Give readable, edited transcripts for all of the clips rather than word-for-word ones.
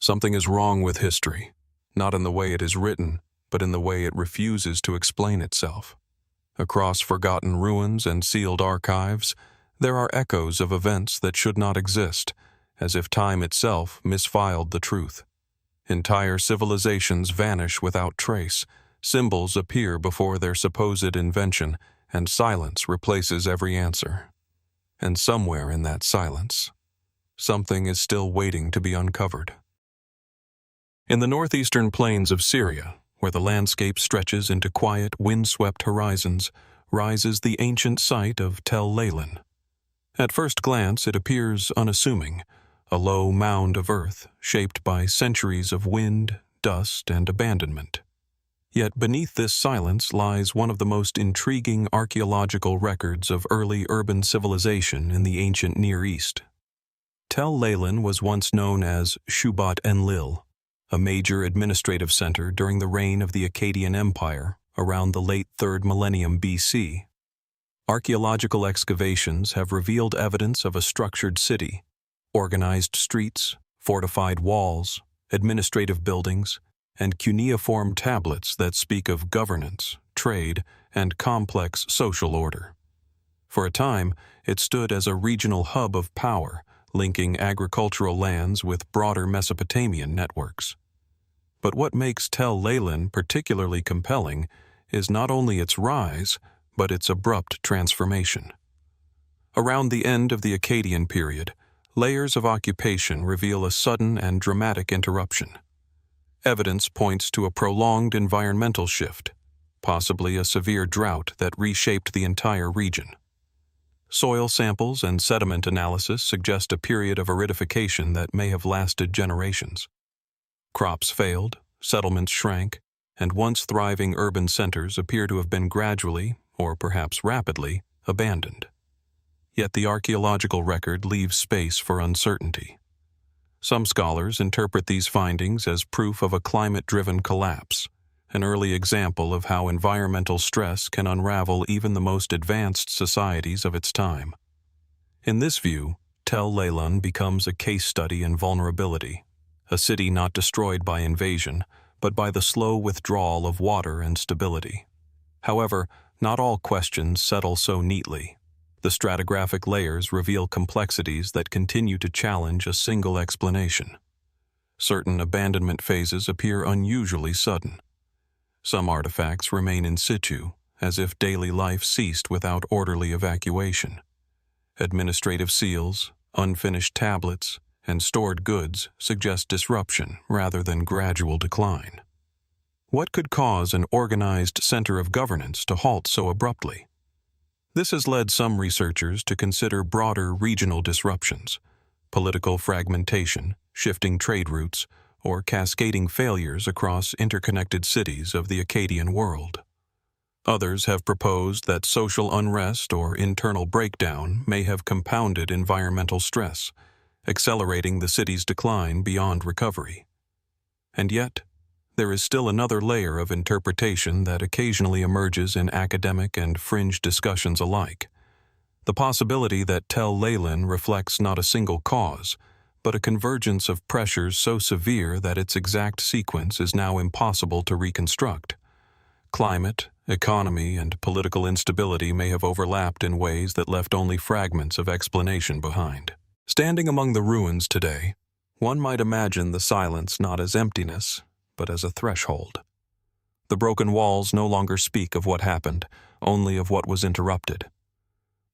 Something is wrong with history, not in the way it is written, but in the way it refuses to explain itself. Across forgotten ruins and sealed archives, there are echoes of events that should not exist, as if time itself misfiled the truth. Entire civilizations vanish without trace, symbols appear before their supposed invention, and silence replaces every answer. And somewhere in that silence, something is still waiting to be uncovered. In the northeastern plains of Syria, where the landscape stretches into quiet, wind-swept horizons, rises the ancient site of Tel Leilan. At first glance, it appears unassuming, a low mound of earth shaped by centuries of wind, dust, and abandonment. Yet beneath this silence lies one of the most intriguing archaeological records of early urban civilization in the ancient Near East. Tel Leilan was once known as Shubat-Enlil, a major administrative center during the reign of the Akkadian Empire around the late 3rd millennium BC. Archaeological excavations have revealed evidence of a structured city, organized streets, fortified walls, administrative buildings, and cuneiform tablets that speak of governance, trade, and complex social order. For a time, it stood as a regional hub of power, linking agricultural lands with broader Mesopotamian networks. But what makes Tel Leilan particularly compelling is not only its rise, but its abrupt transformation. Around the end of the Akkadian period, layers of occupation reveal a sudden and dramatic interruption. Evidence points to a prolonged environmental shift, possibly a severe drought that reshaped the entire region. Soil samples and sediment analysis suggest a period of aridification that may have lasted generations. Crops failed, settlements shrank, and once thriving urban centers appear to have been gradually, or perhaps rapidly, abandoned. Yet the archaeological record leaves space for uncertainty. Some scholars interpret these findings as proof of a climate-driven collapse, an early example of how environmental stress can unravel even the most advanced societies of its time. In this view, Tel Leilan becomes a case study in vulnerability, a city not destroyed by invasion, but by the slow withdrawal of water and stability. However, not all questions settle so neatly. The stratigraphic layers reveal complexities that continue to challenge a single explanation. Certain abandonment phases appear unusually sudden. Some artifacts remain in situ, as if daily life ceased without orderly evacuation. Administrative seals, unfinished tablets, and stored goods suggest disruption rather than gradual decline. What could cause an organized center of governance to halt so abruptly? This has led some researchers to consider broader regional disruptions, political fragmentation, shifting trade routes, or cascading failures across interconnected cities of the Akkadian world. Others have proposed that social unrest or internal breakdown may have compounded environmental stress, accelerating the city's decline beyond recovery. And yet, there is still another layer of interpretation that occasionally emerges in academic and fringe discussions alike. The possibility that Tel Leilan reflects not a single cause, but a convergence of pressures so severe that its exact sequence is now impossible to reconstruct. Climate, economy, and political instability may have overlapped in ways that left only fragments of explanation behind. Standing among the ruins today, one might imagine the silence not as emptiness, but as a threshold. The broken walls no longer speak of what happened, only of what was interrupted.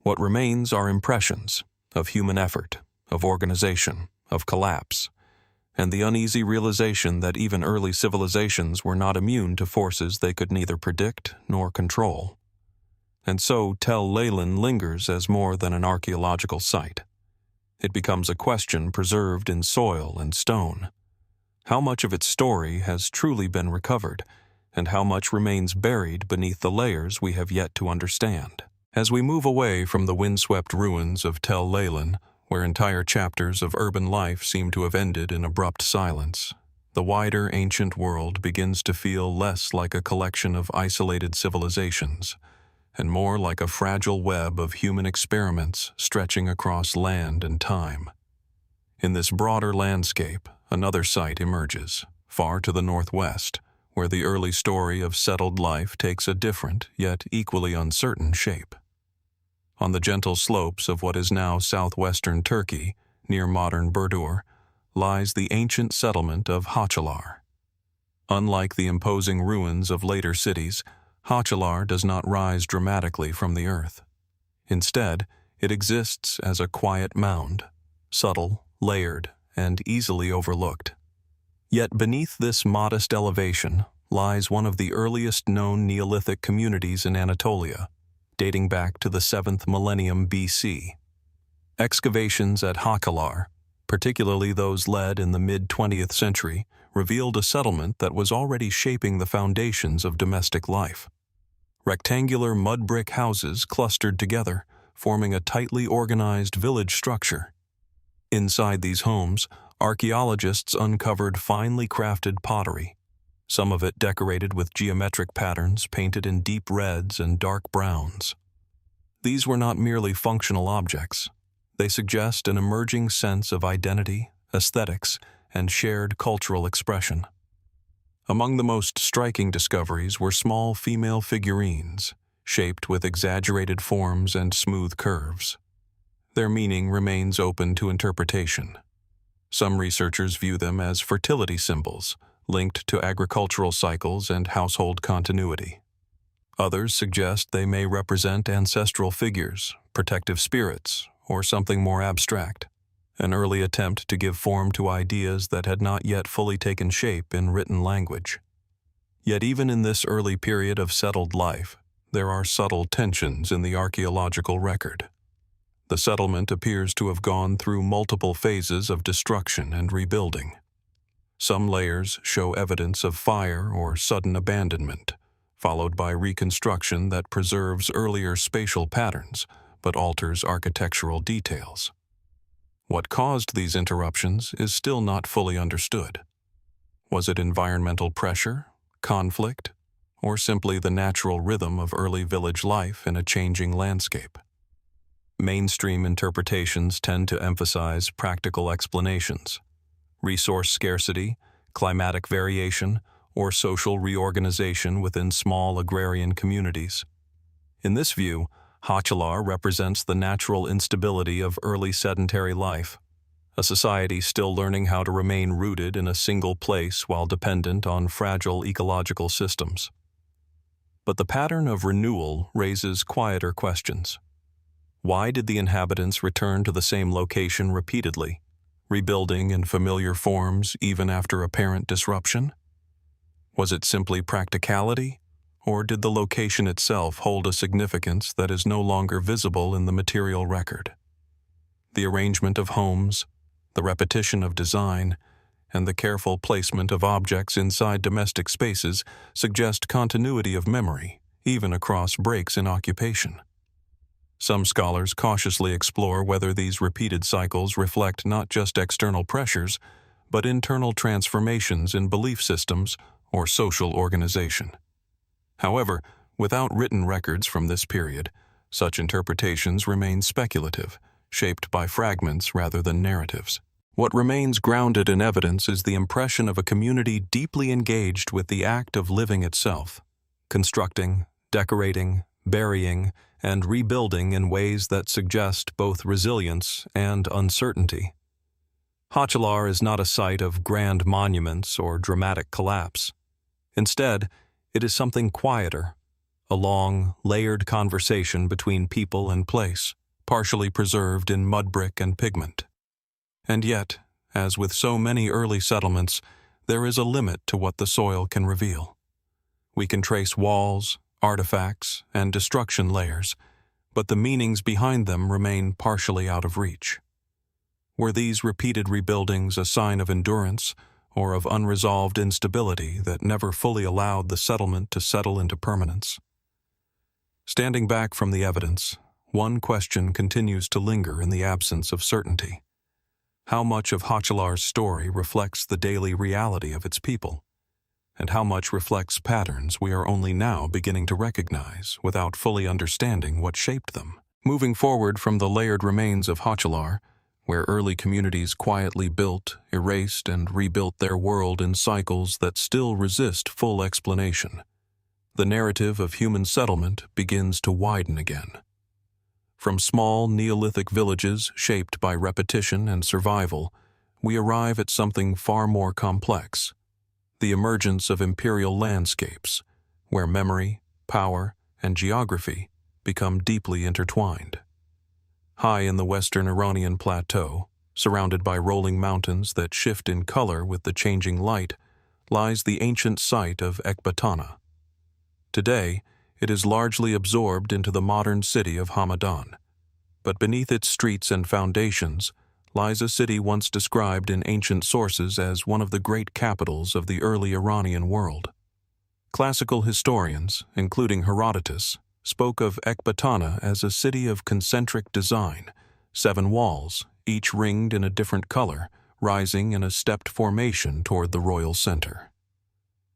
What remains are impressions of human effort, of organization, of collapse, and the uneasy realization that even early civilizations were not immune to forces they could neither predict nor control. And so Tel Leilan lingers as more than an archaeological site. It becomes a question preserved in soil and stone. How much of its story has truly been recovered, and how much remains buried beneath the layers we have yet to understand? As we move away from the windswept ruins of Tel Leilan, where entire chapters of urban life seem to have ended in abrupt silence, the wider ancient world begins to feel less like a collection of isolated civilizations, and more like a fragile web of human experiments stretching across land and time. In this broader landscape, Another site emerges, far to the northwest, where the early story of settled life takes a different, yet equally uncertain shape. On the gentle slopes of what is now southwestern Turkey, near modern Burdur, lies the ancient settlement of Hacılar. Unlike the imposing ruins of later cities, Hacılar does not rise dramatically from the earth. Instead, it exists as a quiet mound, subtle, layered, and easily overlooked. Yet beneath this modest elevation lies one of the earliest known Neolithic communities in Anatolia, dating back to the 7th millennium BC. Excavations at Hacılar, particularly those led in the mid-20th century, revealed a settlement that was already shaping the foundations of domestic life. Rectangular mud brick houses clustered together, forming a tightly organized village structure. Inside these homes, archaeologists uncovered finely crafted pottery, some of it decorated with geometric patterns painted in deep reds and dark browns. These were not merely functional objects. They suggest an emerging sense of identity, aesthetics, and shared cultural expression. Among the most striking discoveries were small female figurines, shaped with exaggerated forms and smooth curves. Their meaning remains open to interpretation. Some researchers view them as fertility symbols, linked to agricultural cycles and household continuity. Others suggest they may represent ancestral figures, protective spirits, or something more abstract, an early attempt to give form to ideas that had not yet fully taken shape in written language. Yet even in this early period of settled life, there are subtle tensions in the archaeological record. The settlement appears to have gone through multiple phases of destruction and rebuilding. Some layers show evidence of fire or sudden abandonment, followed by reconstruction that preserves earlier spatial patterns but alters architectural details. What caused these interruptions is still not fully understood. Was it environmental pressure, conflict, or simply the natural rhythm of early village life in a changing landscape? Mainstream interpretations tend to emphasize practical explanations: resource scarcity, climatic variation, or social reorganization within small agrarian communities. In this view, Hacılar represents the natural instability of early sedentary life, a society still learning how to remain rooted in a single place while dependent on fragile ecological systems. But the pattern of renewal raises quieter questions. Why did the inhabitants return to the same location repeatedly, rebuilding in familiar forms even after apparent disruption? Was it simply practicality, or did the location itself hold a significance that is no longer visible in the material record? The arrangement of homes, the repetition of design, and the careful placement of objects inside domestic spaces suggest continuity of memory, even across breaks in occupation. Some scholars cautiously explore whether these repeated cycles reflect not just external pressures, but internal transformations in belief systems or social organization. However, without written records from this period, such interpretations remain speculative, shaped by fragments rather than narratives. What remains grounded in evidence is the impression of a community deeply engaged with the act of living itself, constructing, decorating, burying, and rebuilding in ways that suggest both resilience and uncertainty. Hacılar is not a site of grand monuments or dramatic collapse. Instead, it is something quieter, a long, layered conversation between people and place, partially preserved in mud brick and pigment. And yet, as with so many early settlements, there is a limit to what the soil can reveal. We can trace walls, artifacts, and destruction layers, but the meanings behind them remain partially out of reach. Were these repeated rebuildings a sign of endurance, or of unresolved instability that never fully allowed the settlement to settle into permanence? Standing back from the evidence, one question continues to linger in the absence of certainty. How much of Hacılar's story reflects the daily reality of its people, and how much reflects patterns we are only now beginning to recognize without fully understanding what shaped them? Moving forward from the layered remains of Hacılar, where early communities quietly built, erased, and rebuilt their world in cycles that still resist full explanation. The narrative of human settlement begins to widen again. From small Neolithic villages shaped by repetition and survival, we arrive at something far more complex: the emergence of imperial landscapes, where memory, power, and geography become deeply intertwined. High in the western Iranian plateau, surrounded by rolling mountains that shift in color with the changing light, lies the ancient site of Ecbatana. Today, it is largely absorbed into the modern city of Hamadan, but beneath its streets and foundations lies a city once described in ancient sources as one of the great capitals of the early Iranian world. Classical historians, including Herodotus, spoke of Ecbatana as a city of concentric design, 7 walls, each ringed in a different color, rising in a stepped formation toward the royal center.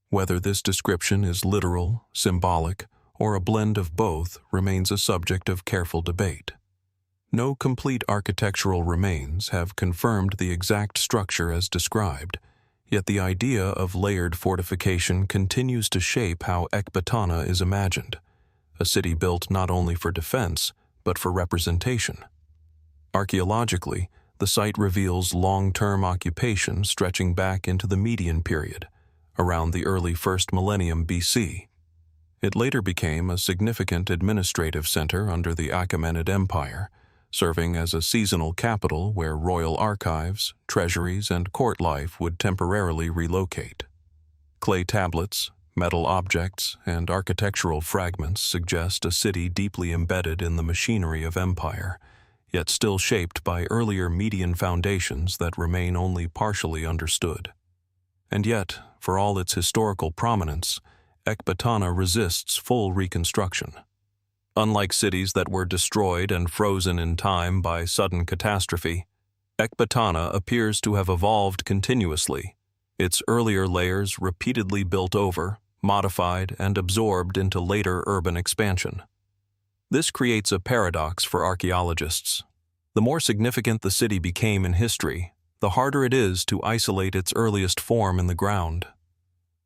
Whether this description is literal, symbolic, or a blend of both remains a subject of careful debate. No complete architectural remains have confirmed the exact structure as described, yet the idea of layered fortification continues to shape how Ecbatana is imagined, a city built not only for defense, but for representation. Archaeologically, the site reveals long-term occupation stretching back into the Median period, around the early 1st millennium BC. It later became a significant administrative center under the Achaemenid Empire, serving as a seasonal capital where royal archives, treasuries, and court life would temporarily relocate. Clay tablets, metal objects, and architectural fragments suggest a city deeply embedded in the machinery of empire, yet still shaped by earlier Median foundations that remain only partially understood. And yet, for all its historical prominence, Ecbatana resists full reconstruction. Unlike cities that were destroyed and frozen in time by sudden catastrophe, Ecbatana appears to have evolved continuously, its earlier layers repeatedly built over, modified, and absorbed into later urban expansion. This creates a paradox for archaeologists. The more significant the city became in history, the harder it is to isolate its earliest form in the ground.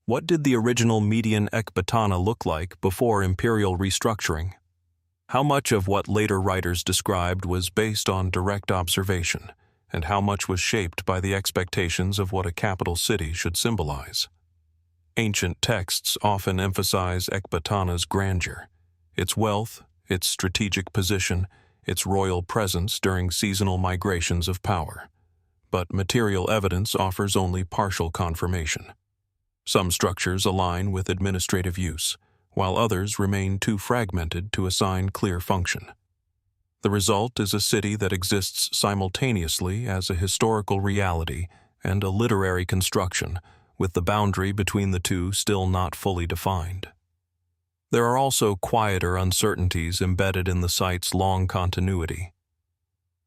What did the original Median Ecbatana look like before imperial restructuring? How much of what later writers described was based on direct observation, and how much was shaped by the expectations of what a capital city should symbolize? Ancient texts often emphasize Ecbatana's grandeur, its wealth, its strategic position, its royal presence during seasonal migrations of power. But material evidence offers only partial confirmation. Some structures align with administrative use, while others remain too fragmented to assign clear function. The result is a city that exists simultaneously as a historical reality and a literary construction, with the boundary between the two still not fully defined. There are also quieter uncertainties embedded in the site's long continuity.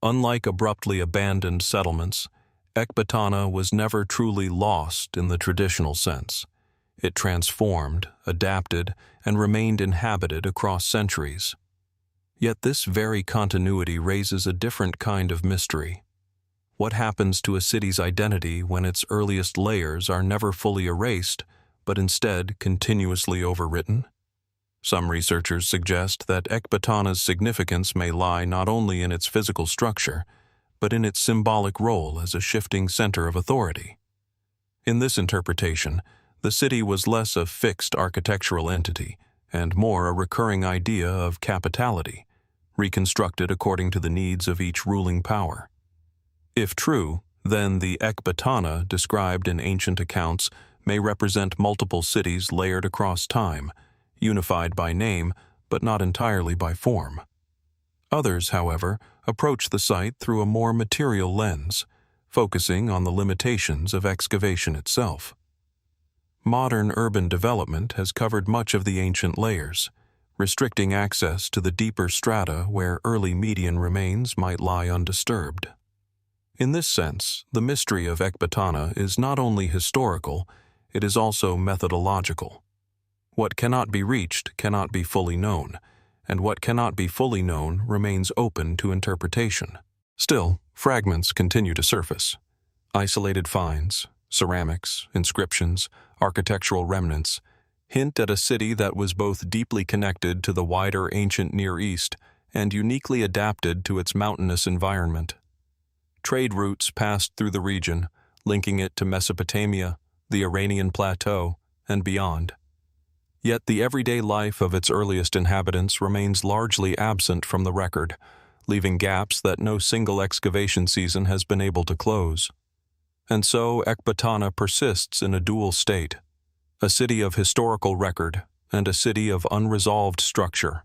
Unlike abruptly abandoned settlements, Ecbatana was never truly lost in the traditional sense. It transformed, adapted, and remained inhabited across centuries. Yet this very continuity raises a different kind of mystery. What happens to a city's identity when its earliest layers are never fully erased, but instead continuously overwritten? Some researchers suggest that Ecbatana's significance may lie not only in its physical structure, but in its symbolic role as a shifting center of authority. In this interpretation, the city was less a fixed architectural entity and more a recurring idea of capitality, reconstructed according to the needs of each ruling power. If true, then the Ecbatana described in ancient accounts may represent multiple cities layered across time, unified by name but not entirely by form. Others, however, approach the site through a more material lens, focusing on the limitations of excavation itself. Modern urban development has covered much of the ancient layers, restricting access to the deeper strata where early Median remains might lie undisturbed. In this sense, the mystery of Ecbatana is not only historical, it is also methodological. What cannot be reached cannot be fully known, and what cannot be fully known remains open to interpretation. Still, fragments continue to surface. Isolated finds, ceramics, inscriptions, architectural remnants hint at a city that was both deeply connected to the wider ancient Near East and uniquely adapted to its mountainous environment. Trade routes passed through the region, linking it to Mesopotamia, the Iranian Plateau, and beyond. Yet the everyday life of its earliest inhabitants remains largely absent from the record, leaving gaps that no single excavation season has been able to close. And so Ecbatana persists in a dual state, a city of historical record and a city of unresolved structure.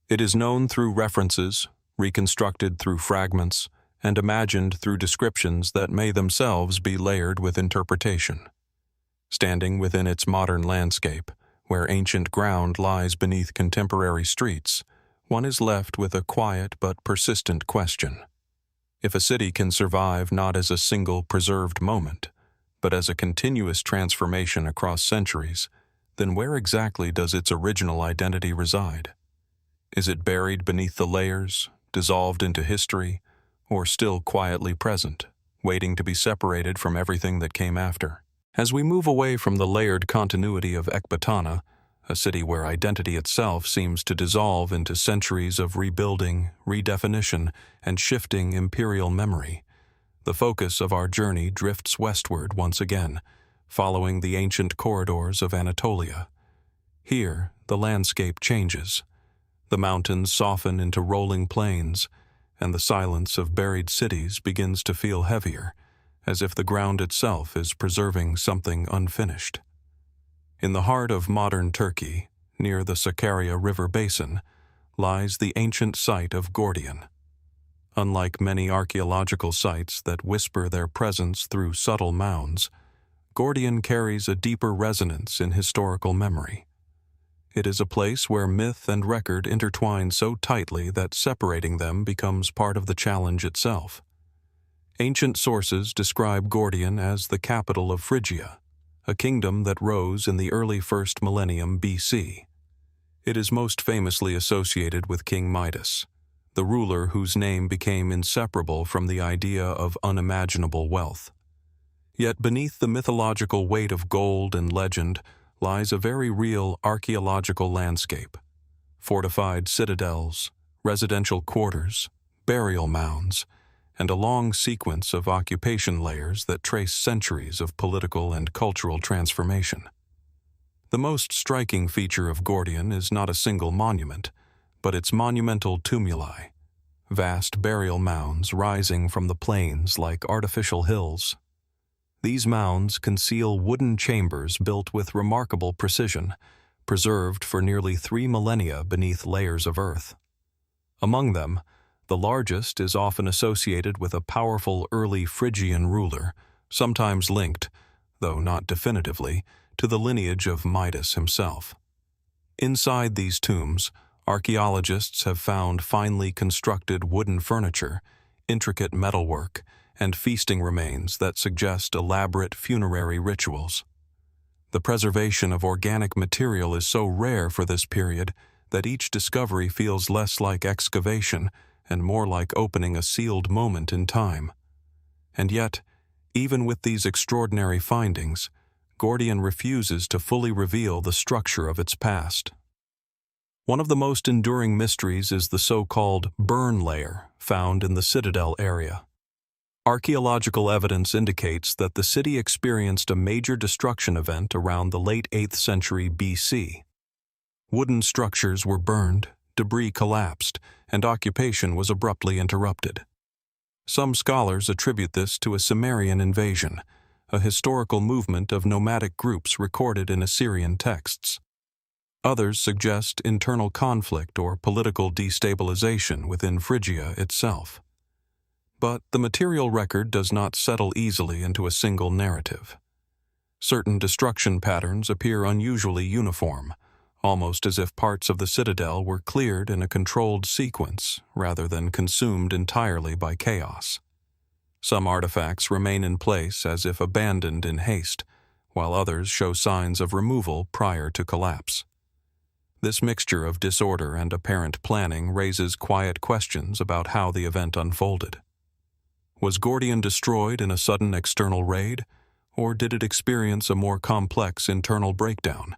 It is known through references, reconstructed through fragments, and imagined through descriptions that may themselves be layered with interpretation. Standing within its modern landscape, where ancient ground lies beneath contemporary streets, one is left with a quiet but persistent question. If a city can survive not as a single preserved moment, but as a continuous transformation across centuries, then where exactly does its original identity reside? Is it buried beneath the layers, dissolved into history, or still quietly present, waiting to be separated from everything that came after? As we move away from the layered continuity of Ecbatana, a city where identity itself seems to dissolve into centuries of rebuilding, redefinition, and shifting imperial memory, the focus of our journey drifts westward once again, following the ancient corridors of Anatolia. Here, the landscape changes. The mountains soften into rolling plains, and the silence of buried cities begins to feel heavier, as if the ground itself is preserving something unfinished. In the heart of modern Turkey, near the Sakarya River basin, lies the ancient site of Gordion. Unlike many archaeological sites that whisper their presence through subtle mounds, Gordion carries a deeper resonance in historical memory. It is a place where myth and record intertwine so tightly that separating them becomes part of the challenge itself. Ancient sources describe Gordion as the capital of Phrygia, a kingdom that rose in the early 1st millennium BC. It is most famously associated with King Midas, the ruler whose name became inseparable from the idea of unimaginable wealth. Yet beneath the mythological weight of gold and legend lies a very real archaeological landscape: fortified citadels, residential quarters, burial mounds, and a long sequence of occupation layers that trace centuries of political and cultural transformation. The most striking feature of Gordion is not a single monument, but its monumental tumuli, vast burial mounds rising from the plains like artificial hills. These mounds conceal wooden chambers built with remarkable precision, preserved for nearly 3 millennia beneath layers of earth. Among them, the largest is often associated with a powerful early Phrygian ruler, sometimes linked, though not definitively, to the lineage of Midas himself. Inside these tombs, archaeologists have found finely constructed wooden furniture, intricate metalwork, and feasting remains that suggest elaborate funerary rituals. The preservation of organic material is so rare for this period that each discovery feels less like excavation and more like opening a sealed moment in time. And yet, even with these extraordinary findings, Gordion refuses to fully reveal the structure of its past. One of the most enduring mysteries is the so-called burn layer found in the citadel area. Archaeological evidence indicates that the city experienced a major destruction event around the late 8th century BC. Wooden structures were burned, debris collapsed, and occupation was abruptly interrupted. Some scholars attribute this to a Sumerian invasion, a historical movement of nomadic groups recorded in Assyrian texts. Others suggest internal conflict or political destabilization within Phrygia itself. But the material record does not settle easily into a single narrative. Certain destruction patterns appear unusually uniform, almost as if parts of the citadel were cleared in a controlled sequence rather than consumed entirely by chaos. Some artifacts remain in place as if abandoned in haste, while others show signs of removal prior to collapse. This mixture of disorder and apparent planning raises quiet questions about how the event unfolded. Was Gordion destroyed in a sudden external raid, or did it experience a more complex internal breakdown,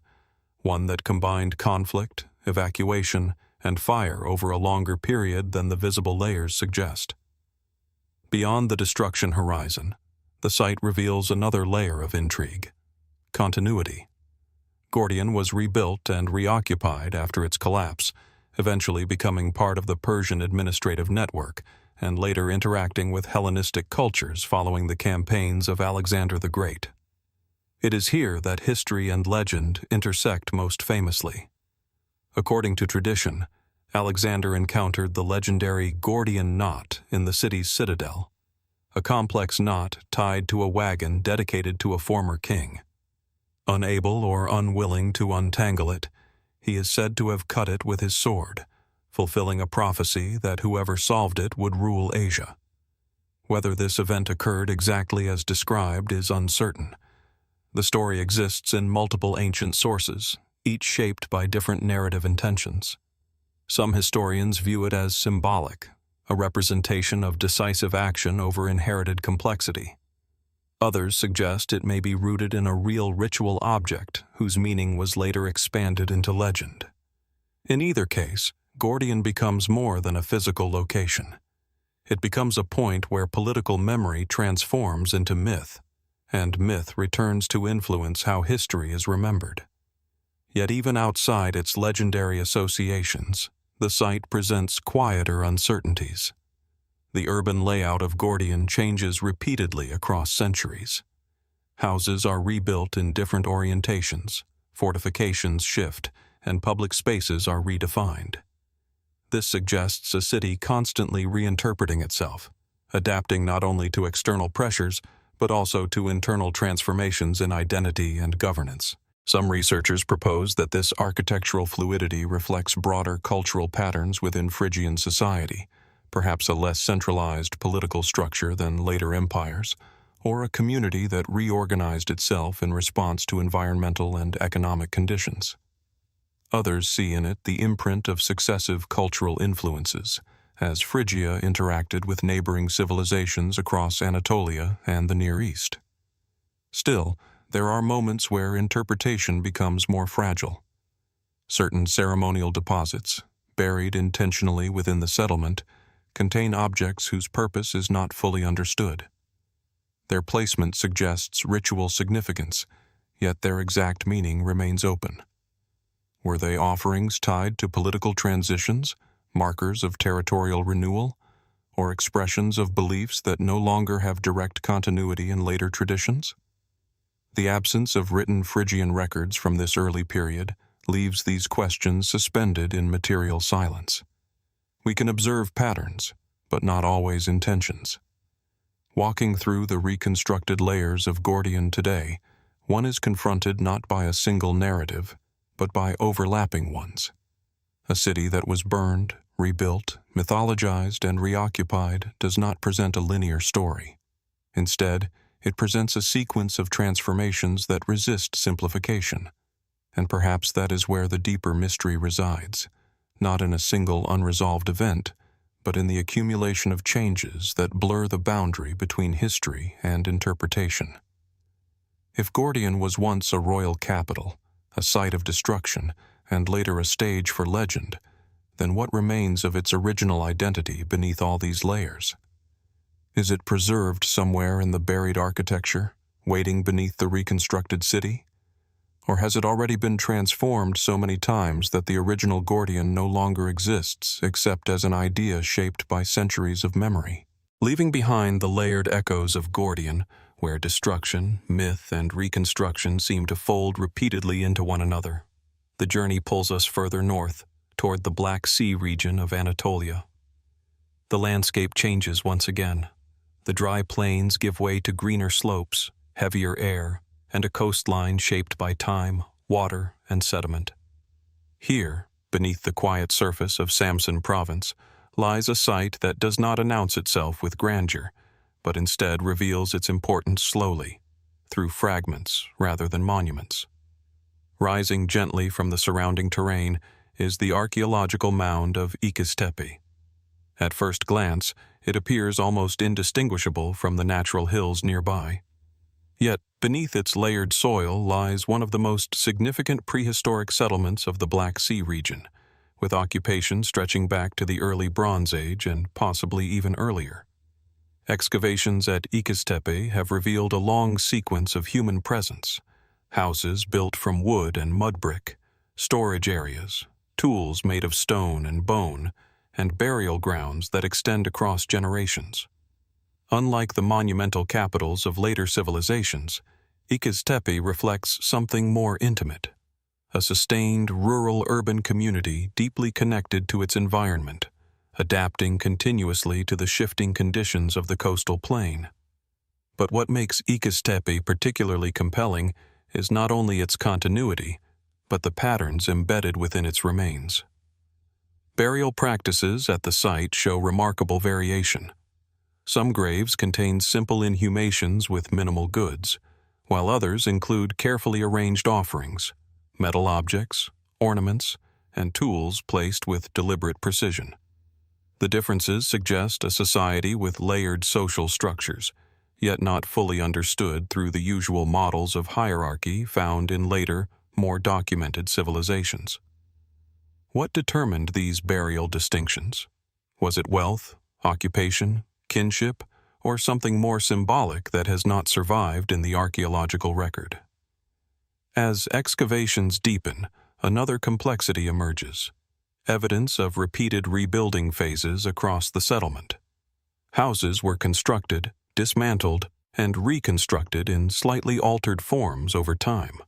one that combined conflict, evacuation, and fire over a longer period than the visible layers suggest? Beyond the destruction horizon, the site reveals another layer of intrigue: continuity. Gordion was rebuilt and reoccupied after its collapse, eventually becoming part of the Persian administrative network and later interacting with Hellenistic cultures following the campaigns of Alexander the Great. It is here that history and legend intersect most famously. According to tradition, Alexander encountered the legendary Gordion knot in the city's citadel, a complex knot tied to a wagon dedicated to a former king. Unable or unwilling to untangle it, he is said to have cut it with his sword, fulfilling a prophecy that whoever solved it would rule Asia. Whether this event occurred exactly as described is uncertain. The story exists in multiple ancient sources, each shaped by different narrative intentions. Some historians view it as symbolic, a representation of decisive action over inherited complexity. Others suggest it may be rooted in a real ritual object whose meaning was later expanded into legend. In either case, Gordion becomes more than a physical location. It becomes a point where political memory transforms into myth, and myth returns to influence how history is remembered. Yet even outside its legendary associations, the site presents quieter uncertainties. The urban layout of Gordion changes repeatedly across centuries. Houses are rebuilt in different orientations, fortifications shift, and public spaces are redefined. This suggests a city constantly reinterpreting itself, adapting not only to external pressures, but also to internal transformations in identity and governance. Some researchers propose that this architectural fluidity reflects broader cultural patterns within Phrygian society, perhaps a less centralized political structure than later empires, or a community that reorganized itself in response to environmental and economic conditions. Others see in it the imprint of successive cultural influences, as Phrygia interacted with neighboring civilizations across Anatolia and the Near East. Still, there are moments where interpretation becomes more fragile. Certain ceremonial deposits, buried intentionally within the settlement, contain objects whose purpose is not fully understood. Their placement suggests ritual significance, yet their exact meaning remains open. Were they offerings tied to political transitions, markers of territorial renewal, or expressions of beliefs that no longer have direct continuity in later traditions? The absence of written Phrygian records from this early period leaves these questions suspended in material silence. We can observe patterns, but not always intentions. Walking through the reconstructed layers of Gordion today, one is confronted not by a single narrative, but by overlapping ones. A city that was burned, rebuilt, mythologized, and reoccupied does not present a linear story. Instead, it presents a sequence of transformations that resist simplification. And perhaps that is where the deeper mystery resides, not in a single unresolved event, but in the accumulation of changes that blur the boundary between history and interpretation. If Gordion was once a royal capital, a site of destruction, and later a stage for legend, then what remains of its original identity beneath all these layers? Is it preserved somewhere in the buried architecture, waiting beneath the reconstructed city? Or has it already been transformed so many times that the original Gordion no longer exists except as an idea shaped by centuries of memory? Leaving behind the layered echoes of Gordion, where destruction, myth, and reconstruction seem to fold repeatedly into one another, the journey pulls us further north, toward the Black Sea region of Anatolia. The landscape changes once again. The dry plains give way to greener slopes, heavier air, and a coastline shaped by time, water, and sediment. Here, beneath the quiet surface of Samsun Province, lies a site that does not announce itself with grandeur, but instead reveals its importance slowly, through fragments rather than monuments. Rising gently from the surrounding terrain is the archaeological mound of İkiztepe. At first glance, it appears almost indistinguishable from the natural hills nearby. Yet, beneath its layered soil lies one of the most significant prehistoric settlements of the Black Sea region, with occupation stretching back to the early Bronze Age and possibly even earlier. Excavations at İkiztepe have revealed a long sequence of human presence: houses built from wood and mud brick, storage areas, tools made of stone and bone, and burial grounds that extend across generations. Unlike the monumental capitals of later civilizations, İkiztepe reflects something more intimate: a sustained rural-urban community deeply connected to its environment, adapting continuously to the shifting conditions of the coastal plain. But what makes İkiztepe particularly compelling is not only its continuity, but the patterns embedded within its remains. Burial practices at the site show remarkable variation. Some graves contain simple inhumations with minimal goods, while others include carefully arranged offerings, metal objects, ornaments, and tools placed with deliberate precision. The differences suggest a society with layered social structures, yet not fully understood through the usual models of hierarchy found in later, more documented civilizations. What determined these burial distinctions? Was it wealth, occupation, kinship, or something more symbolic that has not survived in the archaeological record? As excavations deepen, another complexity emerges: evidence of repeated rebuilding phases across the settlement. Houses were constructed, dismantled, and reconstructed in slightly altered forms over time.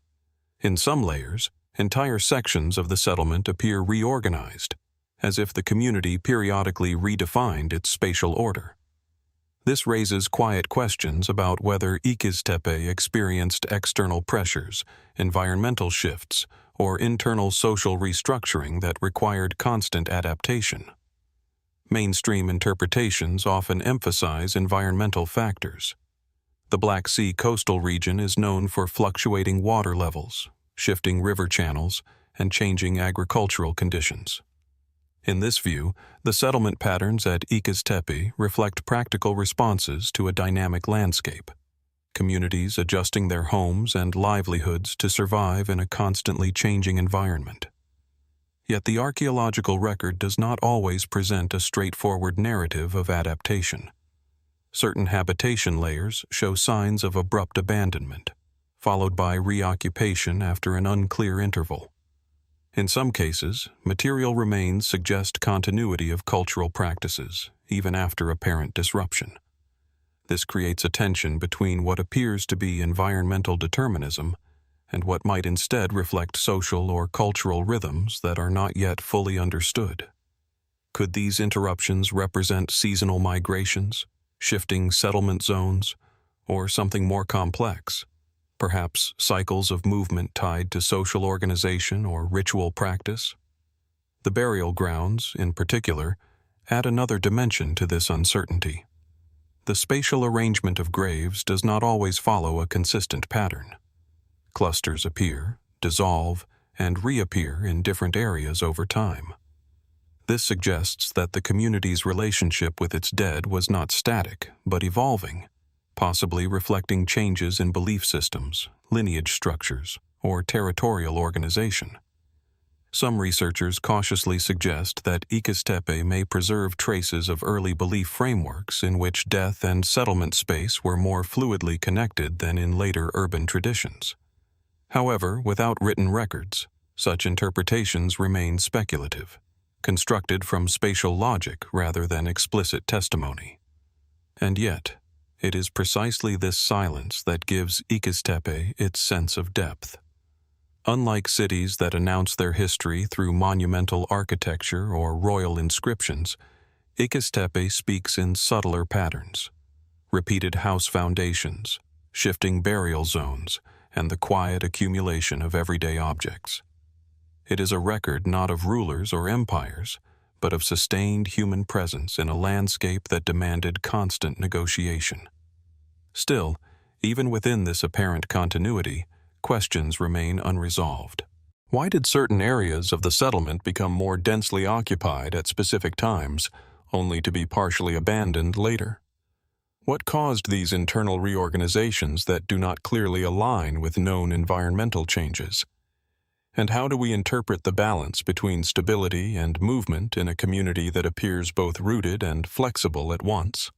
In some layers, entire sections of the settlement appear reorganized, as if the community periodically redefined its spatial order. This raises quiet questions about whether İkiztepe experienced external pressures, environmental shifts, or internal social restructuring that required constant adaptation. Mainstream interpretations often emphasize environmental factors. The Black Sea coastal region is known for fluctuating water levels, shifting river channels, and changing agricultural conditions. In this view, the settlement patterns at İkiztepe reflect practical responses to a dynamic landscape, communities adjusting their homes and livelihoods to survive in a constantly changing environment. Yet the archaeological record does not always present a straightforward narrative of adaptation. Certain habitation layers show signs of abrupt abandonment, followed by reoccupation after an unclear interval. In some cases, material remains suggest continuity of cultural practices, even after apparent disruption. This creates a tension between what appears to be environmental determinism and what might instead reflect social or cultural rhythms that are not yet fully understood. Could these interruptions represent seasonal migrations, shifting settlement zones, or something more complex? Perhaps cycles of movement tied to social organization or ritual practice? The burial grounds, in particular, add another dimension to this uncertainty. The spatial arrangement of graves does not always follow a consistent pattern. Clusters appear, dissolve, and reappear in different areas over time. This suggests that the community's relationship with its dead was not static, but evolving, possibly reflecting changes in belief systems, lineage structures, or territorial organization. Some researchers cautiously suggest that İkiztepe may preserve traces of early belief frameworks in which death and settlement space were more fluidly connected than in later urban traditions. However, without written records, such interpretations remain speculative, constructed from spatial logic rather than explicit testimony. And yet, it is precisely this silence that gives İkiztepe its sense of depth. Unlike cities that announce their history through monumental architecture or royal inscriptions, İkiztepe speaks in subtler patterns: repeated house foundations, shifting burial zones, and the quiet accumulation of everyday objects. It is a record not of rulers or empires, but of sustained human presence in a landscape that demanded constant negotiation. Still, even within this apparent continuity, questions remain unresolved. Why did certain areas of the settlement become more densely occupied at specific times, only to be partially abandoned later. What caused these internal reorganizations that do not clearly align with known environmental changes? And how do we interpret the balance between stability and movement in a community that appears both rooted and flexible at once?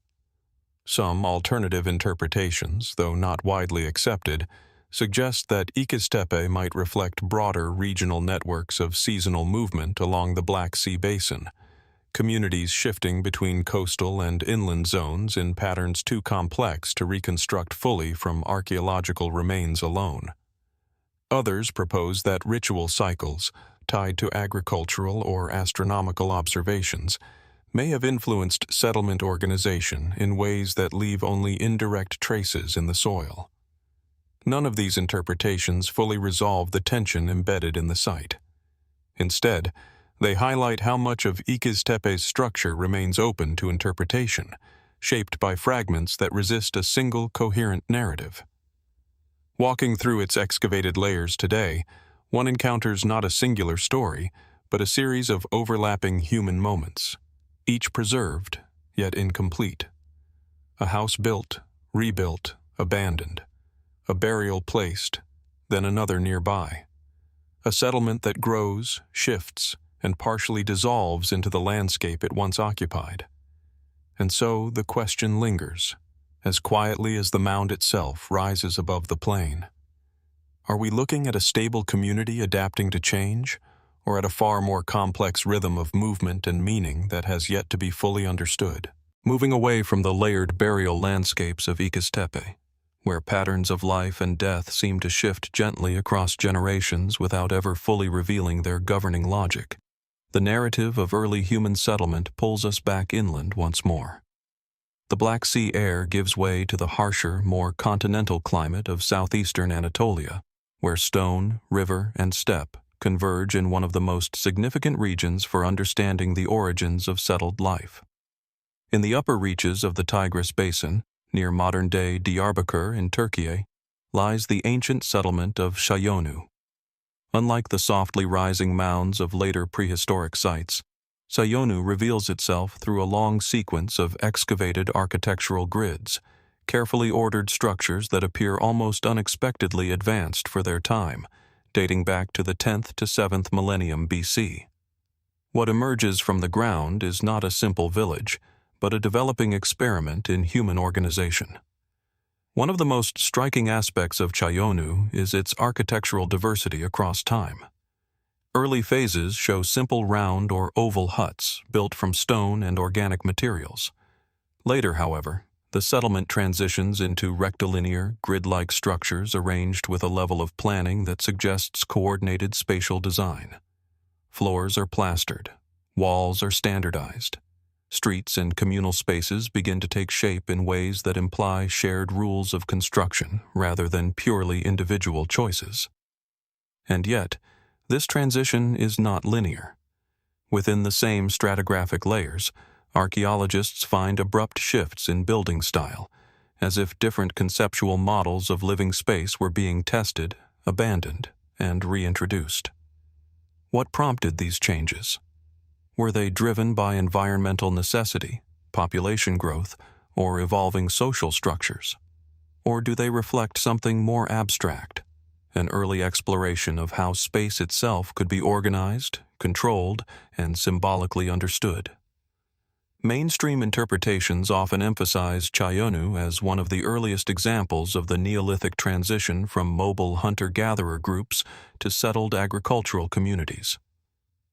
Some alternative interpretations, though not widely accepted, suggest that İkiztepe might reflect broader regional networks of seasonal movement along the Black Sea basin, communities shifting between coastal and inland zones in patterns too complex to reconstruct fully from archaeological remains alone. Others propose that ritual cycles, tied to agricultural or astronomical observations, may have influenced settlement organization in ways that leave only indirect traces in the soil. None of these interpretations fully resolve the tension embedded in the site. Instead, they highlight how much of İkiztepe's structure remains open to interpretation, shaped by fragments that resist a single coherent narrative. Walking through its excavated layers today, one encounters not a singular story, but a series of overlapping human moments, each preserved, yet incomplete. A house built, rebuilt, abandoned. A burial placed, then another nearby. A settlement that grows, shifts, and partially dissolves into the landscape it once occupied. And so the question lingers, as quietly as the mound itself rises above the plain. Are we looking at a stable community adapting to change, or at a far more complex rhythm of movement and meaning that has yet to be fully understood? Moving away from the layered burial landscapes of İkiztepe, where patterns of life and death seem to shift gently across generations without ever fully revealing their governing logic, the narrative of early human settlement pulls us back inland once more. The Black Sea air gives way to the harsher, more continental climate of southeastern Anatolia, where stone, river, and steppe converge in one of the most significant regions for understanding the origins of settled life. In the upper reaches of the Tigris Basin, near modern-day Diyarbakir in Turkey, lies the ancient settlement of Çayönü. Unlike the softly rising mounds of later prehistoric sites, Çayönü reveals itself through a long sequence of excavated architectural grids, carefully ordered structures that appear almost unexpectedly advanced for their time, dating back to the 10th to 7th millennium BC. What emerges from the ground is not a simple village, but a developing experiment in human organization. One of the most striking aspects of Çayönü is its architectural diversity across time. Early phases show simple round or oval huts built from stone and organic materials. Later, however, the settlement transitions into rectilinear, grid-like structures arranged with a level of planning that suggests coordinated spatial design. Floors are plastered, walls are standardized. Streets and communal spaces begin to take shape in ways that imply shared rules of construction rather than purely individual choices. And yet, this transition is not linear. Within the same stratigraphic layers, archaeologists find abrupt shifts in building style, as if different conceptual models of living space were being tested, abandoned, and reintroduced. What prompted these changes? Were they driven by environmental necessity, population growth, or evolving social structures? Or do they reflect something more abstract, an early exploration of how space itself could be organized, controlled, and symbolically understood? Mainstream interpretations often emphasize Çayönü as one of the earliest examples of the Neolithic transition from mobile hunter-gatherer groups to settled agricultural communities.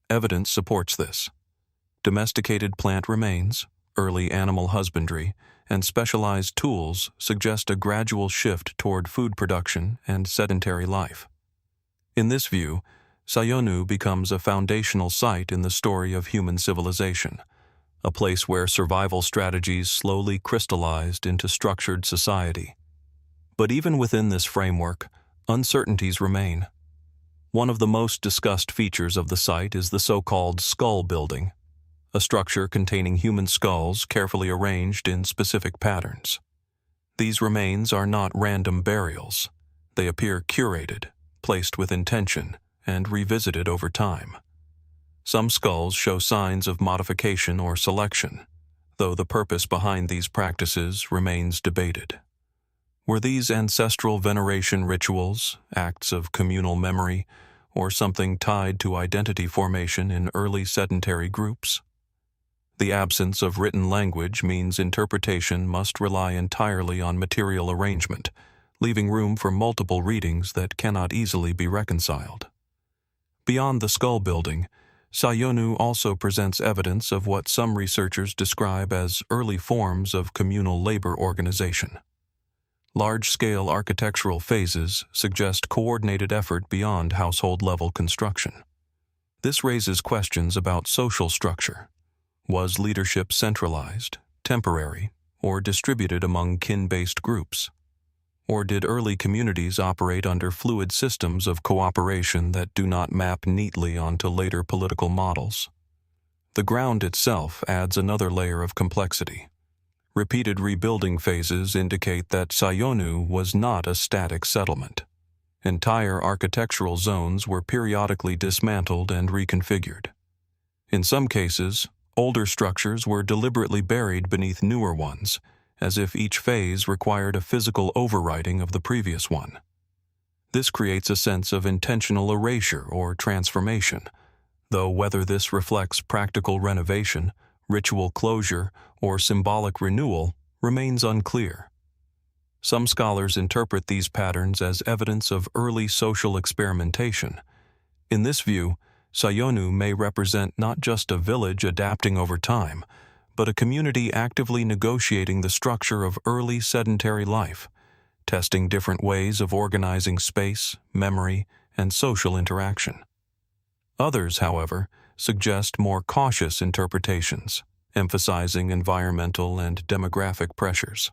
Evidence supports this. Domesticated plant remains, early animal husbandry, and specialized tools suggest a gradual shift toward food production and sedentary life. In this view, Çayönü becomes a foundational site in the story of human civilization, a place where survival strategies slowly crystallized into structured society. But even within this framework, uncertainties remain. One of the most discussed features of the site is the so-called skull building, a structure containing human skulls carefully arranged in specific patterns. These remains are not random burials. They appear curated, placed with intention, and revisited over time. Some skulls show signs of modification or selection, though the purpose behind these practices remains debated. Were these ancestral veneration rituals, acts of communal memory, or something tied to identity formation in early sedentary groups? The absence of written language means interpretation must rely entirely on material arrangement, leaving room for multiple readings that cannot easily be reconciled. Beyond the skull building, Çayönü also presents evidence of what some researchers describe as early forms of communal labor organization. Large-scale architectural phases suggest coordinated effort beyond household-level construction. This raises questions about social structure. Was leadership centralized, temporary, or distributed among kin-based groups? Or did early communities operate under fluid systems of cooperation that do not map neatly onto later political models? The ground itself adds another layer of complexity. Repeated rebuilding phases indicate that Çayönü was not a static settlement. Entire architectural zones were periodically dismantled and reconfigured. In some cases, older structures were deliberately buried beneath newer ones, as if each phase required a physical overwriting of the previous one. This creates a sense of intentional erasure or transformation, though whether this reflects practical renovation, ritual closure, or symbolic renewal remains unclear. Some scholars interpret these patterns as evidence of early social experimentation. In this view, Çayönü may represent not just a village adapting over time, but a community actively negotiating the structure of early sedentary life, testing different ways of organizing space, memory, and social interaction. Others, however, suggest more cautious interpretations, emphasizing environmental and demographic pressures.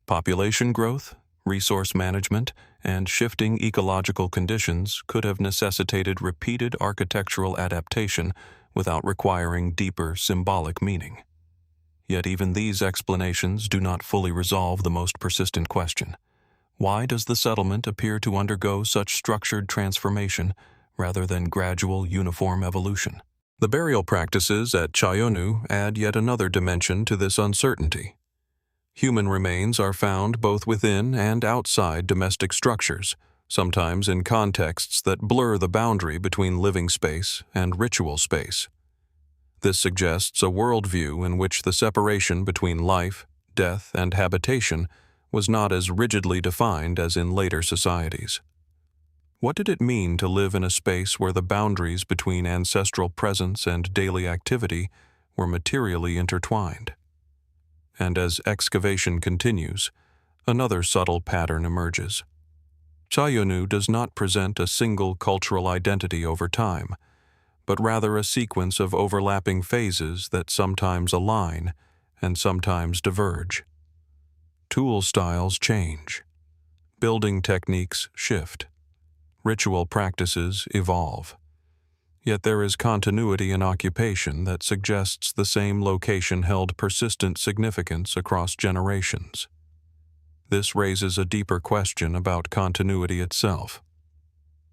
Population growth, resource management, and shifting ecological conditions could have necessitated repeated architectural adaptation without requiring deeper symbolic meaning. Yet even these explanations do not fully resolve the most persistent question. Why does the settlement appear to undergo such structured transformation rather than gradual, uniform evolution? The burial practices at Çayönü add yet another dimension to this uncertainty. Human remains are found both within and outside domestic structures, sometimes in contexts that blur the boundary between living space and ritual space. This suggests a worldview in which the separation between life, death, and habitation was not as rigidly defined as in later societies. What did it mean to live in a space where the boundaries between ancestral presence and daily activity were materially intertwined? And as excavation continues, another subtle pattern emerges. Çayönü does not present a single cultural identity over time, but rather a sequence of overlapping phases that sometimes align and sometimes diverge. Tool styles change. Building techniques shift. Ritual practices evolve. Yet there is continuity in occupation that suggests the same location held persistent significance across generations. This raises a deeper question about continuity itself.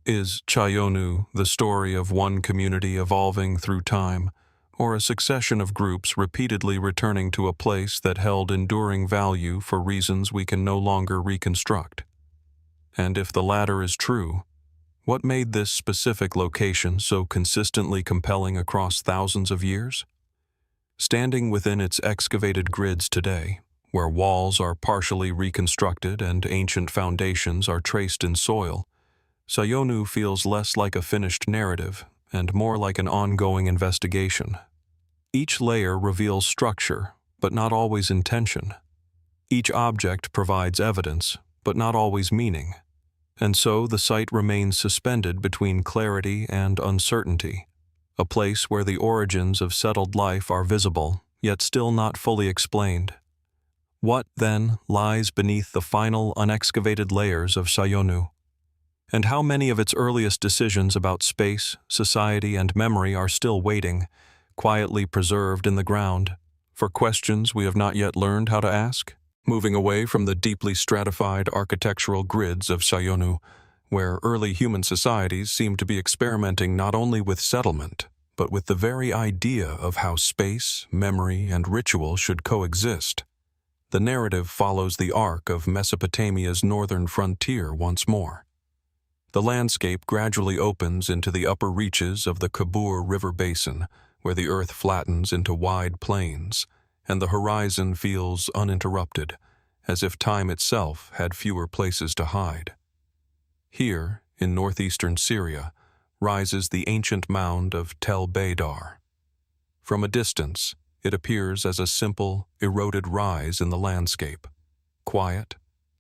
Is Çayönü the story of one community evolving through time, or a succession of groups repeatedly returning to a place that held enduring value for reasons we can no longer reconstruct? And if the latter is true, what made this specific location so consistently compelling across thousands of years? Standing within its excavated grids today, where walls are partially reconstructed and ancient foundations are traced in soil, Çayönü feels less like a finished narrative and more like an ongoing investigation. Each layer reveals structure, but not always intention. Each object provides evidence, but not always meaning. And so the site remains suspended between clarity and uncertainty, a place where the origins of settled life are visible, yet still not fully explained. What, then, lies beneath the final unexcavated layers of Çayönü? And how many of its earliest decisions about space, society, and memory are still waiting, quietly preserved in the ground, for questions we have not yet learned how to ask? Moving away from the deeply stratified architectural grids of Çayönü, where early human societies seem to be experimenting not only with settlement, but with the very idea of how space, memory, and ritual should coexist. The narrative follows the arc of Mesopotamia's northern frontier once more. The landscape gradually opens into the upper reaches of the Khabur River basin, where the earth flattens into wide plains, and the horizon feels uninterrupted, as if time itself had fewer places to hide. Here, in northeastern Syria, rises the ancient mound of Tel Beydar. From a distance, it appears as a simple, eroded rise in the landscape, quiet,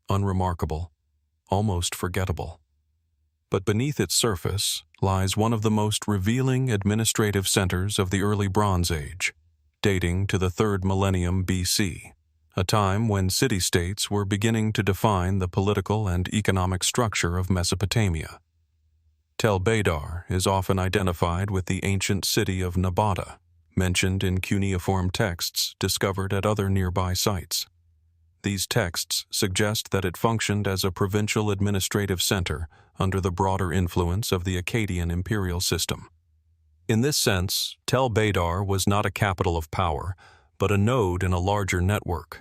unremarkable, almost forgettable. But beneath its surface lies one of the most revealing administrative centers of the early Bronze Age, dating to the 3rd millennium BC, a time when city-states were beginning to define the political and economic structure of Mesopotamia. Tel Beydar is often identified with the ancient city of Nabata, mentioned in cuneiform texts discovered at other nearby sites. These texts suggest that it functioned as a provincial administrative center under the broader influence of the Akkadian imperial system. In this sense, Tel Beydar was not a capital of power, but a node in a larger network,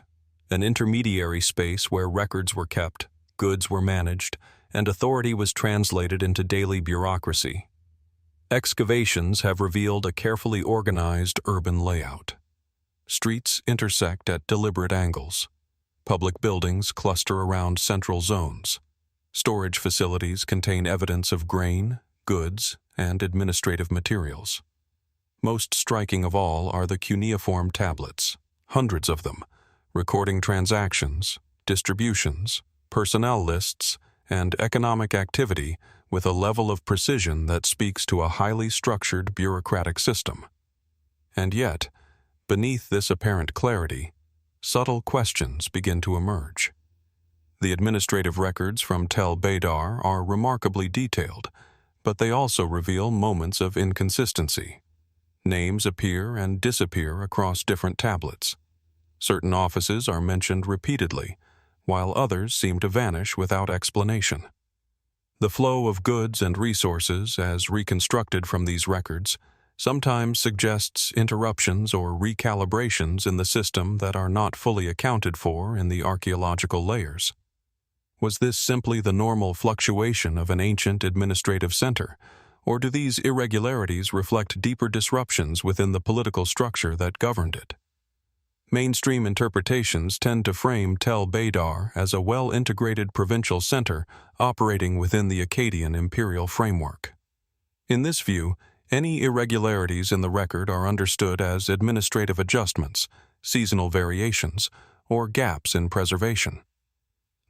an intermediary space where records were kept, goods were managed, and authority was translated into daily bureaucracy. Excavations have revealed a carefully organized urban layout. Streets intersect at deliberate angles. Public buildings cluster around central zones. Storage facilities contain evidence of grain, goods, and administrative materials. Most striking of all are the cuneiform tablets, hundreds of them, recording transactions, distributions, personnel lists, and economic activity with a level of precision that speaks to a highly structured bureaucratic system. And yet, beneath this apparent clarity, subtle questions begin to emerge. The administrative records from Tel Beydar are remarkably detailed, but they also reveal moments of inconsistency. Names appear and disappear across different tablets. Certain offices are mentioned repeatedly, while others seem to vanish without explanation. The flow of goods and resources, as reconstructed from these records, sometimes suggests interruptions or recalibrations in the system that are not fully accounted for in the archaeological layers. Was this simply the normal fluctuation of an ancient administrative center, or do these irregularities reflect deeper disruptions within the political structure that governed it? Mainstream interpretations tend to frame Tel Beydar as a well-integrated provincial center operating within the Akkadian imperial framework. In this view, any irregularities in the record are understood as administrative adjustments, seasonal variations, or gaps in preservation.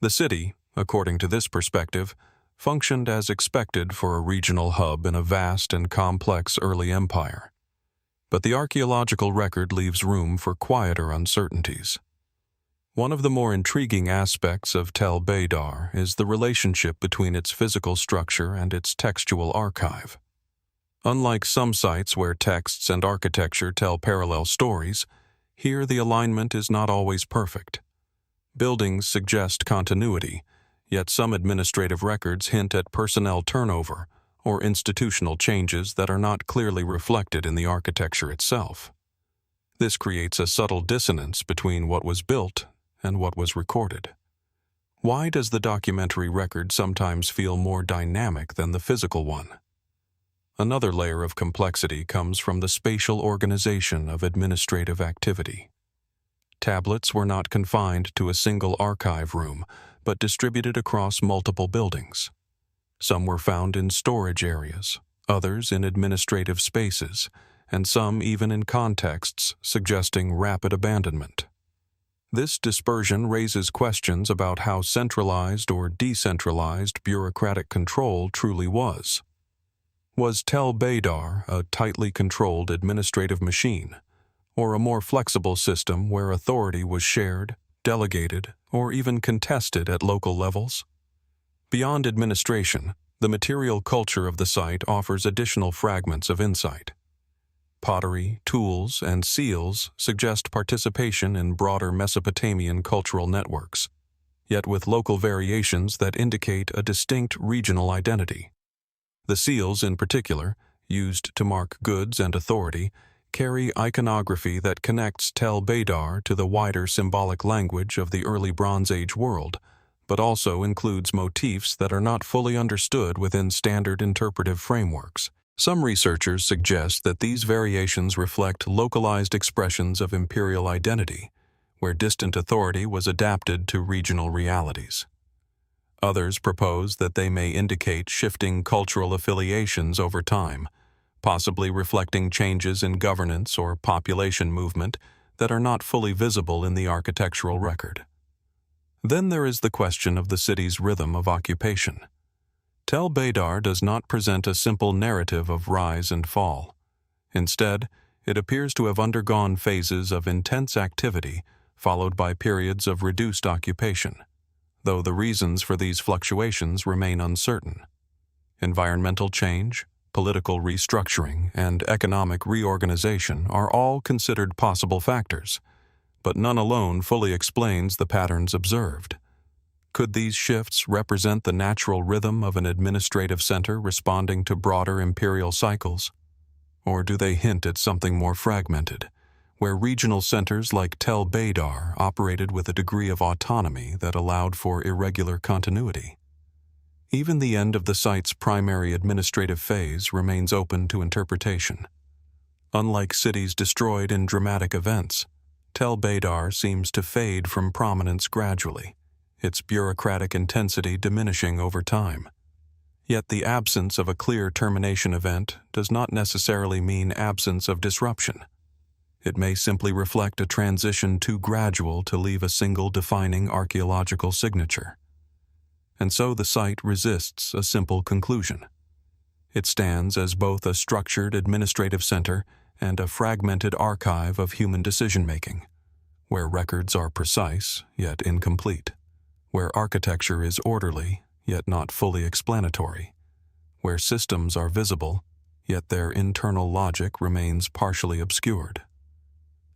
The city, according to this perspective, functioned as expected for a regional hub in a vast and complex early empire. But the archaeological record leaves room for quieter uncertainties. One of the more intriguing aspects of Tel Beydar is the relationship between its physical structure and its textual archive. Unlike some sites where texts and architecture tell parallel stories, here the alignment is not always perfect. Buildings suggest continuity, yet some administrative records hint at personnel turnover or institutional changes that are not clearly reflected in the architecture itself. This creates a subtle dissonance between what was built and what was recorded. Why does the documentary record sometimes feel more dynamic than the physical one? Another layer of complexity comes from the spatial organization of administrative activity. Tablets were not confined to a single archive room, but distributed across multiple buildings. Some were found in storage areas, others in administrative spaces, and some even in contexts suggesting rapid abandonment. This dispersion raises questions about how centralized or decentralized bureaucratic control truly was. Was Tel Beydar a tightly controlled administrative machine, or a more flexible system where authority was shared, delegated, or even contested at local levels? Beyond administration, the material culture of the site offers additional fragments of insight. Pottery, tools, and seals suggest participation in broader Mesopotamian cultural networks, yet with local variations that indicate a distinct regional identity. The seals, in particular, used to mark goods and authority, carry iconography that connects Tel Beydar to the wider symbolic language of the early Bronze Age world, but also includes motifs that are not fully understood within standard interpretive frameworks. Some researchers suggest that these variations reflect localized expressions of imperial identity, where distant authority was adapted to regional realities. Others propose that they may indicate shifting cultural affiliations over time, possibly reflecting changes in governance or population movement that are not fully visible in the architectural record. Then there is the question of the city's rhythm of occupation. Tel Beydar does not present a simple narrative of rise and fall. Instead, it appears to have undergone phases of intense activity followed by periods of reduced occupation, though the reasons for these fluctuations remain uncertain. Environmental change, political restructuring, and economic reorganization are all considered possible factors, but none alone fully explains the patterns observed. Could these shifts represent the natural rhythm of an administrative center responding to broader imperial cycles? Or do they hint at something more fragmented, where regional centers like Tel Beydar operated with a degree of autonomy that allowed for irregular continuity? Even the end of the site's primary administrative phase remains open to interpretation. Unlike cities destroyed in dramatic events, Tel Beydar seems to fade from prominence gradually, its bureaucratic intensity diminishing over time. Yet the absence of a clear termination event does not necessarily mean absence of disruption. It may simply reflect a transition too gradual to leave a single defining archaeological signature. And so the site resists a simple conclusion. It stands as both a structured administrative center and a fragmented archive of human decision-making, where records are precise yet incomplete, where architecture is orderly yet not fully explanatory, where systems are visible yet their internal logic remains partially obscured.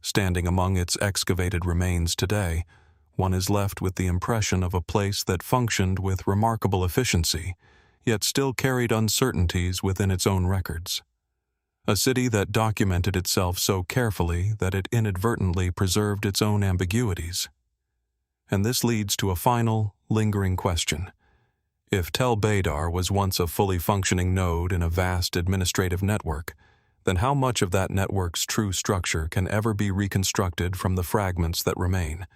Standing among its excavated remains today, one is left with the impression of a place that functioned with remarkable efficiency, yet still carried uncertainties within its own records. A city that documented itself so carefully that it inadvertently preserved its own ambiguities. And this leads to a final, lingering question. If Tel Beydar was once a fully functioning node in a vast administrative network, then how much of that network's true structure can ever be reconstructed from the fragments that remain,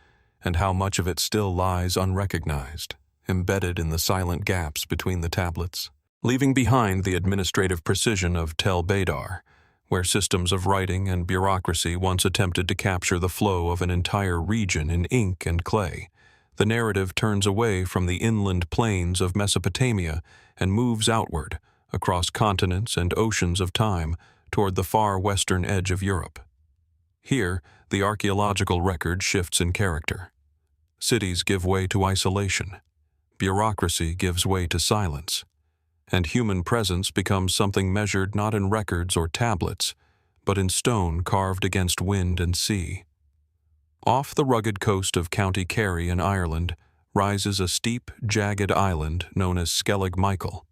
and how much of it still lies unrecognized, embedded in the silent gaps between the tablets, leaving behind the administrative precision of Tel Beydar, where systems of writing and bureaucracy once attempted to capture the flow of an entire region in ink and clay. The narrative turns away from the inland plains of Mesopotamia and moves outward, across continents and oceans of time, toward the far western edge of Europe. Here, the archaeological record shifts in character. Cities give way to isolation, bureaucracy gives way to silence, and human presence becomes something measured not in records or tablets, but in stone carved against wind and sea. Off the rugged coast of County Kerry in Ireland rises a steep, jagged island known as Skellig Michael.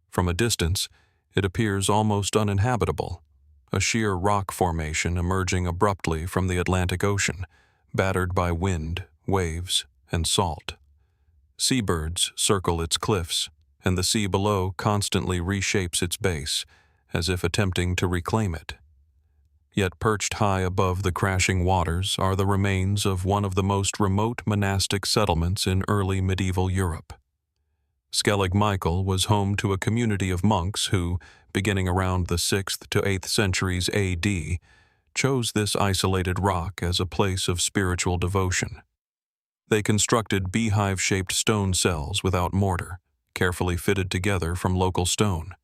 From a distance, it appears almost uninhabitable, a sheer rock formation emerging abruptly from the Atlantic Ocean, battered by wind, waves, and salt. Seabirds circle its cliffs, and the sea below constantly reshapes its base, as if attempting to reclaim it. Yet perched high above the crashing waters are the remains of one of the most remote monastic settlements in early medieval Europe. Skellig Michael was home to a community of monks who, beginning around the 6th to 8th centuries A.D., chose this isolated rock as a place of spiritual devotion. They constructed beehive-shaped stone cells without mortar, carefully fitted together from local stone.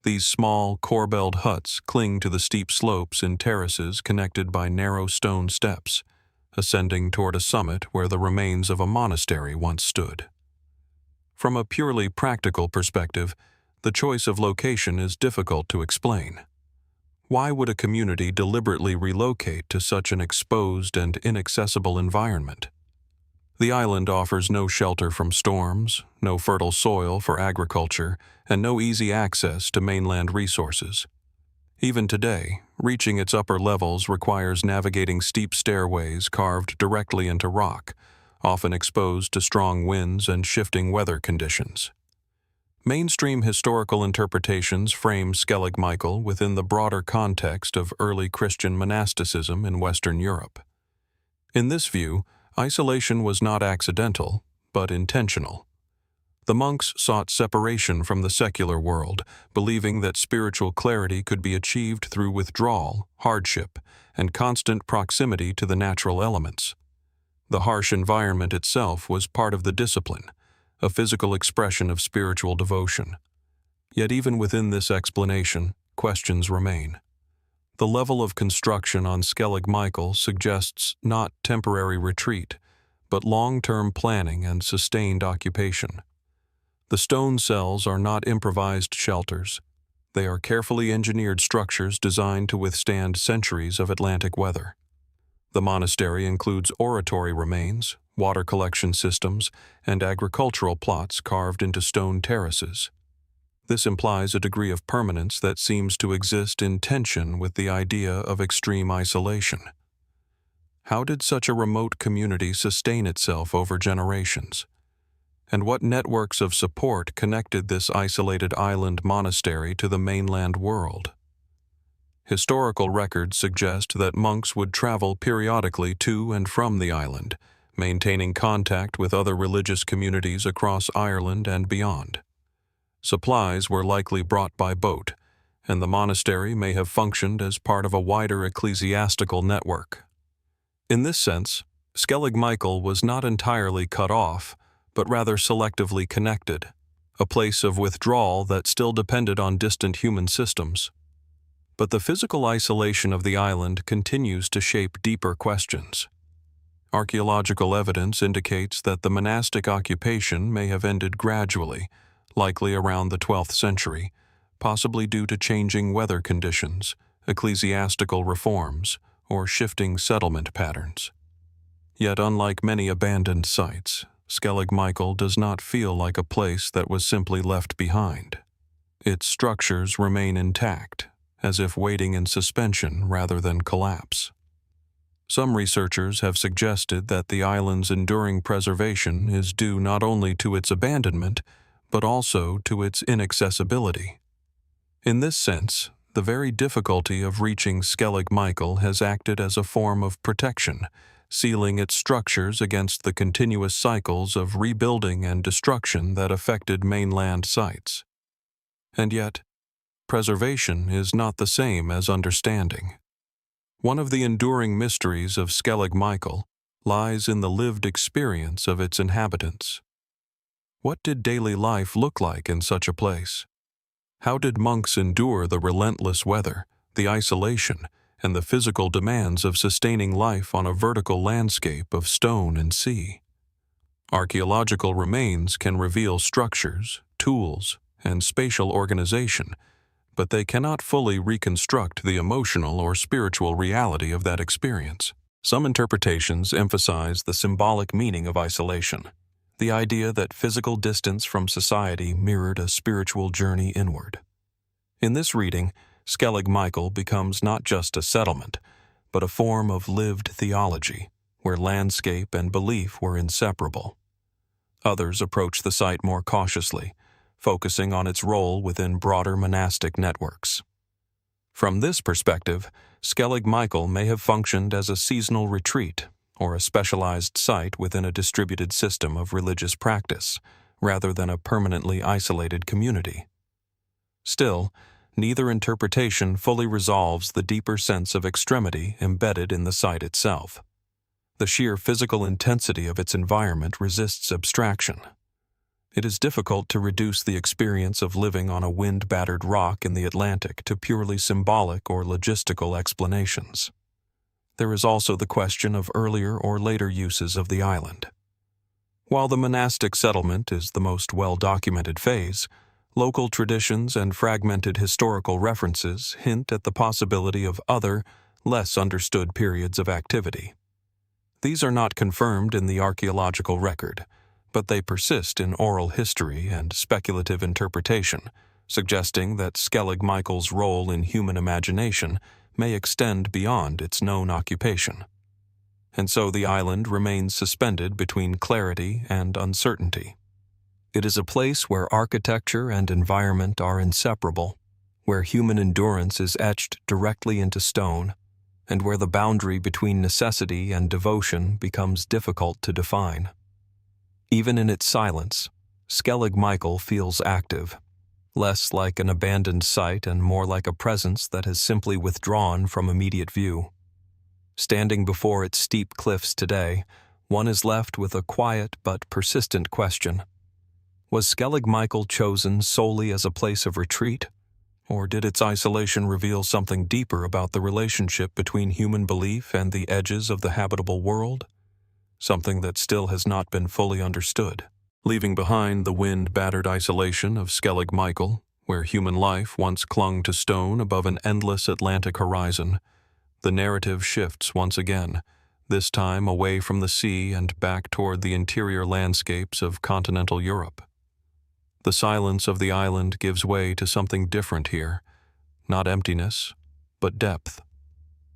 These small, corbelled huts cling to the steep slopes in terraces connected by narrow stone steps, ascending toward a summit where the remains of a monastery once stood. From a purely practical perspective, the choice of location is difficult to explain. Why would a community deliberately relocate to such an exposed and inaccessible environment? The island offers no shelter from storms, no fertile soil for agriculture, and no easy access to mainland resources. Even today, reaching its upper levels requires navigating steep stairways carved directly into rock, often exposed to strong winds and shifting weather conditions. Mainstream historical interpretations frame Skellig Michael within the broader context of early Christian monasticism in Western Europe. In this view, isolation was not accidental, but intentional. The monks sought separation from the secular world, believing that spiritual clarity could be achieved through withdrawal, hardship, and constant proximity to the natural elements. The harsh environment itself was part of the discipline, a physical expression of spiritual devotion. Yet even within this explanation, questions remain. The level of construction on Skellig Michael suggests not temporary retreat, but long-term planning and sustained occupation. The stone cells are not improvised shelters. They are carefully engineered structures designed to withstand centuries of Atlantic weather. The monastery includes oratory remains, water collection systems, and agricultural plots carved into stone terraces. This implies a degree of permanence that seems to exist in tension with the idea of extreme isolation. How did such a remote community sustain itself over generations? And what networks of support connected this isolated island monastery to the mainland world? Historical records suggest that monks would travel periodically to and from the island, maintaining contact with other religious communities across Ireland and beyond. Supplies were likely brought by boat, and the monastery may have functioned as part of a wider ecclesiastical network. In this sense, Skellig Michael was not entirely cut off, but rather selectively connected, a place of withdrawal that still depended on distant human systems. But the physical isolation of the island continues to shape deeper questions. Archaeological evidence indicates that the monastic occupation may have ended gradually, likely around the 12th century, possibly due to changing weather conditions, ecclesiastical reforms, or shifting settlement patterns. Yet unlike many abandoned sites, Skellig Michael does not feel like a place that was simply left behind. Its structures remain intact, as if waiting in suspension rather than collapse. Some researchers have suggested that the island's enduring preservation is due not only to its abandonment, but also to its inaccessibility. In this sense, the very difficulty of reaching Skellig Michael has acted as a form of protection, sealing its structures against the continuous cycles of rebuilding and destruction that affected mainland sites. And yet, preservation is not the same as understanding. One of the enduring mysteries of Skellig Michael lies in the lived experience of its inhabitants. What did daily life look like in such a place? How did monks endure the relentless weather, the isolation, and the physical demands of sustaining life on a vertical landscape of stone and sea? Archaeological remains can reveal structures, tools, and spatial organization, but they cannot fully reconstruct the emotional or spiritual reality of that experience. Some interpretations emphasize the symbolic meaning of isolation, the idea that physical distance from society mirrored a spiritual journey inward. In this reading, Skellig Michael becomes not just a settlement, but a form of lived theology, where landscape and belief were inseparable. Others approach the site more cautiously, focusing on its role within broader monastic networks. From this perspective, Skellig Michael may have functioned as a seasonal retreat or a specialized site within a distributed system of religious practice, rather than a permanently isolated community. Still, neither interpretation fully resolves the deeper sense of extremity embedded in the site itself. The sheer physical intensity of its environment resists abstraction. It is difficult to reduce the experience of living on a wind-battered rock in the Atlantic to purely symbolic or logistical explanations. There is also the question of earlier or later uses of the island. While the monastic settlement is the most well-documented phase, local traditions and fragmented historical references hint at the possibility of other, less understood periods of activity. These are not confirmed in the archaeological record, but they persist in oral history and speculative interpretation, suggesting that Skellig Michael's role in human imagination may extend beyond its known occupation. And so the island remains suspended between clarity and uncertainty. It is a place where architecture and environment are inseparable, where human endurance is etched directly into stone, and where the boundary between necessity and devotion becomes difficult to define. Even in its silence, Skellig Michael feels active, less like an abandoned site and more like a presence that has simply withdrawn from immediate view. Standing before its steep cliffs today, one is left with a quiet but persistent question. Was Skellig Michael chosen solely as a place of retreat, or did its isolation reveal something deeper about the relationship between human belief and the edges of the habitable world? Something that still has not been fully understood. Leaving behind the wind-battered isolation of Skellig Michael, where human life once clung to stone above an endless Atlantic horizon, the narrative shifts once again, this time away from the sea and back toward the interior landscapes of continental Europe. The silence of the island gives way to something different here, not emptiness, but depth.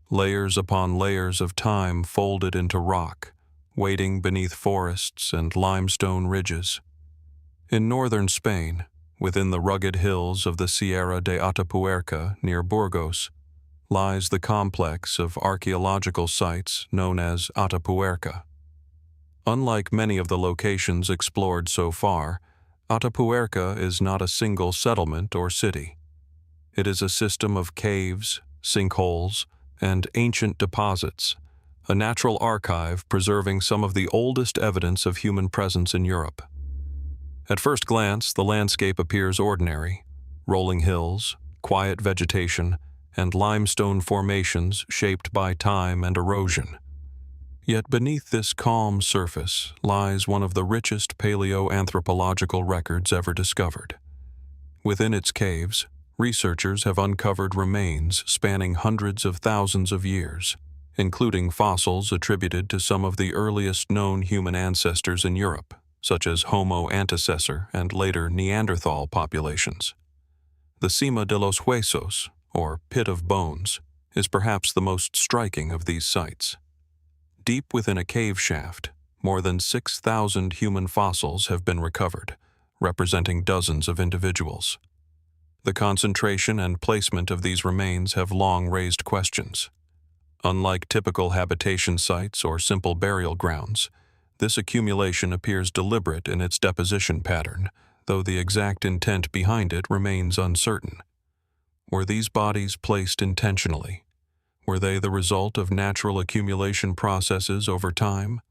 Layers upon layers of time folded into rock, waiting beneath forests and limestone ridges. In northern Spain, within the rugged hills of the Sierra de Atapuerca near Burgos, lies the complex of archaeological sites known as Atapuerca. Unlike many of the locations explored so far, Atapuerca is not a single settlement or city. It is a system of caves, sinkholes, and ancient deposits, a natural archive preserving some of the oldest evidence of human presence in Europe. At first glance, the landscape appears ordinary: rolling hills, quiet vegetation, and limestone formations shaped by time and erosion. Yet beneath this calm surface lies one of the richest paleoanthropological records ever discovered. Within its caves, researchers have uncovered remains spanning hundreds of thousands of years, including fossils attributed to some of the earliest known human ancestors in Europe, such as Homo antecessor and later Neanderthal populations. The Cima de los Huesos, or Pit of Bones, is perhaps the most striking of these sites. Deep within a cave shaft, more than 6,000 human fossils have been recovered, representing dozens of individuals. The concentration and placement of these remains have long raised questions. Unlike typical habitation sites or simple burial grounds, this accumulation appears deliberate in its deposition pattern, though the exact intent behind it remains uncertain. Were these bodies placed intentionally? Were they the result of natural accumulation processes over time?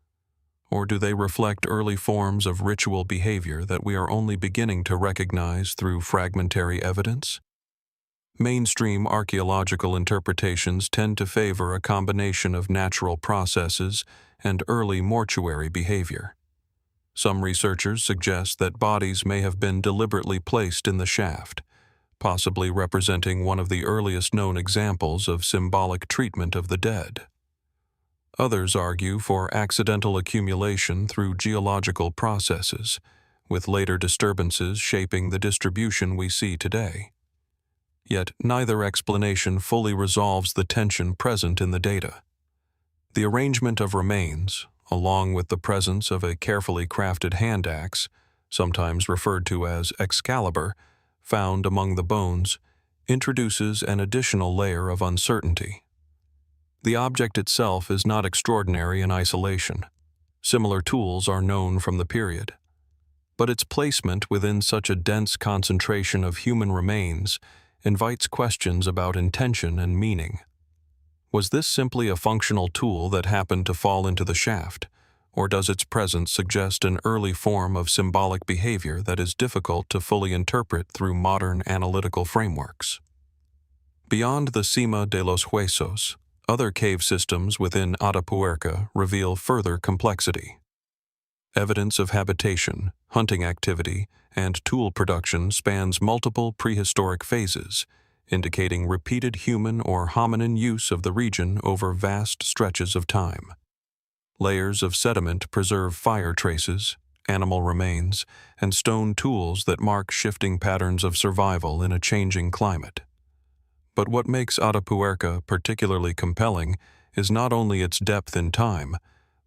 Or do they reflect early forms of ritual behavior that we are only beginning to recognize through fragmentary evidence? Mainstream archaeological interpretations tend to favor a combination of natural processes and early mortuary behavior. Some researchers suggest that bodies may have been deliberately placed in the shaft, possibly representing one of the earliest known examples of symbolic treatment of the dead. Others argue for accidental accumulation through geological processes, with later disturbances shaping the distribution we see today. Yet neither explanation fully resolves the tension present in the data. The arrangement of remains, along with the presence of a carefully crafted hand axe, sometimes referred to as Excalibur, found among the bones, introduces an additional layer of uncertainty. The object itself is not extraordinary in isolation. Similar tools are known from the period. But its placement within such a dense concentration of human remains invites questions about intention and meaning. Was this simply a functional tool that happened to fall into the shaft, or does its presence suggest an early form of symbolic behavior that is difficult to fully interpret through modern analytical frameworks? Beyond the Cima de los Huesos, other cave systems within Atapuerca reveal further complexity. Evidence of habitation, hunting activity, and tool production spans multiple prehistoric phases, indicating repeated human or hominin use of the region over vast stretches of time. Layers of sediment preserve fire traces, animal remains, and stone tools that mark shifting patterns of survival in a changing climate. But what makes Atapuerca particularly compelling is not only its depth in time,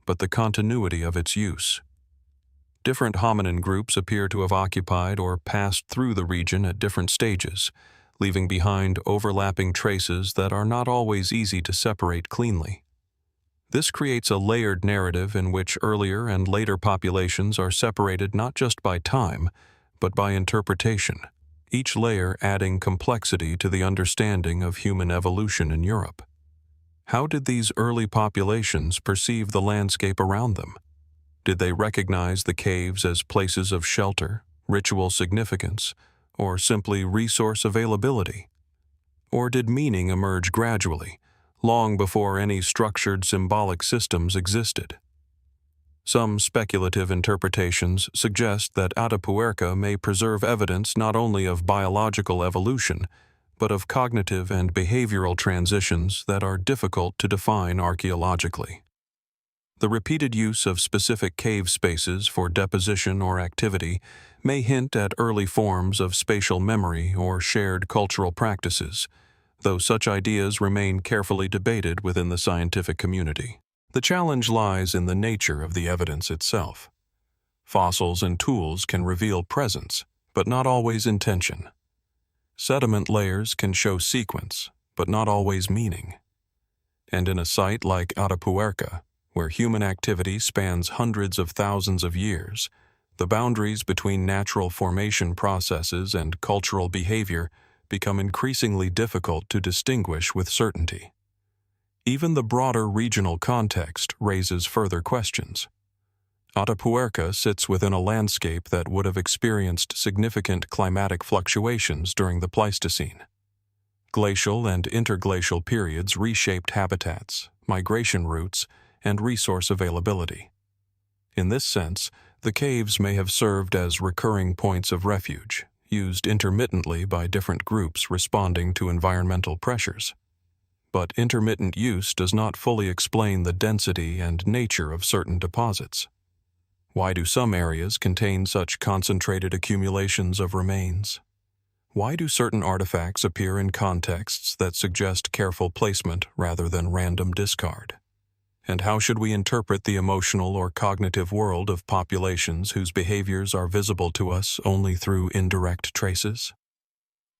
but the continuity of its use. Different hominin groups appear to have occupied or passed through the region at different stages, leaving behind overlapping traces that are not always easy to separate cleanly. This creates a layered narrative in which earlier and later populations are separated not just by time, but by interpretation, each layer adding complexity to the understanding of human evolution in Europe. How did these early populations perceive the landscape around them? Did they recognize the caves as places of shelter, ritual significance, or simply resource availability? Or did meaning emerge gradually, long before any structured symbolic systems existed? Some speculative interpretations suggest that Atapuerca may preserve evidence not only of biological evolution, but of cognitive and behavioral transitions that are difficult to define archaeologically. The repeated use of specific cave spaces for deposition or activity may hint at early forms of spatial memory or shared cultural practices, though such ideas remain carefully debated within the scientific community. The challenge lies in the nature of the evidence itself. Fossils and tools can reveal presence, but not always intention. Sediment layers can show sequence, but not always meaning. And in a site like Atapuerca, where human activity spans hundreds of thousands of years, the boundaries between natural formation processes and cultural behavior become increasingly difficult to distinguish with certainty. Even the broader regional context raises further questions. Atapuerca sits within a landscape that would have experienced significant climatic fluctuations during the Pleistocene. Glacial and interglacial periods reshaped habitats, migration routes, and resource availability. In this sense, the caves may have served as recurring points of refuge, used intermittently by different groups responding to environmental pressures. But intermittent use does not fully explain the density and nature of certain deposits. Why do some areas contain such concentrated accumulations of remains? Why do certain artifacts appear in contexts that suggest careful placement rather than random discard? And how should we interpret the emotional or cognitive world of populations whose behaviors are visible to us only through indirect traces?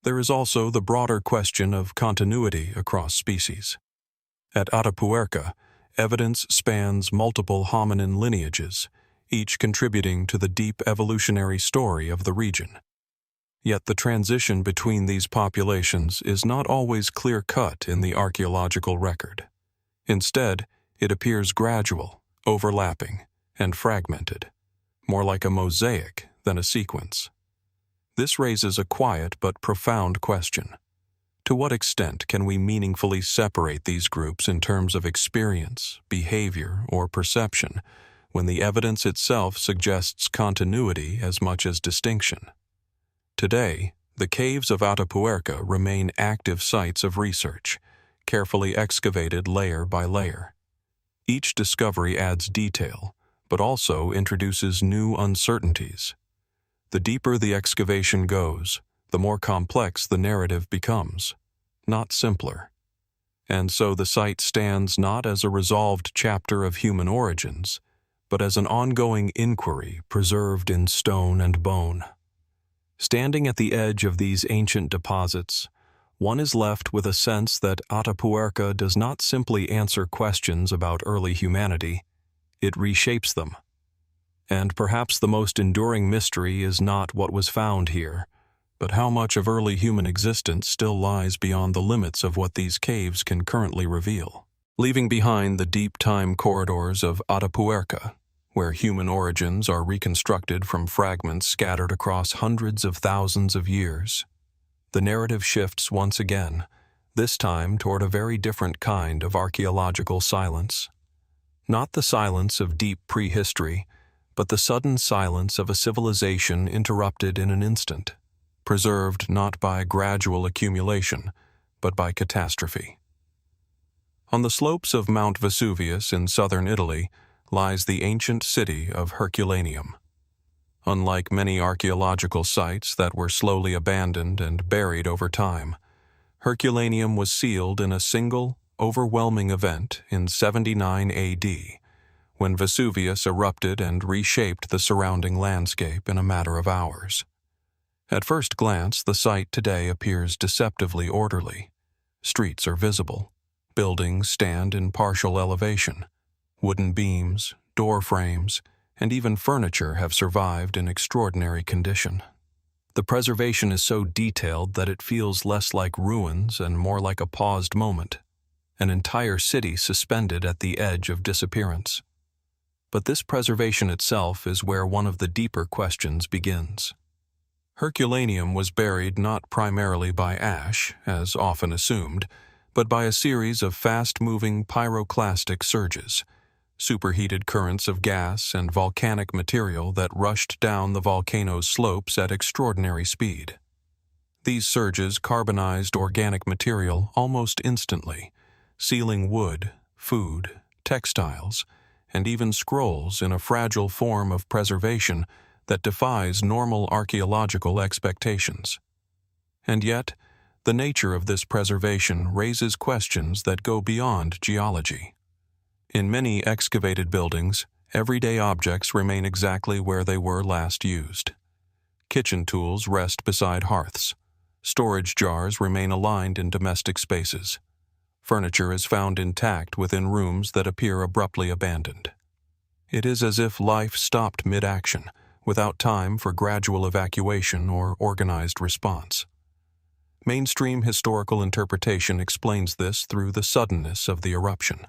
There is also the broader question of continuity across species. At Atapuerca, evidence spans multiple hominin lineages, each contributing to the deep evolutionary story of the region. Yet the transition between these populations is not always clear-cut in the archaeological record. Instead, it appears gradual, overlapping, and fragmented, more like a mosaic than a sequence. This raises a quiet but profound question. To what extent can we meaningfully separate these groups in terms of experience, behavior, or perception, when the evidence itself suggests continuity as much as distinction? Today, the caves of Atapuerca remain active sites of research, carefully excavated layer by layer. Each discovery adds detail, but also introduces new uncertainties. The deeper the excavation goes, the more complex the narrative becomes, not simpler. And so the site stands not as a resolved chapter of human origins, but as an ongoing inquiry preserved in stone and bone. Standing at the edge of these ancient deposits, one is left with a sense that Atapuerca does not simply answer questions about early humanity, it reshapes them. And perhaps the most enduring mystery is not what was found here, but how much of early human existence still lies beyond the limits of what these caves can currently reveal. Leaving behind the deep time corridors of Atapuerca, where human origins are reconstructed from fragments scattered across hundreds of thousands of years, the narrative shifts once again, this time toward a very different kind of archaeological silence. Not the silence of deep prehistory, but the sudden silence of a civilization interrupted in an instant, preserved not by gradual accumulation, but by catastrophe. On the slopes of Mount Vesuvius in southern Italy, lies the ancient city of Herculaneum. Unlike many archaeological sites that were slowly abandoned and buried over time, Herculaneum was sealed in a single, overwhelming event in 79 AD, when Vesuvius erupted and reshaped the surrounding landscape in a matter of hours. At first glance, the site today appears deceptively orderly. Streets are visible. Buildings stand in partial elevation. Wooden beams, door frames, and even furniture have survived in extraordinary condition. The preservation is so detailed that it feels less like ruins and more like a paused moment, an entire city suspended at the edge of disappearance. But this preservation itself is where one of the deeper questions begins. Herculaneum was buried not primarily by ash, as often assumed, but by a series of fast-moving pyroclastic surges, superheated currents of gas and volcanic material that rushed down the volcano's slopes at extraordinary speed. These surges carbonized organic material almost instantly, sealing wood, food, textiles, and even scrolls in a fragile form of preservation that defies normal archaeological expectations. And yet, the nature of this preservation raises questions that go beyond geology. In many excavated buildings, everyday objects remain exactly where they were last used. Kitchen tools rest beside hearths. Storage jars remain aligned in domestic spaces. Furniture is found intact within rooms that appear abruptly abandoned. It is as if life stopped mid-action, without time for gradual evacuation or organized response. Mainstream historical interpretation explains this through the suddenness of the eruption.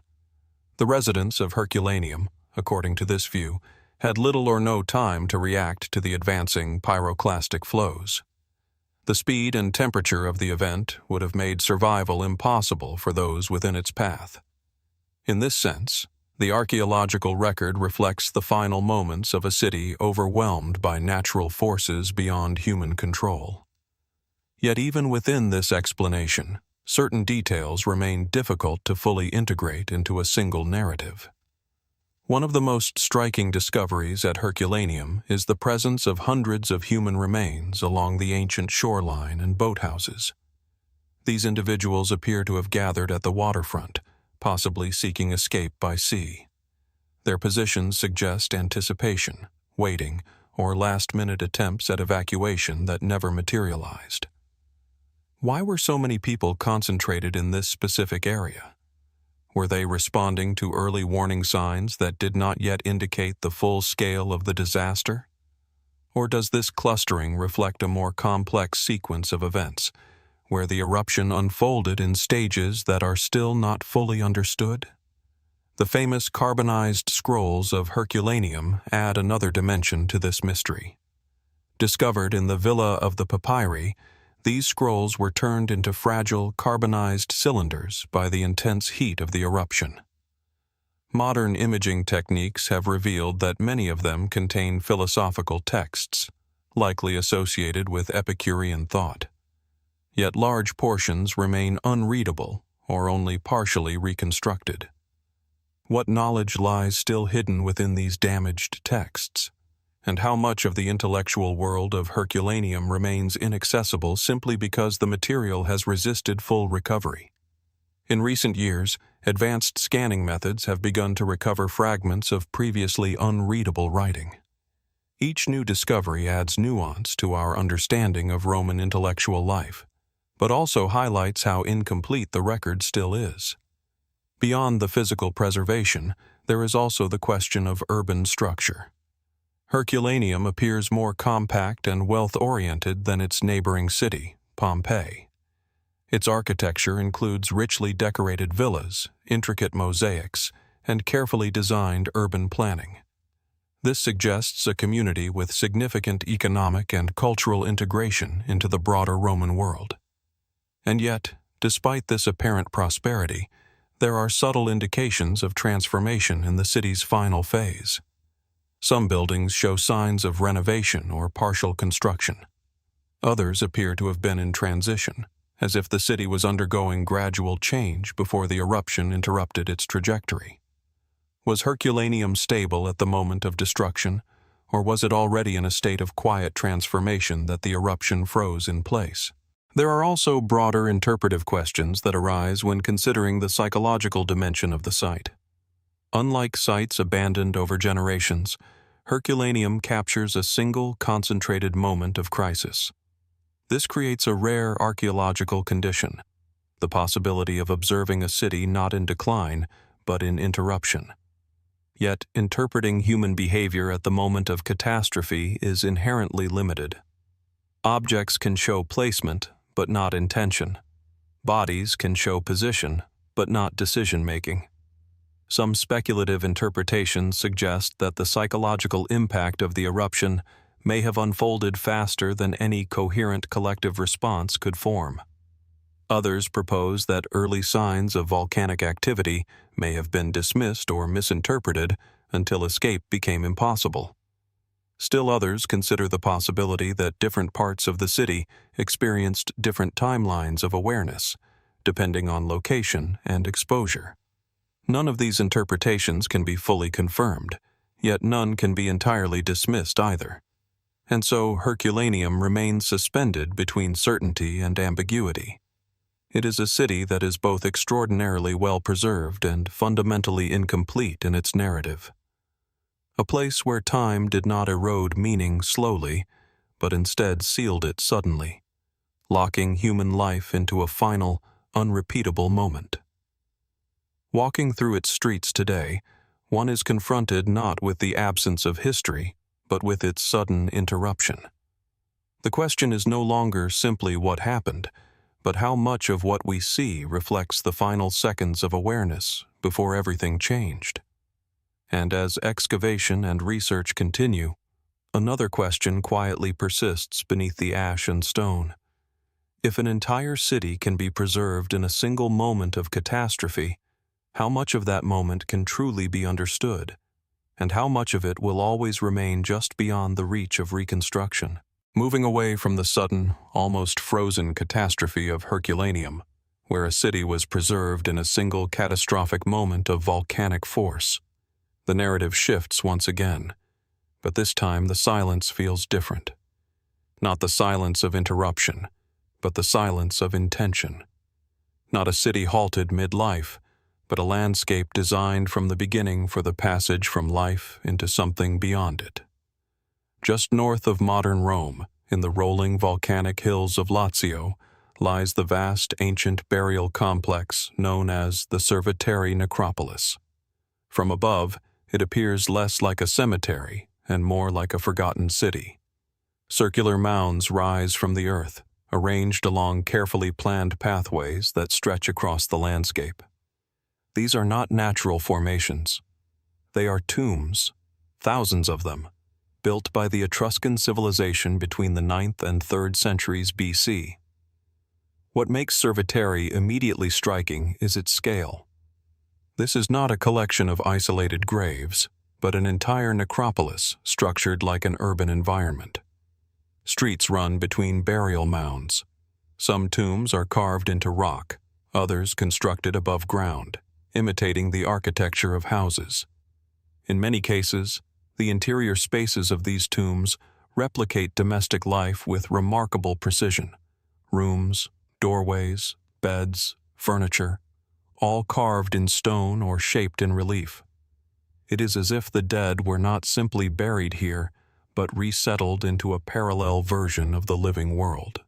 The residents of Herculaneum, according to this view, had little or no time to react to the advancing pyroclastic flows. The speed and temperature of the event would have made survival impossible for those within its path. In this sense, the archaeological record reflects the final moments of a city overwhelmed by natural forces beyond human control. Yet even within this explanation, certain details remain difficult to fully integrate into a single narrative. One of the most striking discoveries at Herculaneum is the presence of hundreds of human remains along the ancient shoreline and boathouses. These individuals appear to have gathered at the waterfront, possibly seeking escape by sea. Their positions suggest anticipation, waiting, or last-minute attempts at evacuation that never materialized. Why were so many people concentrated in this specific area? Were they responding to early warning signs that did not yet indicate the full scale of the disaster? Or does this clustering reflect a more complex sequence of events, where the eruption unfolded in stages that are still not fully understood? The famous carbonized scrolls of Herculaneum add another dimension to this mystery. Discovered in the Villa of the Papyri, these scrolls were turned into fragile carbonized cylinders by the intense heat of the eruption. Modern imaging techniques have revealed that many of them contain philosophical texts, likely associated with Epicurean thought. Yet large portions remain unreadable or only partially reconstructed. What knowledge lies still hidden within these damaged texts? And how much of the intellectual world of Herculaneum remains inaccessible simply because the material has resisted full recovery? In recent years, advanced scanning methods have begun to recover fragments of previously unreadable writing. Each new discovery adds nuance to our understanding of Roman intellectual life, but also highlights how incomplete the record still is. Beyond the physical preservation, there is also the question of urban structure. Herculaneum appears more compact and wealth-oriented than its neighboring city, Pompeii. Its architecture includes richly decorated villas, intricate mosaics, and carefully designed urban planning. This suggests a community with significant economic and cultural integration into the broader Roman world. And yet, despite this apparent prosperity, there are subtle indications of transformation in the city's final phase. Some buildings show signs of renovation or partial construction. Others appear to have been in transition, as if the city was undergoing gradual change before the eruption interrupted its trajectory. Was Herculaneum stable at the moment of destruction, or was it already in a state of quiet transformation that the eruption froze in place? There are also broader interpretive questions that arise when considering the psychological dimension of the site. Unlike sites abandoned over generations, Herculaneum captures a single concentrated moment of crisis. This creates a rare archaeological condition, the possibility of observing a city not in decline, but in interruption. Yet, interpreting human behavior at the moment of catastrophe is inherently limited. Objects can show placement, but not intention. Bodies can show position, but not decision-making. Some speculative interpretations suggest that the psychological impact of the eruption may have unfolded faster than any coherent collective response could form. Others propose that early signs of volcanic activity may have been dismissed or misinterpreted until escape became impossible. Still others consider the possibility that different parts of the city experienced different timelines of awareness, depending on location and exposure. None of these interpretations can be fully confirmed, yet none can be entirely dismissed either. And so Herculaneum remains suspended between certainty and ambiguity. It is a city that is both extraordinarily well preserved and fundamentally incomplete in its narrative. A place where time did not erode meaning slowly, but instead sealed it suddenly, locking human life into a final, unrepeatable moment. Walking through its streets today, one is confronted not with the absence of history, but with its sudden interruption. The question is no longer simply what happened, but how much of what we see reflects the final seconds of awareness before everything changed. And as excavation and research continue, another question quietly persists beneath the ash and stone. If an entire city can be preserved in a single moment of catastrophe, how much of that moment can truly be understood, and how much of it will always remain just beyond the reach of reconstruction? Moving away from the sudden, almost frozen catastrophe of Herculaneum, where a city was preserved in a single catastrophic moment of volcanic force, the narrative shifts once again, but this time the silence feels different. Not the silence of interruption, but the silence of intention. Not a city halted mid-life, but a landscape designed from the beginning for the passage from life into something beyond it. Just north of modern Rome, in the rolling volcanic hills of Lazio, lies the vast ancient burial complex known as the Cerveteri Necropolis. From above, it appears less like a cemetery and more like a forgotten city. Circular mounds rise from the earth, arranged along carefully planned pathways that stretch across the landscape. These are not natural formations. They are tombs, thousands of them, built by the Etruscan civilization between the 9th and 3rd centuries BC. What makes Cerveteri immediately striking is its scale. This is not a collection of isolated graves, but an entire necropolis structured like an urban environment. Streets run between burial mounds. Some tombs are carved into rock, others constructed above ground, imitating the architecture of houses. In many cases, the interior spaces of these tombs replicate domestic life with remarkable precision. Rooms, doorways, beds, furniture, all carved in stone or shaped in relief. It is as if the dead were not simply buried here, but resettled into a parallel version of the living world.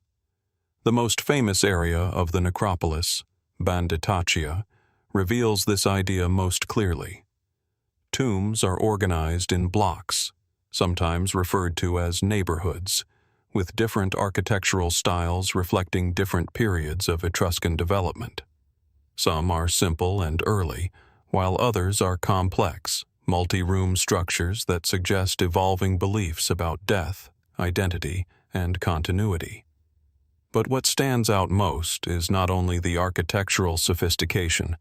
The most famous area of the necropolis, Banditaccia, reveals this idea most clearly. Tombs are organized in blocks, sometimes referred to as neighborhoods, with different architectural styles reflecting different periods of Etruscan development. Some are simple and early, while others are complex, multi-room structures that suggest evolving beliefs about death, identity, and continuity. But what stands out most is not only the architectural sophistication,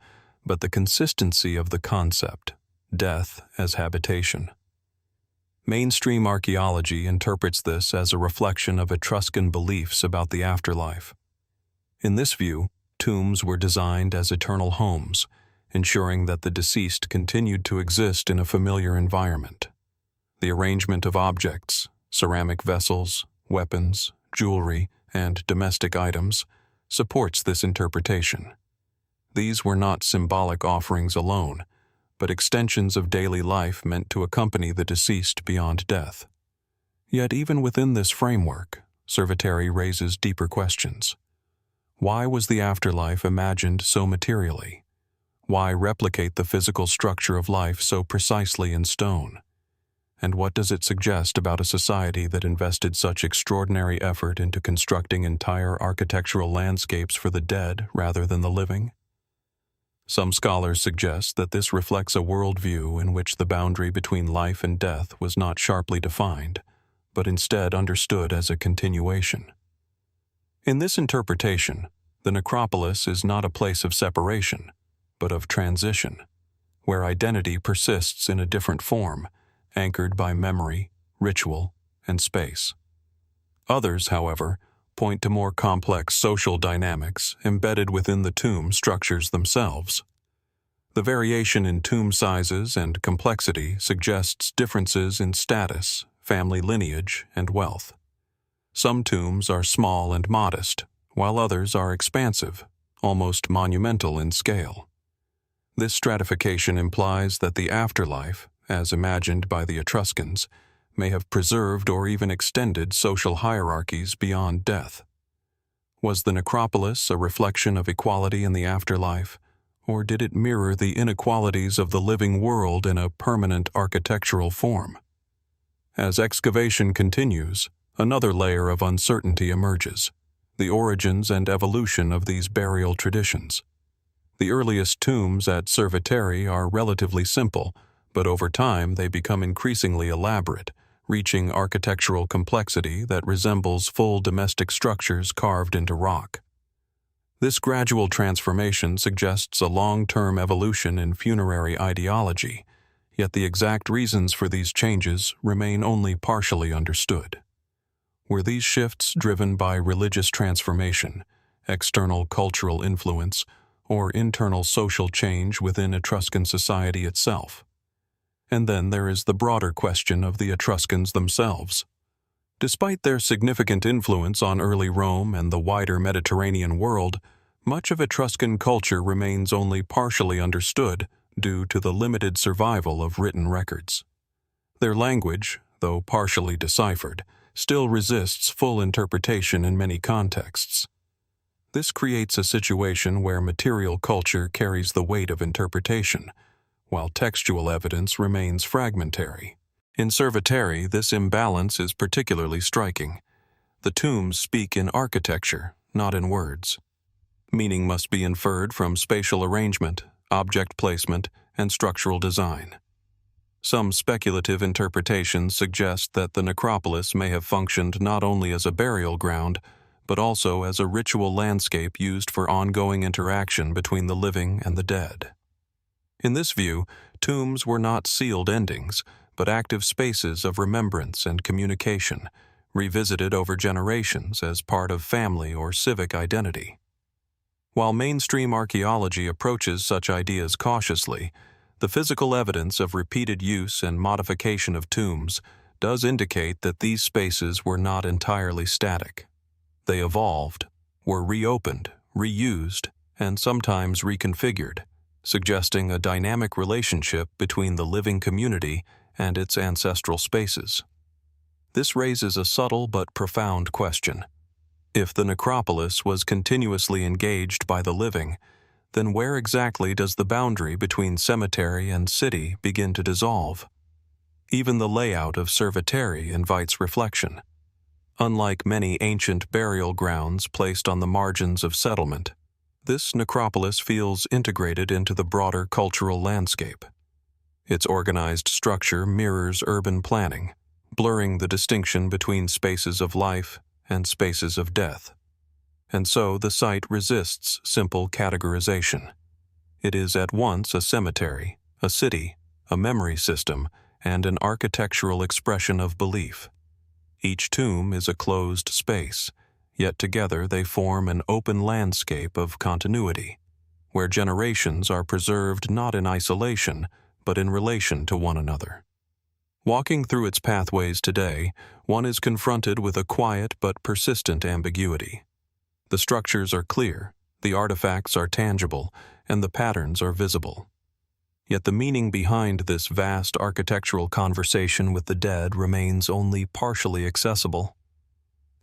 but the consistency of the concept, death as habitation. Mainstream archaeology interprets this as a reflection of Etruscan beliefs about the afterlife. In this view, tombs were designed as eternal homes, ensuring that the deceased continued to exist in a familiar environment. The arrangement of objects, ceramic vessels, weapons, jewelry, and domestic items, supports this interpretation. These were not symbolic offerings alone, but extensions of daily life meant to accompany the deceased beyond death. Yet even within this framework, Cerveteri raises deeper questions. Why was the afterlife imagined so materially? Why replicate the physical structure of life so precisely in stone? And what does it suggest about a society that invested such extraordinary effort into constructing entire architectural landscapes for the dead rather than the living? Some scholars suggest that this reflects a worldview in which the boundary between life and death was not sharply defined, but instead understood as a continuation. In this interpretation, the necropolis is not a place of separation, but of transition, where identity persists in a different form, anchored by memory, ritual, and space. Others, however, point to more complex social dynamics embedded within the tomb structures themselves. The variation in tomb sizes and complexity suggests differences in status, family lineage, and wealth. Some tombs are small and modest, while others are expansive, almost monumental in scale. This stratification implies that the afterlife, as imagined by the Etruscans, may have preserved or even extended social hierarchies beyond death. Was the necropolis a reflection of equality in the afterlife, or did it mirror the inequalities of the living world in a permanent architectural form? As excavation continues, another layer of uncertainty emerges: the origins and evolution of these burial traditions. The earliest tombs at Cerveteri are relatively simple, but over time they become increasingly elaborate, reaching architectural complexity that resembles full domestic structures carved into rock. This gradual transformation suggests a long-term evolution in funerary ideology, yet the exact reasons for these changes remain only partially understood. Were these shifts driven by religious transformation, external cultural influence, or internal social change within Etruscan society itself? And then there is the broader question of the Etruscans themselves. Despite their significant influence on early Rome and the wider Mediterranean world, much of Etruscan culture remains only partially understood due to the limited survival of written records. Their language, though partially deciphered, still resists full interpretation in many contexts. This creates a situation where material culture carries the weight of interpretation, while textual evidence remains fragmentary. In Cerveteri, this imbalance is particularly striking. The tombs speak in architecture, not in words. Meaning must be inferred from spatial arrangement, object placement, and structural design. Some speculative interpretations suggest that the necropolis may have functioned not only as a burial ground, but also as a ritual landscape used for ongoing interaction between the living and the dead. In this view, tombs were not sealed endings, but active spaces of remembrance and communication, revisited over generations as part of family or civic identity. While mainstream archaeology approaches such ideas cautiously, the physical evidence of repeated use and modification of tombs does indicate that these spaces were not entirely static. They evolved, were reopened, reused, and sometimes reconfigured, suggesting a dynamic relationship between the living community and its ancestral spaces. This raises a subtle but profound question. If the necropolis was continuously engaged by the living, then where exactly does the boundary between cemetery and city begin to dissolve? Even the layout of Cerveteri invites reflection. Unlike many ancient burial grounds placed on the margins of settlement, this necropolis feels integrated into the broader cultural landscape. Its organized structure mirrors urban planning, blurring the distinction between spaces of life and spaces of death. And so the site resists simple categorization. It is at once a cemetery, a city, a memory system, and an architectural expression of belief. Each tomb is a closed space, yet together they form an open landscape of continuity, where generations are preserved not in isolation, but in relation to one another. Walking through its pathways today, one is confronted with a quiet but persistent ambiguity. The structures are clear, the artifacts are tangible, and the patterns are visible. Yet the meaning behind this vast architectural conversation with the dead remains only partially accessible.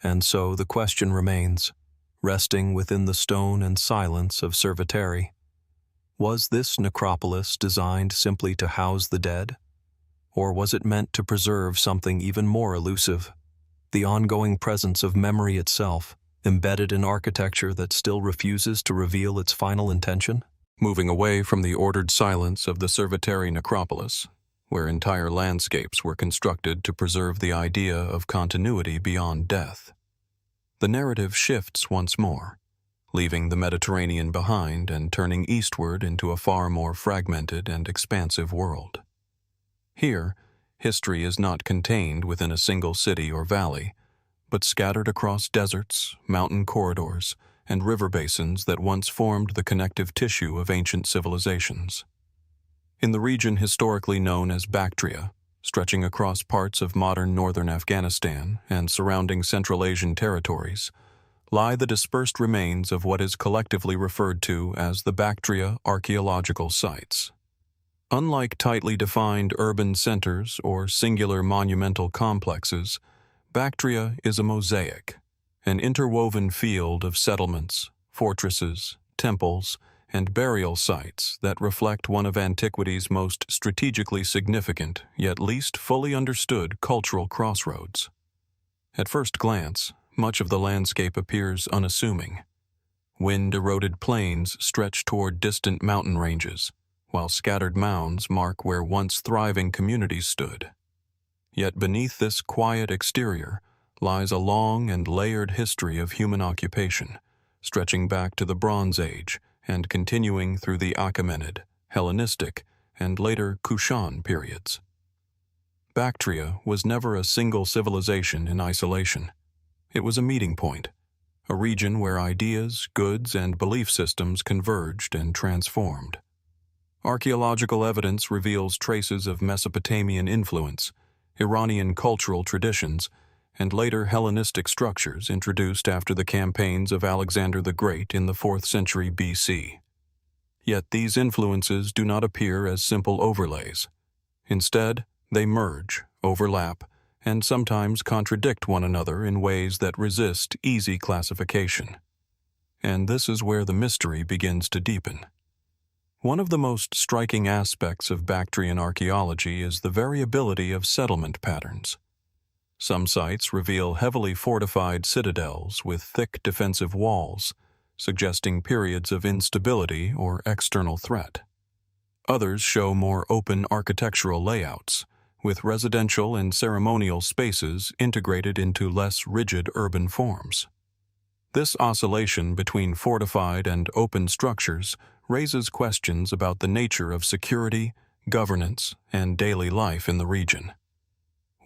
And so the question remains, resting within the stone and silence of Cerveteri. Was this necropolis designed simply to house the dead? Or was it meant to preserve something even more elusive, the ongoing presence of memory itself, embedded in architecture that still refuses to reveal its final intention? Moving away from the ordered silence of the Cerveteri Necropolis, where entire landscapes were constructed to preserve the idea of continuity beyond death, the narrative shifts once more, leaving the Mediterranean behind and turning eastward into a far more fragmented and expansive world. Here, history is not contained within a single city or valley, but scattered across deserts, mountain corridors, and river basins that once formed the connective tissue of ancient civilizations. In the region historically known as Bactria, stretching across parts of modern northern Afghanistan and surrounding Central Asian territories, lie the dispersed remains of what is collectively referred to as the Bactria archaeological sites. Unlike tightly defined urban centers or singular monumental complexes, Bactria is a mosaic, an interwoven field of settlements, fortresses, temples, and burial sites that reflect one of antiquity's most strategically significant, yet least fully understood cultural crossroads. At first glance, much of the landscape appears unassuming. Wind-eroded plains stretch toward distant mountain ranges, while scattered mounds mark where once thriving communities stood. Yet beneath this quiet exterior lies a long and layered history of human occupation, stretching back to the Bronze Age and continuing through the Achaemenid, Hellenistic, and later Kushan periods. Bactria was never a single civilization in isolation. It was a meeting point, a region where ideas, goods, and belief systems converged and transformed. Archaeological evidence reveals traces of Mesopotamian influence, Iranian cultural traditions, and later Hellenistic structures introduced after the campaigns of Alexander the Great in the 4th century BC. Yet these influences do not appear as simple overlays. Instead, they merge, overlap, and sometimes contradict one another in ways that resist easy classification. And this is where the mystery begins to deepen. One of the most striking aspects of Bactrian archaeology is the variability of settlement patterns. Some sites reveal heavily fortified citadels with thick defensive walls, suggesting periods of instability or external threat. Others show more open architectural layouts, with residential and ceremonial spaces integrated into less rigid urban forms. This oscillation between fortified and open structures raises questions about the nature of security, governance, and daily life in the region.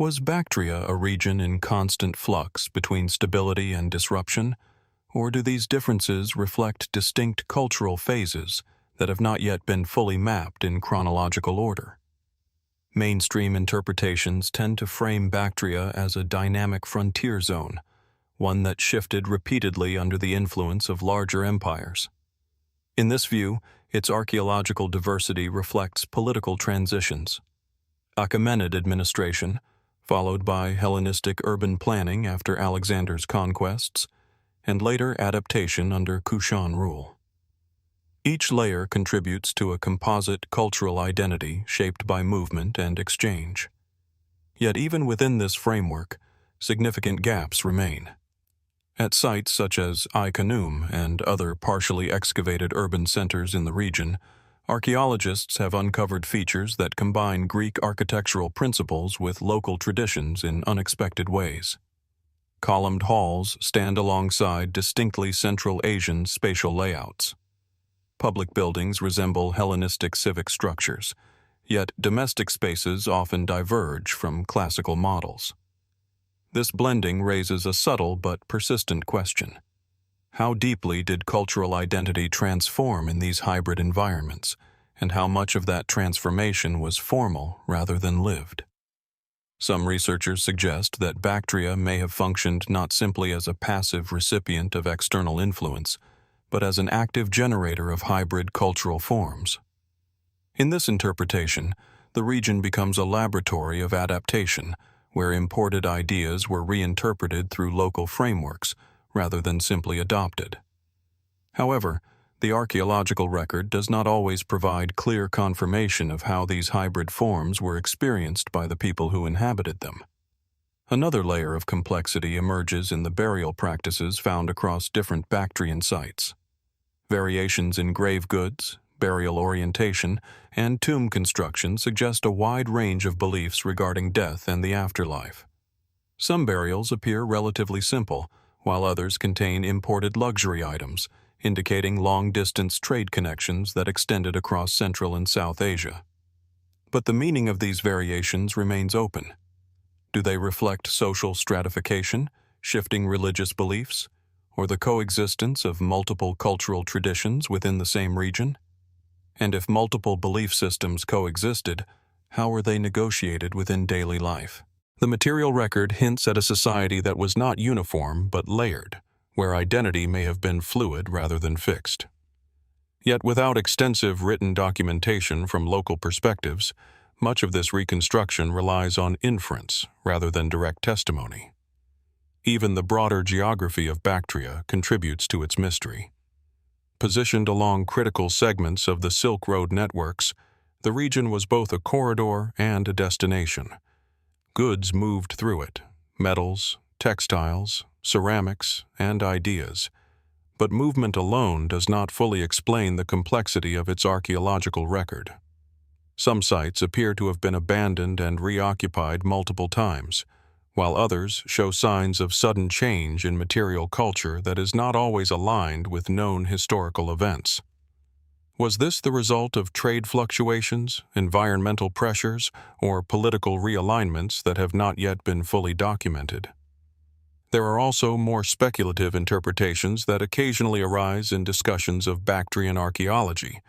Was Bactria a region in constant flux between stability and disruption, or do these differences reflect distinct cultural phases that have not yet been fully mapped in chronological order? Mainstream interpretations tend to frame Bactria as a dynamic frontier zone, one that shifted repeatedly under the influence of larger empires. In this view, its archaeological diversity reflects political transitions. Achaemenid administration, followed by Hellenistic urban planning after Alexander's conquests, and later adaptation under Kushan rule. Each layer contributes to a composite cultural identity shaped by movement and exchange. Yet even within this framework, significant gaps remain. At sites such as Ecbatana and other partially excavated urban centers in the region, archaeologists have uncovered features that combine Greek architectural principles with local traditions in unexpected ways. Columned halls stand alongside distinctly Central Asian spatial layouts. Public buildings resemble Hellenistic civic structures, yet domestic spaces often diverge from classical models. This blending raises a subtle but persistent question. How deeply did cultural identity transform in these hybrid environments, and how much of that transformation was formal rather than lived? Some researchers suggest that Bactria may have functioned not simply as a passive recipient of external influence, but as an active generator of hybrid cultural forms. In this interpretation, the region becomes a laboratory of adaptation, where imported ideas were reinterpreted through local frameworks rather than simply adopted. However, the archaeological record does not always provide clear confirmation of how these hybrid forms were experienced by the people who inhabited them. Another layer of complexity emerges in the burial practices found across different Bactrian sites. Variations in grave goods, burial orientation, and tomb construction suggest a wide range of beliefs regarding death and the afterlife. Some burials appear relatively simple, while others contain imported luxury items, indicating long-distance trade connections that extended across Central and South Asia. But the meaning of these variations remains open. Do they reflect social stratification, shifting religious beliefs, or the coexistence of multiple cultural traditions within the same region? And if multiple belief systems coexisted, how were they negotiated within daily life? The material record hints at a society that was not uniform but layered, where identity may have been fluid rather than fixed. Yet without extensive written documentation from local perspectives, much of this reconstruction relies on inference rather than direct testimony. Even the broader geography of Bactria contributes to its mystery. Positioned along critical segments of the Silk Road networks, the region was both a corridor and a destination. Goods moved through it, metals, textiles, ceramics, and ideas. But movement alone does not fully explain the complexity of its archaeological record. Some sites appear to have been abandoned and reoccupied multiple times, while others show signs of sudden change in material culture that is not always aligned with known historical events. Was this the result of trade fluctuations, environmental pressures, or political realignments that have not yet been fully documented? There are also more speculative interpretations that occasionally arise in discussions of Bactrian archaeology,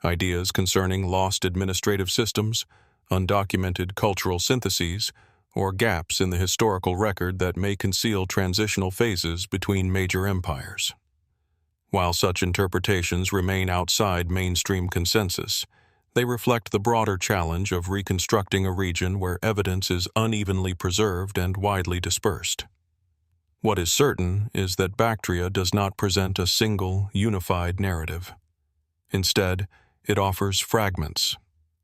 ideas concerning lost administrative systems, undocumented cultural syntheses, or gaps in the historical record that may conceal transitional phases between major empires. While such interpretations remain outside mainstream consensus, they reflect the broader challenge of reconstructing a region where evidence is unevenly preserved and widely dispersed. What is certain is that Bactria does not present a single, unified narrative. Instead, it offers fragments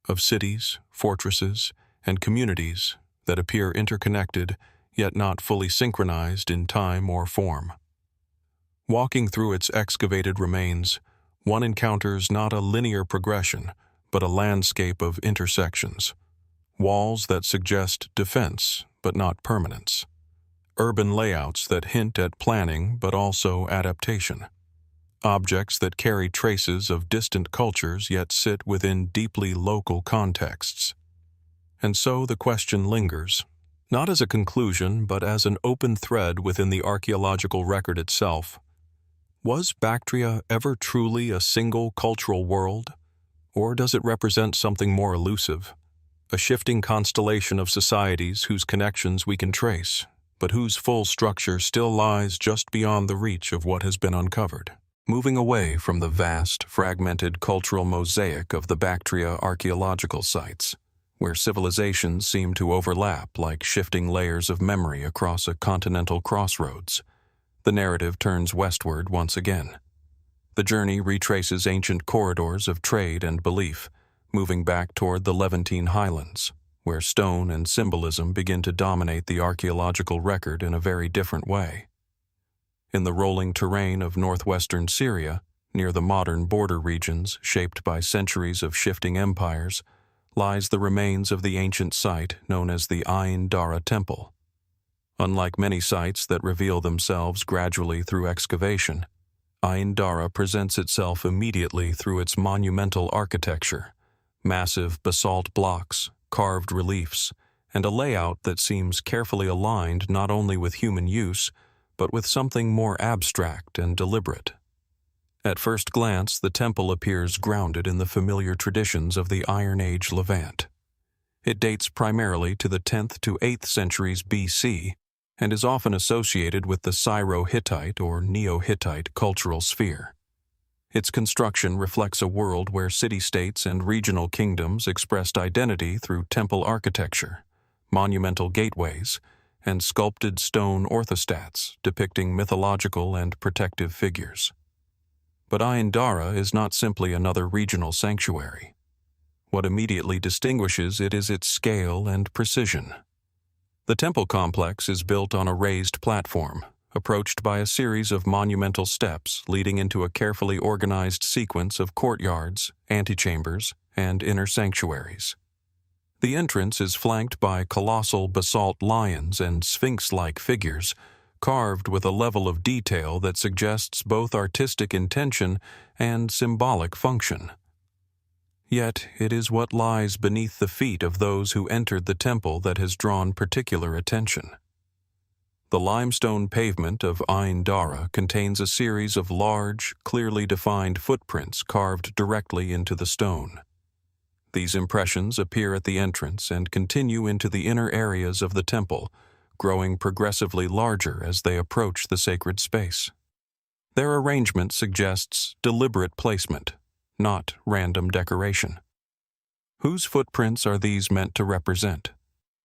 of cities, fortresses, and communities that appear interconnected yet not fully synchronized in time or form. Walking through its excavated remains, one encounters not a linear progression, but a landscape of intersections. Walls that suggest defense, but not permanence. Urban layouts that hint at planning, but also adaptation. Objects that carry traces of distant cultures yet sit within deeply local contexts. And so the question lingers, not as a conclusion, but as an open thread within the archaeological record itself. Was Bactria ever truly a single cultural world? Or does it represent something more elusive? A shifting constellation of societies whose connections we can trace, but whose full structure still lies just beyond the reach of what has been uncovered. Moving away from the vast, fragmented cultural mosaic of the Bactria archaeological sites, where civilizations seem to overlap like shifting layers of memory across a continental crossroads, the narrative turns westward once again. The journey retraces ancient corridors of trade and belief, moving back toward the Levantine highlands, where stone and symbolism begin to dominate the archaeological record in a very different way. In the rolling terrain of northwestern Syria, near the modern border regions shaped by centuries of shifting empires, lies the remains of the ancient site known as the Ain Dara Temple. Unlike many sites that reveal themselves gradually through excavation, Ain Dara presents itself immediately through its monumental architecture, massive basalt blocks, carved reliefs, and a layout that seems carefully aligned not only with human use, but with something more abstract and deliberate. At first glance, the temple appears grounded in the familiar traditions of the Iron Age Levant. It dates primarily to the 10th to 8th centuries BC and is often associated with the Syro-Hittite or Neo-Hittite cultural sphere. Its construction reflects a world where city-states and regional kingdoms expressed identity through temple architecture, monumental gateways, and sculpted stone orthostats depicting mythological and protective figures. But Ain Dara is not simply another regional sanctuary. What immediately distinguishes it is its scale and precision. The temple complex is built on a raised platform, approached by a series of monumental steps leading into a carefully organized sequence of courtyards, antechambers, and inner sanctuaries. The entrance is flanked by colossal basalt lions and sphinx-like figures, carved with a level of detail that suggests both artistic intention and symbolic function. Yet it is what lies beneath the feet of those who entered the temple that has drawn particular attention. The limestone pavement of Ain Dara contains a series of large, clearly defined footprints carved directly into the stone. These impressions appear at the entrance and continue into the inner areas of the temple, growing progressively larger as they approach the sacred space. Their arrangement suggests deliberate placement, not random decoration. Whose footprints are these meant to represent?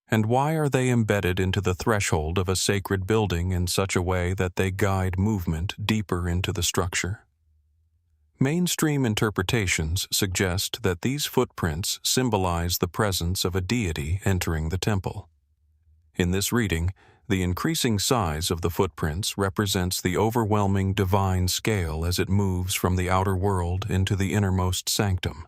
And why are they embedded into the threshold of a sacred building in such a way that they guide movement deeper into the structure? Mainstream interpretations suggest that these footprints symbolize the presence of a deity entering the temple. In this reading, the increasing size of the footprints represents the overwhelming divine scale as it moves from the outer world into the innermost sanctum.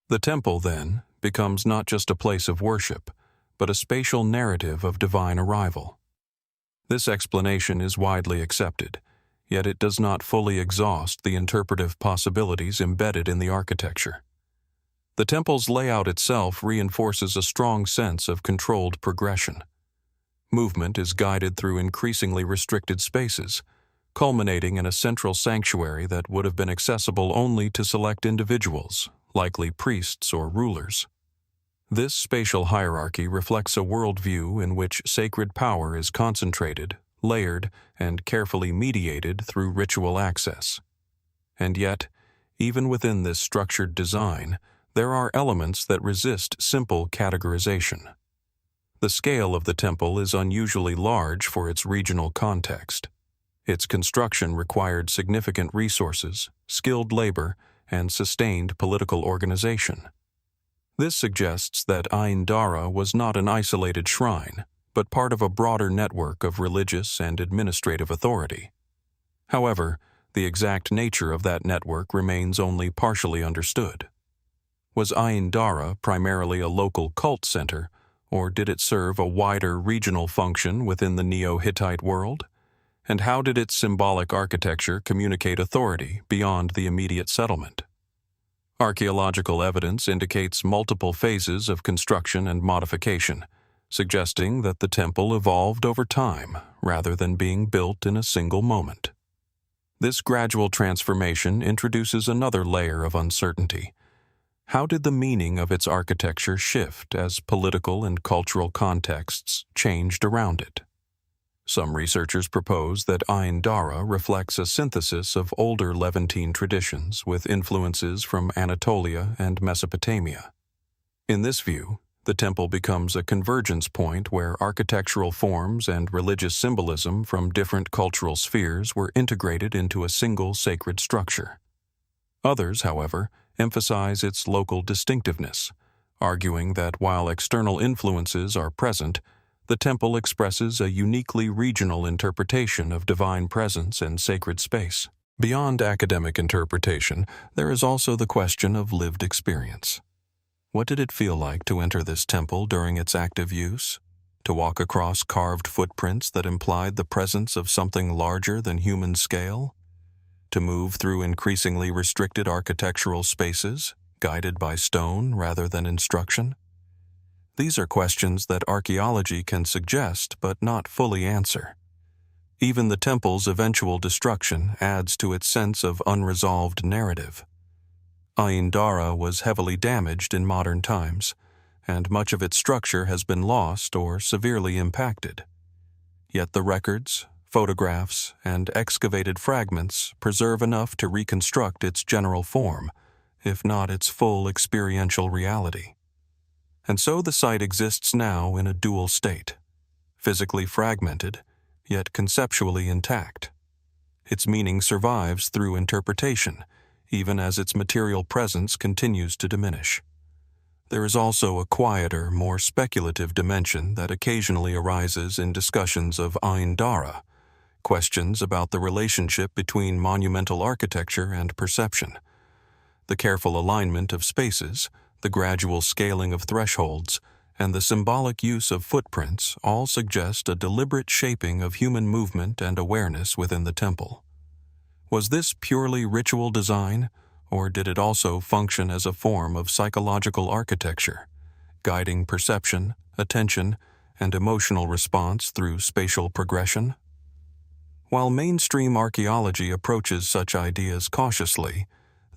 The temple, then, becomes not just a place of worship, but a spatial narrative of divine arrival. This explanation is widely accepted, yet it does not fully exhaust the interpretive possibilities embedded in the architecture. The temple's layout itself reinforces a strong sense of controlled progression. Movement is guided through increasingly restricted spaces, culminating in a central sanctuary that would have been accessible only to select individuals, likely priests or rulers. This spatial hierarchy reflects a worldview in which sacred power is concentrated, layered, and carefully mediated through ritual access. And yet, even within this structured design, there are elements that resist simple categorization. The scale of the temple is unusually large for its regional context. Its construction required significant resources, skilled labor, and sustained political organization. This suggests that Ain Dara was not an isolated shrine, but part of a broader network of religious and administrative authority. However, the exact nature of that network remains only partially understood. Was Ain Dara primarily a local cult center, or did it serve a wider regional function within the Neo-Hittite world? And how did its symbolic architecture communicate authority beyond the immediate settlement? Archaeological evidence indicates multiple phases of construction and modification, suggesting that the temple evolved over time rather than being built in a single moment. This gradual transformation introduces another layer of uncertainty. How did the meaning of its architecture shift as political and cultural contexts changed around it? Some researchers propose that Ain Dara reflects a synthesis of older Levantine traditions with influences from Anatolia and Mesopotamia. In this view, the temple becomes a convergence point where architectural forms and religious symbolism from different cultural spheres were integrated into a single sacred structure. Others, however, emphasize its local distinctiveness, arguing that while external influences are present, the temple expresses a uniquely regional interpretation of divine presence and sacred space. Beyond academic interpretation, there is also the question of lived experience. What did it feel like to enter this temple during its active use? To walk across carved footprints that implied the presence of something larger than human scale? To move through increasingly restricted architectural spaces, guided by stone rather than instruction? These are questions that archaeology can suggest but not fully answer. Even the temple's eventual destruction adds to its sense of unresolved narrative. Ain Dara was heavily damaged in modern times, and much of its structure has been lost or severely impacted. Yet the records, photographs, and excavated fragments preserve enough to reconstruct its general form, if not its full experiential reality. And so the site exists now in a dual state, physically fragmented, yet conceptually intact. Its meaning survives through interpretation, even as its material presence continues to diminish. There is also a quieter, more speculative dimension that occasionally arises in discussions of Ain Dara, questions about the relationship between monumental architecture and perception. The careful alignment of spaces, the gradual scaling of thresholds, and the symbolic use of footprints all suggest a deliberate shaping of human movement and awareness within the temple. Was this purely ritual design, or did it also function as a form of psychological architecture, guiding perception, attention, and emotional response through spatial progression? While mainstream archaeology approaches such ideas cautiously,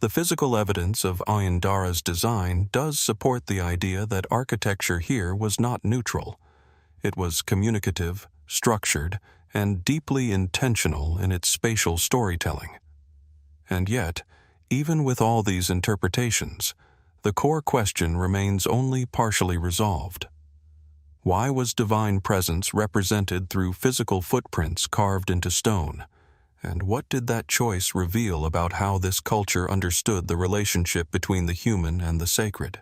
the physical evidence of Ain Dara's design does support the idea that architecture here was not neutral. It was communicative, structured, and deeply intentional in its spatial storytelling. And yet, even with all these interpretations, the core question remains only partially resolved. Why was divine presence represented through physical footprints carved into stone? And what did that choice reveal about how this culture understood the relationship between the human and the sacred?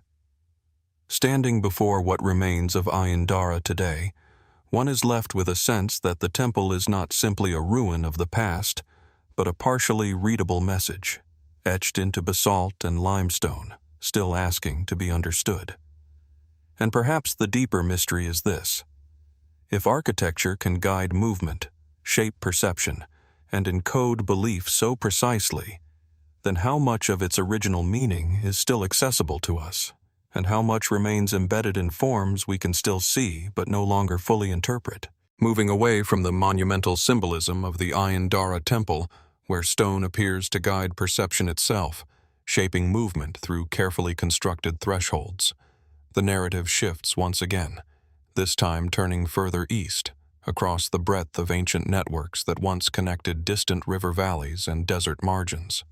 Standing before what remains of Ain Dara today, one is left with a sense that the temple is not simply a ruin of the past, but a partially readable message, etched into basalt and limestone, still asking to be understood. And perhaps the deeper mystery is this: if architecture can guide movement, shape perception, and encode belief so precisely, then how much of its original meaning is still accessible to us, and how much remains embedded in forms we can still see but no longer fully interpret? Moving away from the monumental symbolism of the Ain Dara Temple, where stone appears to guide perception itself, shaping movement through carefully constructed thresholds, the narrative shifts once again, this time turning further east, across the breadth of ancient networks that once connected distant river valleys and desert margins.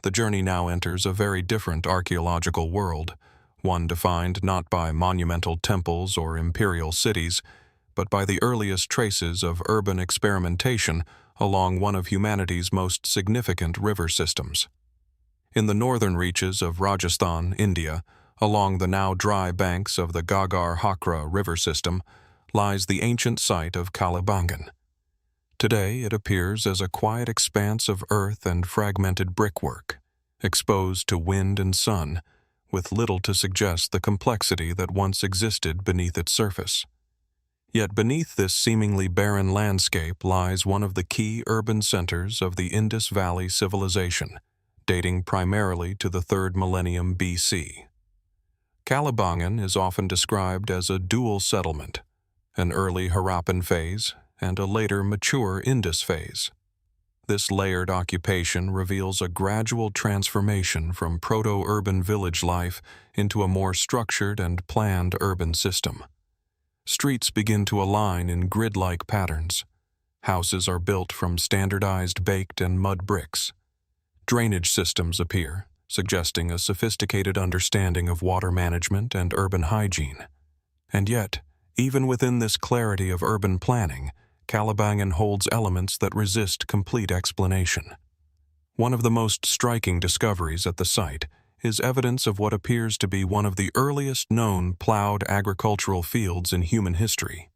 The journey now enters a very different archaeological world, one defined not by monumental temples or imperial cities, but by the earliest traces of urban experimentation along one of humanity's most significant river systems. In the northern reaches of Rajasthan, India, along the now dry banks of the Ghaggar-Hakra river system, lies the ancient site of Kalibangan. Today it appears as a quiet expanse of earth and fragmented brickwork, exposed to wind and sun, with little to suggest the complexity that once existed beneath its surface. Yet beneath this seemingly barren landscape lies one of the key urban centers of the Indus Valley civilization, dating primarily to the 3rd millennium BC. Kalibangan is often described as a dual settlement, an early Harappan phase and a later mature Indus phase. This layered occupation reveals a gradual transformation from proto-urban village life into a more structured and planned urban system. Streets begin to align in grid-like patterns. Houses are built from standardized baked and mud bricks. Drainage systems appear, suggesting a sophisticated understanding of water management and urban hygiene. And yet, even within this clarity of urban planning, Kalibangan holds elements that resist complete explanation. One of the most striking discoveries at the site is evidence of what appears to be one of the earliest known plowed agricultural fields in human history.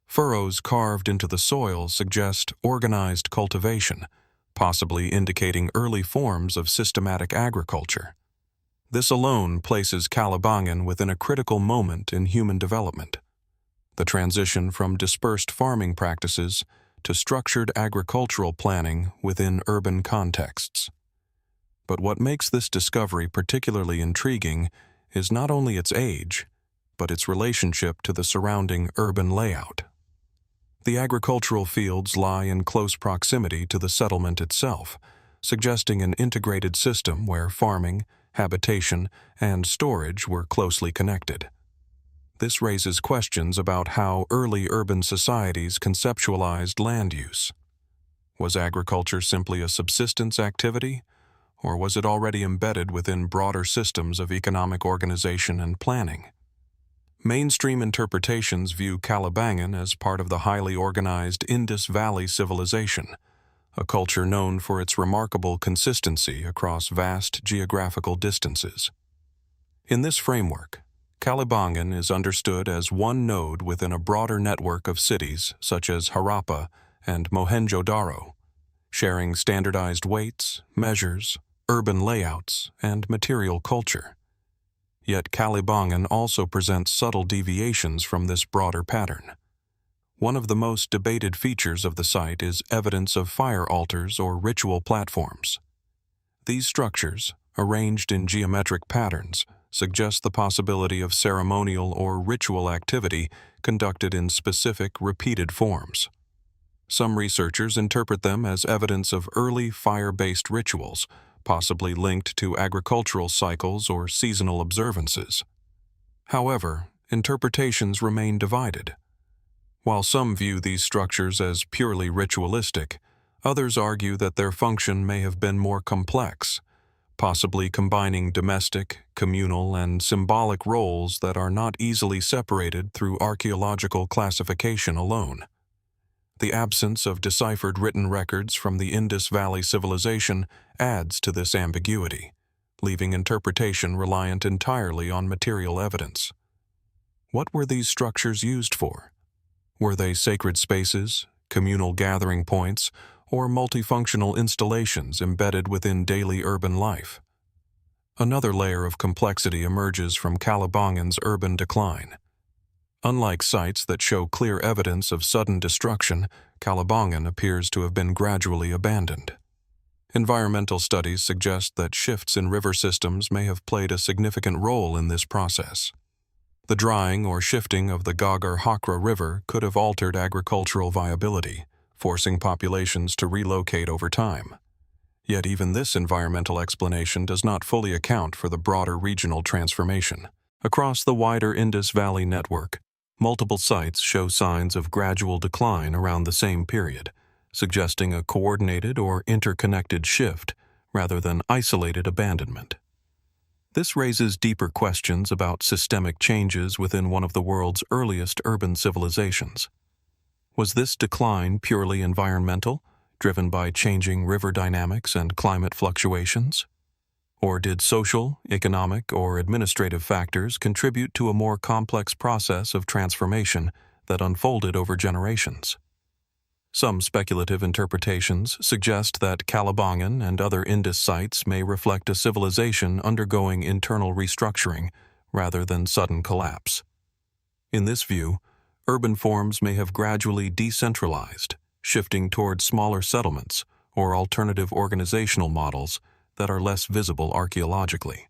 Furrows carved into the soil suggest organized cultivation, possibly indicating early forms of systematic agriculture. This alone places Kalibangan within a critical moment in human development: the transition from dispersed farming practices to structured agricultural planning within urban contexts. But what makes this discovery particularly intriguing is not only its age, but its relationship to the surrounding urban layout. The agricultural fields lie in close proximity to the settlement itself, suggesting an integrated system where farming, habitation, and storage were closely connected. This raises questions about how early urban societies conceptualized land use. Was agriculture simply a subsistence activity, or was it already embedded within broader systems of economic organization and planning? Mainstream interpretations view Kalibangan as part of the highly organized Indus Valley civilization, a culture known for its remarkable consistency across vast geographical distances. In this framework, Kalibangan is understood as one node within a broader network of cities such as Harappa and Mohenjo-Daro, sharing standardized weights, measures, urban layouts, and material culture. Yet Kalibangan also presents subtle deviations from this broader pattern. One of the most debated features of the site is evidence of fire altars or ritual platforms. These structures, arranged in geometric patterns, suggest the possibility of ceremonial or ritual activity conducted in specific, repeated forms. Some researchers interpret them as evidence of early fire-based rituals, possibly linked to agricultural cycles or seasonal observances. However, interpretations remain divided. While some view these structures as purely ritualistic, others argue that their function may have been more complex, possibly combining domestic, communal, and symbolic roles that are not easily separated through archaeological classification alone. The absence of deciphered written records from the Indus Valley civilization adds to this ambiguity, leaving interpretation reliant entirely on material evidence. What were these structures used for? Were they sacred spaces, communal gathering points, or multifunctional installations embedded within daily urban life? Another layer of complexity emerges from Kalibangan's urban decline. Unlike sites that show clear evidence of sudden destruction, Kalibangan appears to have been gradually abandoned. Environmental studies suggest that shifts in river systems may have played a significant role in this process. The drying or shifting of the Ghaggar-Hakra River could have altered agricultural viability, forcing populations to relocate over time. Yet even this environmental explanation does not fully account for the broader regional transformation. Across the wider Indus Valley network, multiple sites show signs of gradual decline around the same period, suggesting a coordinated or interconnected shift rather than isolated abandonment. This raises deeper questions about systemic changes within one of the world's earliest urban civilizations. Was this decline purely environmental, driven by changing river dynamics and climate fluctuations? Or did social, economic, or administrative factors contribute to a more complex process of transformation that unfolded over generations? Some speculative interpretations suggest that Kalibangan and other Indus sites may reflect a civilization undergoing internal restructuring rather than sudden collapse. In this view, urban forms may have gradually decentralized, shifting toward smaller settlements or alternative organizational models that are less visible archaeologically.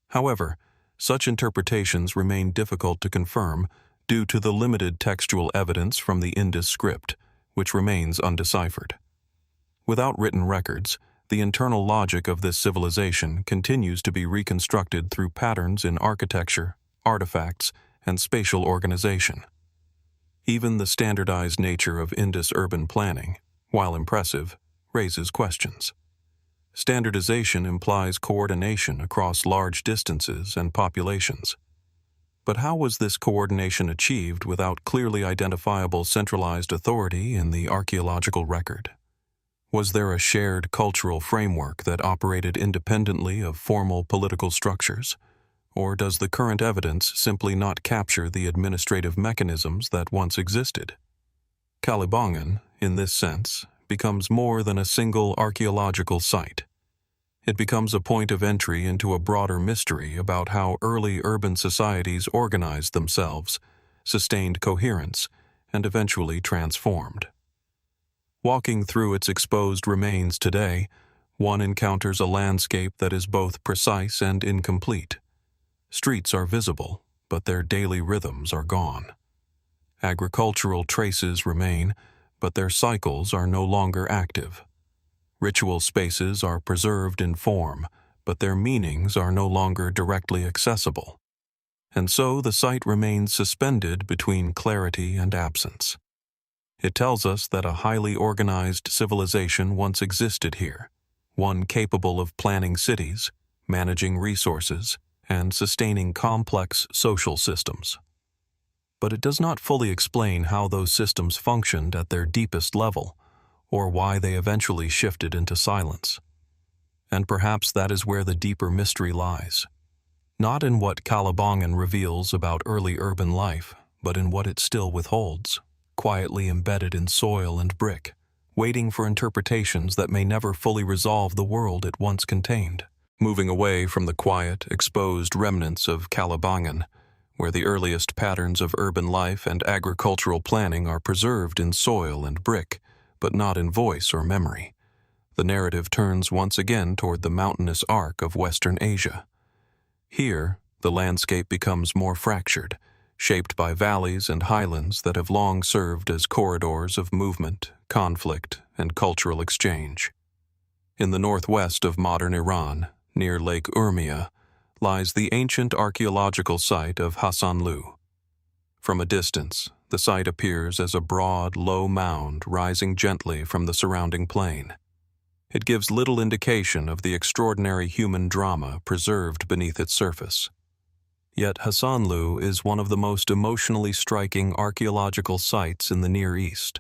However, such interpretations remain difficult to confirm due to the limited textual evidence from the Indus script, which remains undeciphered. Without written records, the internal logic of this civilization continues to be reconstructed through patterns in architecture, artifacts, and spatial organization. Even the standardized nature of Indus urban planning, while impressive, raises questions. Standardization implies coordination across large distances and populations. But how was this coordination achieved without clearly identifiable centralized authority in the archaeological record? Was there a shared cultural framework that operated independently of formal political structures? Or does the current evidence simply not capture the administrative mechanisms that once existed? Kalibangan, in this sense, becomes more than a single archaeological site. It becomes a point of entry into a broader mystery about how early urban societies organized themselves, sustained coherence, and eventually transformed. Walking through its exposed remains today, one encounters a landscape that is both precise and incomplete. Streets are visible, but their daily rhythms are gone. Agricultural traces remain, but their cycles are no longer active. Ritual spaces are preserved in form, but their meanings are no longer directly accessible. And so the site remains suspended between clarity and absence. It tells us that a highly organized civilization once existed here, one capable of planning cities, managing resources, and sustaining complex social systems. But it does not fully explain how those systems functioned at their deepest level, or why they eventually shifted into silence. And perhaps that is where the deeper mystery lies. Not in what Kalibangan reveals about early urban life, but in what it still withholds, quietly embedded in soil and brick, waiting for interpretations that may never fully resolve the world it once contained. Moving away from the quiet, exposed remnants of Kalibangan, where the earliest patterns of urban life and agricultural planning are preserved in soil and brick, but not in voice or memory, the narrative turns once again toward the mountainous arc of Western Asia. Here, the landscape becomes more fractured, shaped by valleys and highlands that have long served as corridors of movement, conflict, and cultural exchange. In the northwest of modern Iran, near Lake Urmia, lies the ancient archaeological site of Hasanlu. From a distance, the site appears as a broad, low mound rising gently from the surrounding plain. It gives little indication of the extraordinary human drama preserved beneath its surface. Yet Hasanlu is one of the most emotionally striking archaeological sites in the Near East,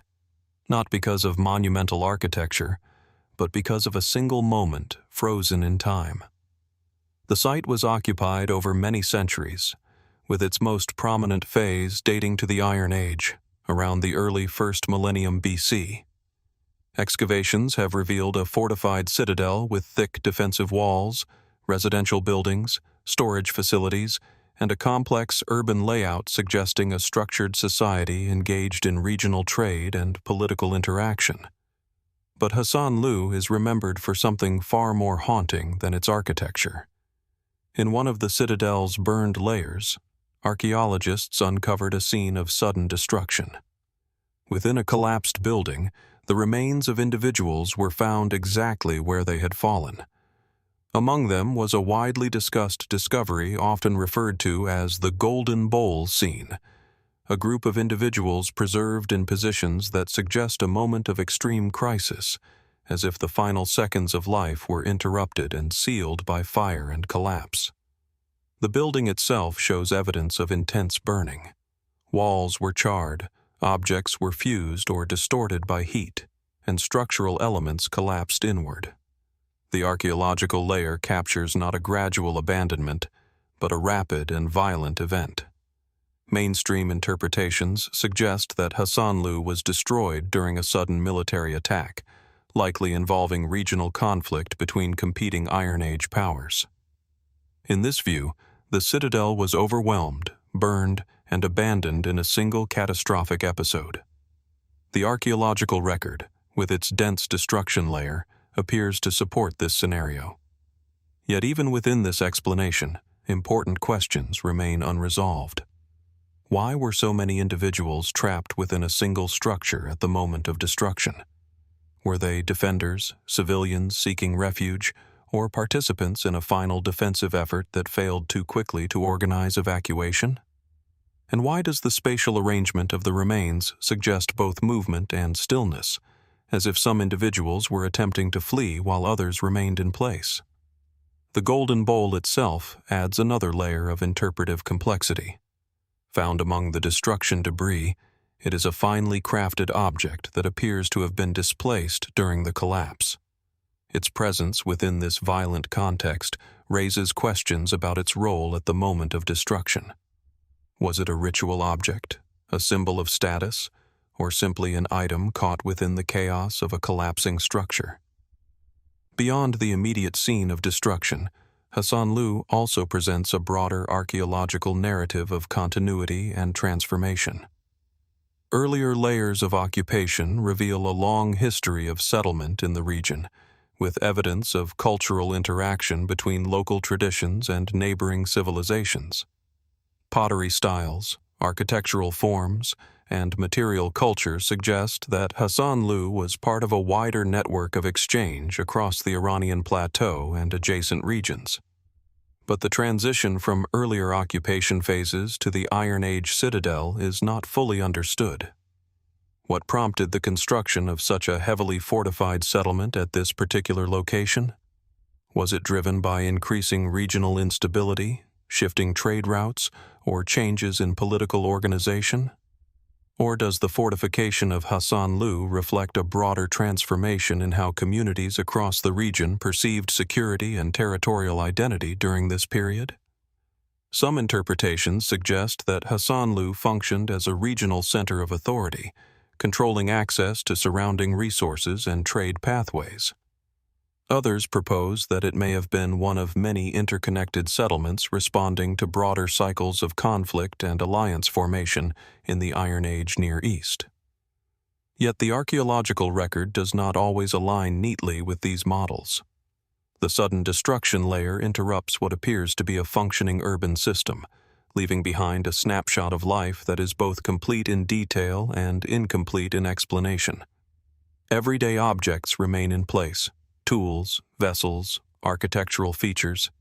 not because of monumental architecture, but because of a single moment frozen in time. The site was occupied over many centuries, with its most prominent phase dating to the Iron Age, around the early 1st millennium BC. Excavations have revealed a fortified citadel with thick defensive walls, residential buildings, storage facilities, and a complex urban layout suggesting a structured society engaged in regional trade and political interaction. But Hasanlu is remembered for something far more haunting than its architecture. In one of the citadel's burned layers, archaeologists uncovered a scene of sudden destruction. Within a collapsed building, the remains of individuals were found exactly where they had fallen. Among them was a widely discussed discovery often referred to as the Golden Bowl scene, a group of individuals preserved in positions that suggest a moment of extreme crisis, as if the final seconds of life were interrupted and sealed by fire and collapse. The building itself shows evidence of intense burning. Walls were charred, objects were fused or distorted by heat, and structural elements collapsed inward. The archaeological layer captures not a gradual abandonment, but a rapid and violent event. Mainstream interpretations suggest that Hasanlu was destroyed during a sudden military attack, likely involving regional conflict between competing Iron Age powers. In this view, the citadel was overwhelmed, burned, and abandoned in a single catastrophic episode. The archaeological record, with its dense destruction layer, appears to support this scenario. Yet even within this explanation, important questions remain unresolved. Why were so many individuals trapped within a single structure at the moment of destruction? Were they defenders, civilians seeking refuge, or participants in a final defensive effort that failed too quickly to organize evacuation? And why does the spatial arrangement of the remains suggest both movement and stillness, as if some individuals were attempting to flee while others remained in place? The Golden Bowl itself adds another layer of interpretive complexity. Found among the destruction debris, it is a finely crafted object that appears to have been displaced during the collapse. Its presence within this violent context raises questions about its role at the moment of destruction. Was it a ritual object, a symbol of status, or simply an item caught within the chaos of a collapsing structure? Beyond the immediate scene of destruction, Hasanlu also presents a broader archaeological narrative of continuity and transformation. Earlier layers of occupation reveal a long history of settlement in the region, with evidence of cultural interaction between local traditions and neighboring civilizations. Pottery styles, architectural forms, and material culture suggest that Hasanlu was part of a wider network of exchange across the Iranian plateau and adjacent regions. But the transition from earlier occupation phases to the Iron Age citadel is not fully understood. What prompted the construction of such a heavily fortified settlement at this particular location? Was it driven by increasing regional instability, shifting trade routes, or changes in political organization? Or does the fortification of Hasanlu reflect a broader transformation in how communities across the region perceived security and territorial identity during this period? Some interpretations suggest that Hasanlu functioned as a regional center of authority, controlling access to surrounding resources and trade pathways. Others propose that it may have been one of many interconnected settlements responding to broader cycles of conflict and alliance formation in the Iron Age Near East. Yet the archaeological record does not always align neatly with these models. The sudden destruction layer interrupts what appears to be a functioning urban system, leaving behind a snapshot of life that is both complete in detail and incomplete in explanation. Everyday objects remain in place. Tools, vessels, architectural features,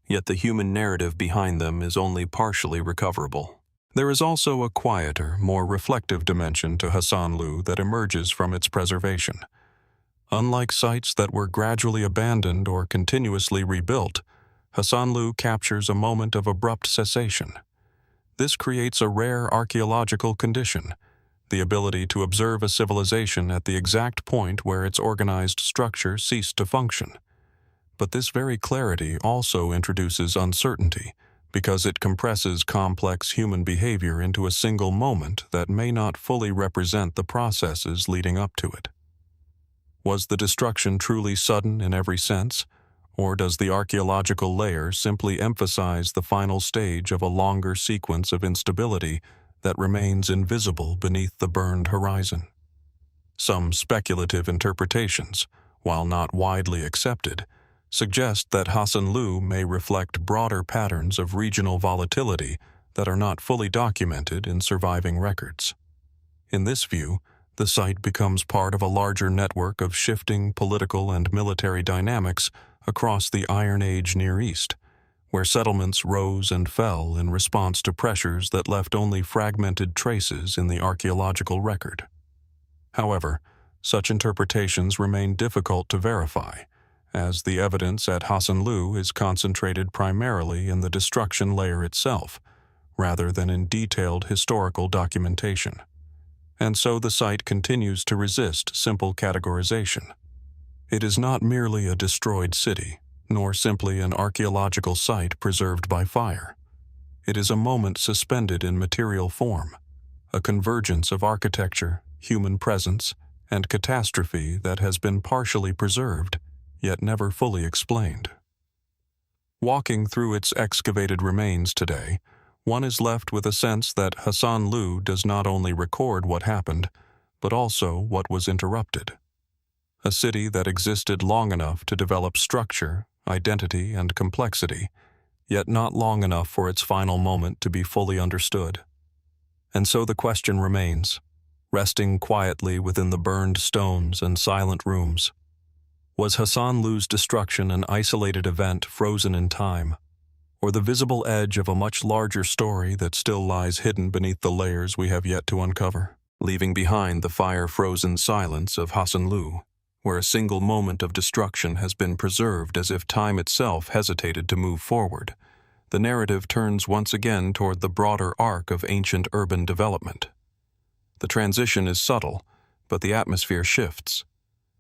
yet the human narrative behind them is only partially recoverable. There is also a quieter, more reflective dimension to Hasanlu that emerges from its preservation. Unlike sites that were gradually abandoned or continuously rebuilt, Hasanlu captures a moment of abrupt cessation. This creates a rare archaeological condition, the ability to observe a civilization at the exact point where its organized structure ceased to function. But this very clarity also introduces uncertainty, because it compresses complex human behavior into a single moment that may not fully represent the processes leading up to it. Was the destruction truly sudden in every sense, or does the archaeological layer simply emphasize the final stage of a longer sequence of instability that remains invisible beneath the burned horizon? Some speculative interpretations, while not widely accepted, suggest that Hasanlu may reflect broader patterns of regional volatility that are not fully documented in surviving records. In this view, the site becomes part of a larger network of shifting political and military dynamics across the Iron Age Near East, where settlements rose and fell in response to pressures that left only fragmented traces in the archaeological record. However, such interpretations remain difficult to verify, as the evidence at Hasanlu is concentrated primarily in the destruction layer itself, rather than in detailed historical documentation. And so the site continues to resist simple categorization. It is not merely a destroyed city, nor simply an archaeological site preserved by fire. It is a moment suspended in material form, a convergence of architecture, human presence, and catastrophe that has been partially preserved, yet never fully explained. Walking through its excavated remains today, one is left with a sense that Hasanlu does not only record what happened, but also what was interrupted. A city that existed long enough to develop structure, identity, and complexity, yet not long enough for its final moment to be fully understood. And so the question remains, resting quietly within the burned stones and silent rooms. Was Hasanlu's destruction an isolated event frozen in time, or the visible edge of a much larger story that still lies hidden beneath the layers we have yet to uncover, leaving behind the fire-frozen silence of Hasanlu, where a single moment of destruction has been preserved as if time itself hesitated to move forward? The narrative turns once again toward the broader arc of ancient urban development. The transition is subtle, but the atmosphere shifts.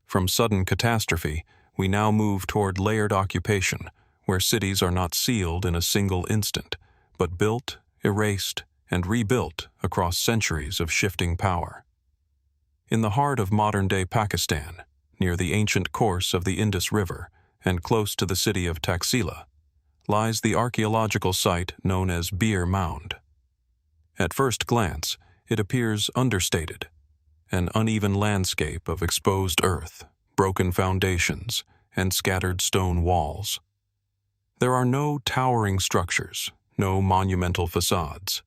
From sudden catastrophe, we now move toward layered occupation, where cities are not sealed in a single instant, but built, erased, and rebuilt across centuries of shifting power. In the heart of modern-day Pakistan, near the ancient course of the Indus River and close to the city of Taxila, lies the archaeological site known as Bhir Mound. At first glance, it appears understated, an uneven landscape of exposed earth, broken foundations, and scattered stone walls. There are no towering structures, no monumental facades.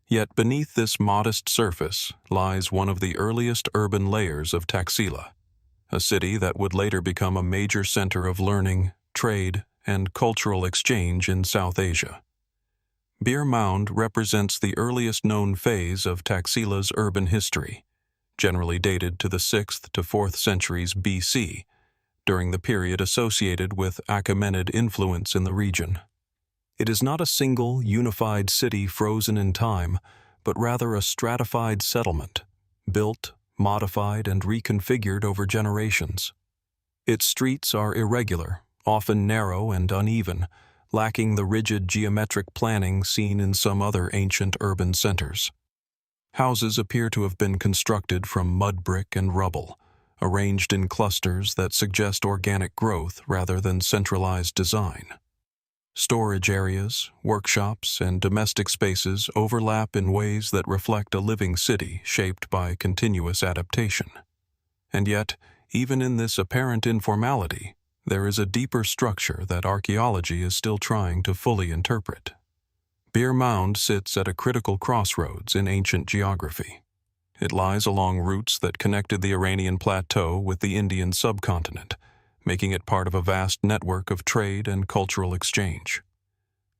Yet beneath this modest surface lies one of the earliest urban layers of Taxila, a city that would later become a major center of learning, trade, and cultural exchange in South Asia. Bhir Mound represents the earliest known phase of Taxila's urban history, generally dated to the 6th to 4th centuries BC, during the period associated with Achaemenid influence in the region. It is not a single, unified city frozen in time, but rather a stratified settlement, built, modified, and reconfigured over generations. Its streets are irregular, often narrow and uneven, lacking the rigid geometric planning seen in some other ancient urban centers. Houses appear to have been constructed from mud brick and rubble, arranged in clusters that suggest organic growth rather than centralized design. Storage areas, workshops, and domestic spaces overlap in ways that reflect a living city shaped by continuous adaptation. And yet, even in this apparent informality, there is a deeper structure that archaeology is still trying to fully interpret. Bhir Mound sits at a critical crossroads in ancient geography. It lies along routes that connected the Iranian plateau with the Indian subcontinent, making it part of a vast network of trade and cultural exchange.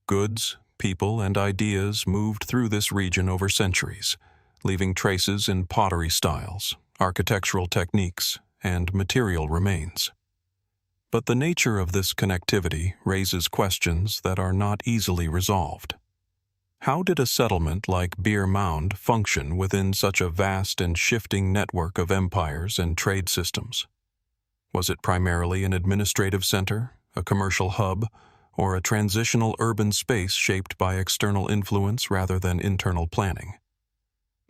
Goods, people, and ideas moved through this region over centuries, leaving traces in pottery styles, architectural techniques, and material remains. But the nature of this connectivity raises questions that are not easily resolved. How did a settlement like Bhir Mound function within such a vast and shifting network of empires and trade systems? Was it primarily an administrative center, a commercial hub, or a transitional urban space shaped by external influence rather than internal planning?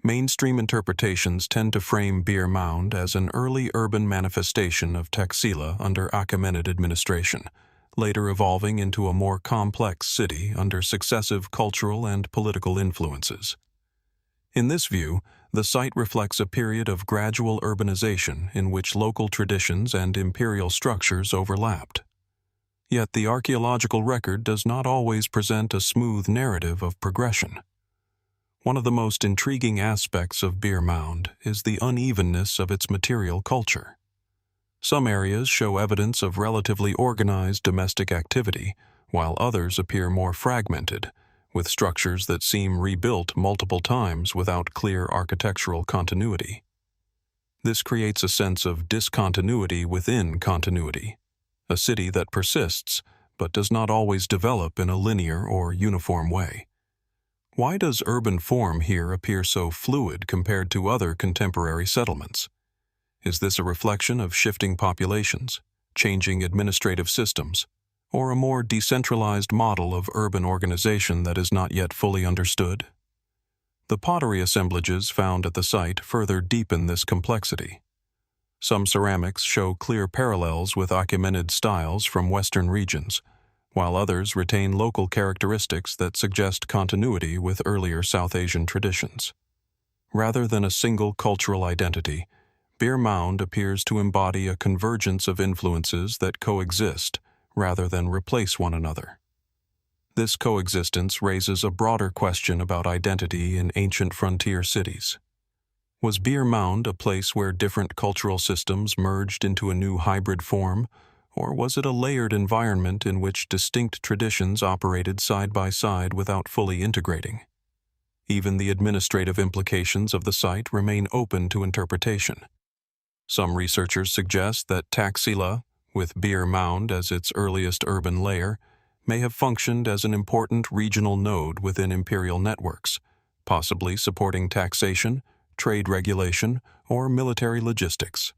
Mainstream interpretations tend to frame Bhir Mound as an early urban manifestation of Taxila under Achaemenid administration, later evolving into a more complex city under successive cultural and political influences. In this view, the site reflects a period of gradual urbanization in which local traditions and imperial structures overlapped. Yet the archaeological record does not always present a smooth narrative of progression. One of the most intriguing aspects of Bhir Mound is the unevenness of its material culture. Some areas show evidence of relatively organized domestic activity, while others appear more fragmented, with structures that seem rebuilt multiple times without clear architectural continuity. This creates a sense of discontinuity within continuity, a city that persists but does not always develop in a linear or uniform way. Why does urban form here appear so fluid compared to other contemporary settlements? Is this a reflection of shifting populations, changing administrative systems, or a more decentralized model of urban organization that is not yet fully understood? The pottery assemblages found at the site further deepen this complexity. Some ceramics show clear parallels with Achaemenid styles from Western regions, while others retain local characteristics that suggest continuity with earlier South Asian traditions. Rather than a single cultural identity, Bhir Mound appears to embody a convergence of influences that coexist rather than replace one another. This coexistence raises a broader question about identity in ancient frontier cities. Was Bhir Mound a place where different cultural systems merged into a new hybrid form, or was it a layered environment in which distinct traditions operated side by side without fully integrating? Even the administrative implications of the site remain open to interpretation. Some researchers suggest that Taxila, with Bhir Mound as its earliest urban layer, may have functioned as an important regional node within imperial networks, possibly supporting taxation, trade regulation, or military logistics.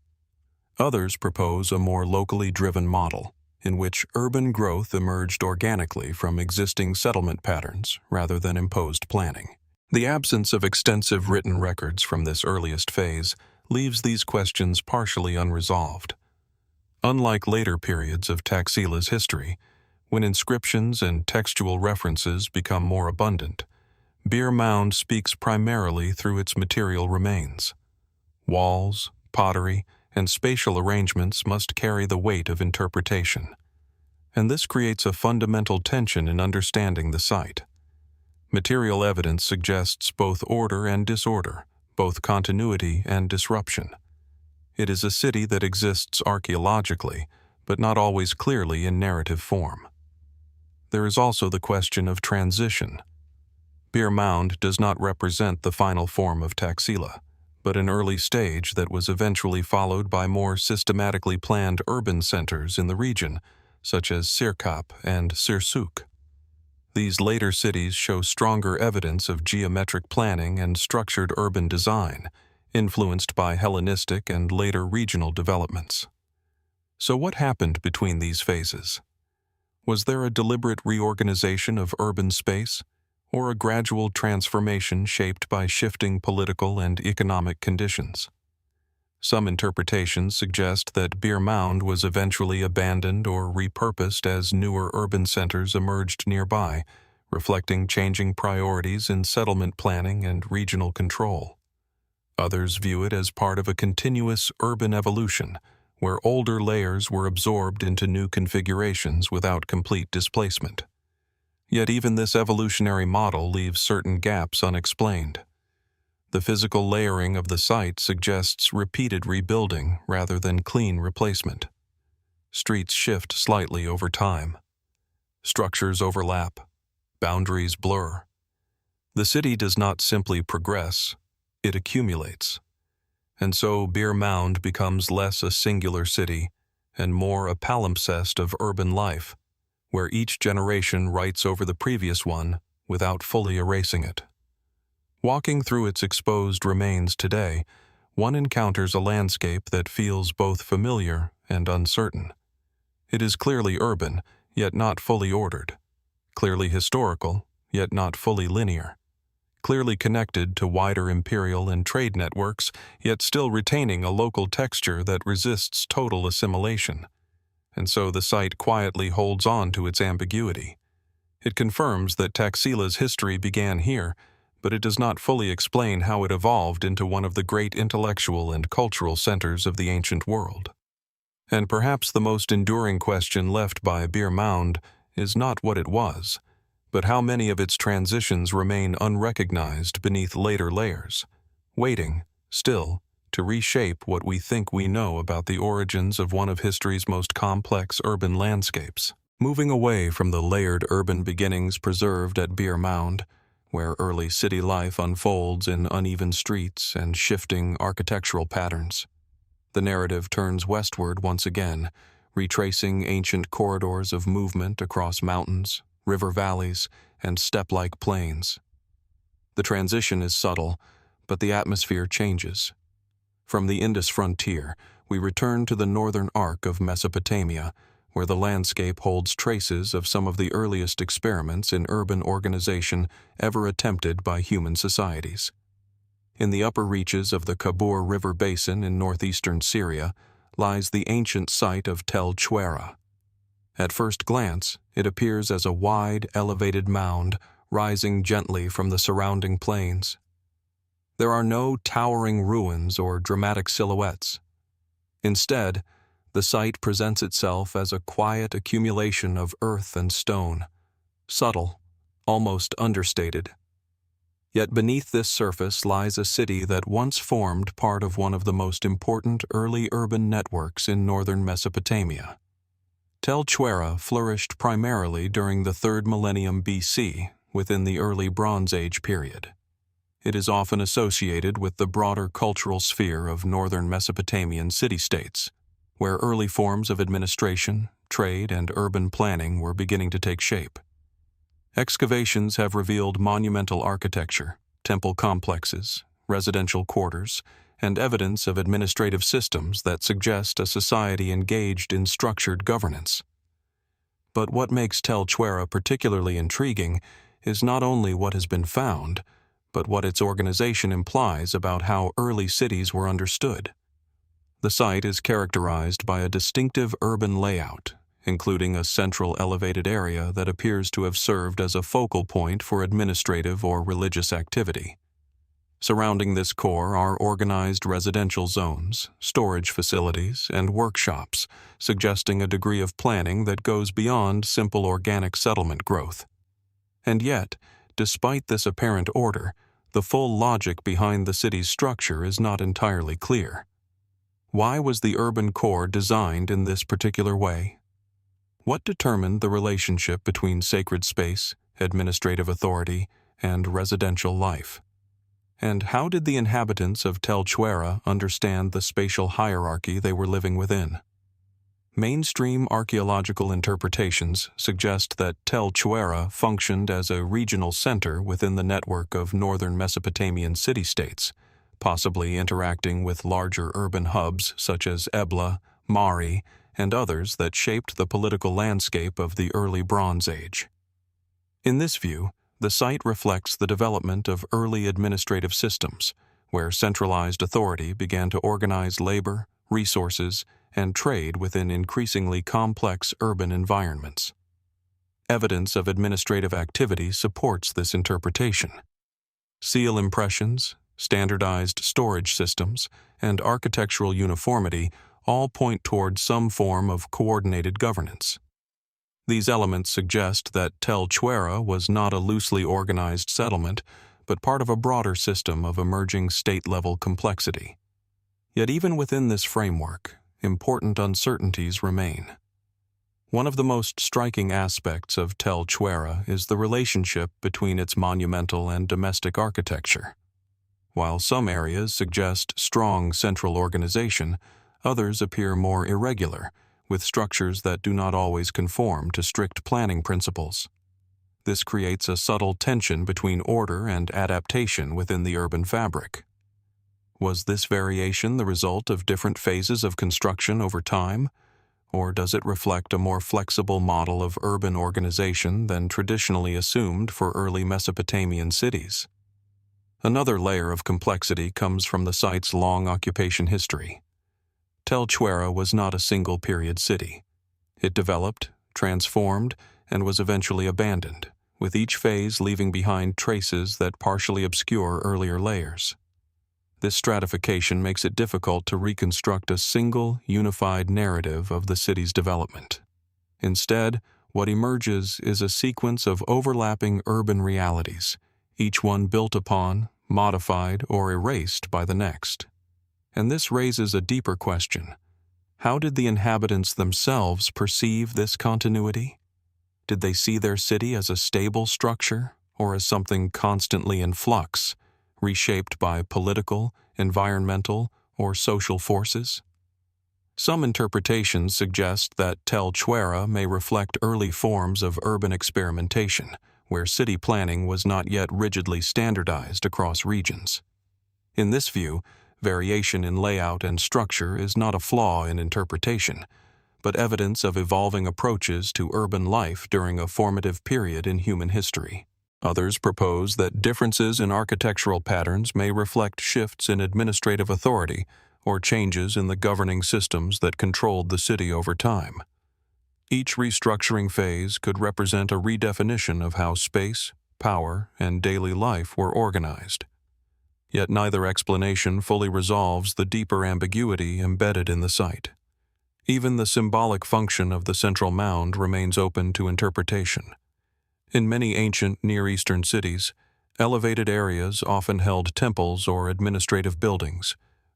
Others propose a more locally driven model, in which urban growth emerged organically from existing settlement patterns rather than imposed planning. The absence of extensive written records from this earliest phase leaves these questions partially unresolved. Unlike later periods of Taxila's history, when inscriptions and textual references become more abundant, Bhir Mound speaks primarily through its material remains. Walls, pottery, and spatial arrangements must carry the weight of interpretation, and this creates a fundamental tension in understanding the site. Material evidence suggests both order and disorder, both continuity and disruption. It is a city that exists archaeologically, but not always clearly in narrative form. There is also the question of transition. Bhir Mound does not represent the final form of Taxila, but an early stage that was eventually followed by more systematically planned urban centers in the region, such as Sirkap and Sirsuk. These later cities show stronger evidence of geometric planning and structured urban design, influenced by Hellenistic and later regional developments. So what happened between these phases? Was there a deliberate reorganization of urban space, or a gradual transformation shaped by shifting political and economic conditions? Some interpretations suggest that Bhir Mound was eventually abandoned or repurposed as newer urban centers emerged nearby, reflecting changing priorities in settlement planning and regional control. Others view it as part of a continuous urban evolution, where older layers were absorbed into new configurations without complete displacement. Yet even this evolutionary model leaves certain gaps unexplained. The physical layering of the site suggests repeated rebuilding rather than clean replacement. Streets shift slightly over time. Structures overlap. Boundaries blur. The city does not simply progress, it accumulates. And so Bhir Mound becomes less a singular city and more a palimpsest of urban life, where each generation writes over the previous one without fully erasing it. Walking through its exposed remains today, one encounters a landscape that feels both familiar and uncertain. It is clearly urban, yet not fully ordered, clearly historical, yet not fully linear, clearly connected to wider imperial and trade networks, yet still retaining a local texture that resists total assimilation. And so the site quietly holds on to its ambiguity. It confirms that Taxila's history began here, but it does not fully explain how it evolved into one of the great intellectual and cultural centers of the ancient world. And perhaps the most enduring question left by Bhir Mound is not what it was, but how many of its transitions remain unrecognized beneath later layers, waiting, still, to reshape what we think we know about the origins of one of history's most complex urban landscapes. Moving away from the layered urban beginnings preserved at Bhir Mound, where early city life unfolds in uneven streets and shifting architectural patterns, the narrative turns westward once again, retracing ancient corridors of movement across mountains, river valleys, and steppe-like plains. The transition is subtle, but the atmosphere changes. From the Indus frontier, we return to the northern arc of Mesopotamia, where the landscape holds traces of some of the earliest experiments in urban organization ever attempted by human societies. In the upper reaches of the Kabur River basin in northeastern Syria lies the ancient site of Tel Chuera. At first glance, it appears as a wide, elevated mound rising gently from the surrounding plains. There are no towering ruins or dramatic silhouettes. Instead, the site presents itself as a quiet accumulation of earth and stone, subtle, almost understated. Yet beneath this surface lies a city that once formed part of one of the most important early urban networks in northern Mesopotamia. Tel Chuera flourished primarily during the 3rd millennium BC, within the early Bronze Age period. It is often associated with the broader cultural sphere of northern Mesopotamian city-states, where early forms of administration, trade, and urban planning were beginning to take shape. Excavations have revealed monumental architecture, temple complexes, residential quarters, and evidence of administrative systems that suggest a society engaged in structured governance. But what makes Tel Chuera particularly intriguing is not only what has been found, but what its organization implies about how early cities were understood. The site is characterized by a distinctive urban layout, including a central elevated area that appears to have served as a focal point for administrative or religious activity. Surrounding this core are organized residential zones, storage facilities, and workshops, suggesting a degree of planning that goes beyond simple organic settlement growth. And yet, despite this apparent order, the full logic behind the city's structure is not entirely clear. Why was the urban core designed in this particular way? What determined the relationship between sacred space, administrative authority, and residential life? And how did the inhabitants of Tel Chuera understand the spatial hierarchy they were living within? Mainstream archaeological interpretations suggest that Tel Chuera functioned as a regional center within the network of northern Mesopotamian city-states, possibly interacting with larger urban hubs such as Ebla, Mari, and others that shaped the political landscape of the early Bronze Age. In this view, the site reflects the development of early administrative systems, where centralized authority began to organize labor, resources, and trade within increasingly complex urban environments. Evidence of administrative activity supports this interpretation. Seal impressions, standardized storage systems, and architectural uniformity all point toward some form of coordinated governance. These elements suggest that Tel Chuera was not a loosely organized settlement, but part of a broader system of emerging state-level complexity. Yet even within this framework, important uncertainties remain. One of the most striking aspects of Tel Chuera is the relationship between its monumental and domestic architecture. While some areas suggest strong central organization, others appear more irregular, with structures that do not always conform to strict planning principles. This creates a subtle tension between order and adaptation within the urban fabric. Was this variation the result of different phases of construction over time, or does it reflect a more flexible model of urban organization than traditionally assumed for early Mesopotamian cities? Another layer of complexity comes from the site's long occupation history. Tel Chuera was not a single-period city. It developed, transformed, and was eventually abandoned, with each phase leaving behind traces that partially obscure earlier layers. This stratification makes it difficult to reconstruct a single, unified narrative of the city's development. Instead, what emerges is a sequence of overlapping urban realities, each one built upon, modified, or erased by the next. And this raises a deeper question. How did the inhabitants themselves perceive this continuity? Did they see their city as a stable structure, or as something constantly in flux, reshaped by political, environmental, or social forces? Some interpretations suggest that Tel Chuera may reflect early forms of urban experimentation, where city planning was not yet rigidly standardized across regions. In this view, variation in layout and structure is not a flaw in interpretation, but evidence of evolving approaches to urban life during a formative period in human history. Others propose that differences in architectural patterns may reflect shifts in administrative authority or changes in the governing systems that controlled the city over time. Each restructuring phase could represent a redefinition of how space, power, and daily life were organized. Yet neither explanation fully resolves the deeper ambiguity embedded in the site. Even the symbolic function of the central mound remains open to interpretation. In many ancient Near Eastern cities, elevated areas often held temples or administrative buildings,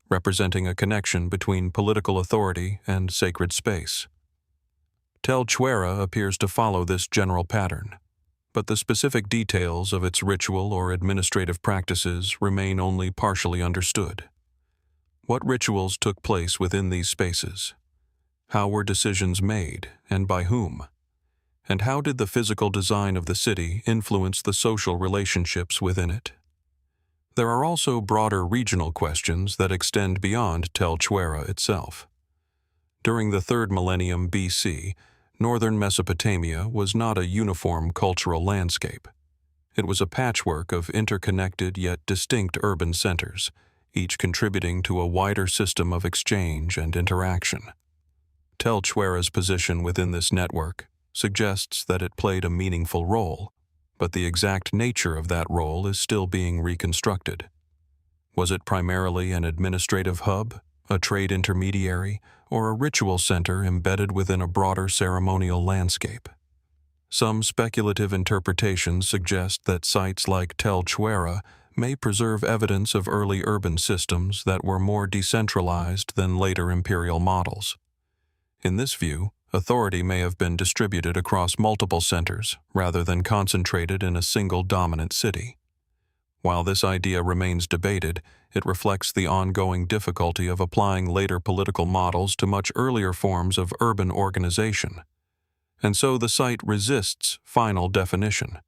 representing a connection between political authority and sacred space. Tel Chuera appears to follow this general pattern, but the specific details of its ritual or administrative practices remain only partially understood. What rituals took place within these spaces? How were decisions made, and by whom? And how did the physical design of the city influence the social relationships within it? There are also broader regional questions that extend beyond Tel Chuera itself. During the 3rd millennium BC, northern Mesopotamia was not a uniform cultural landscape. It was a patchwork of interconnected yet distinct urban centers, each contributing to a wider system of exchange and interaction. Tel Chuera's position within this network suggests that it played a meaningful role, but the exact nature of that role is still being reconstructed. Was it primarily an administrative hub, a trade intermediary, or a ritual center embedded within a broader ceremonial landscape? Some speculative interpretations suggest that sites like Tel Chuera may preserve evidence of early urban systems that were more decentralized than later imperial models. In this view, authority may have been distributed across multiple centers rather than concentrated in a single dominant city. While this idea remains debated, it reflects the ongoing difficulty of applying later political models to much earlier forms of urban organization. And so the site resists final definition.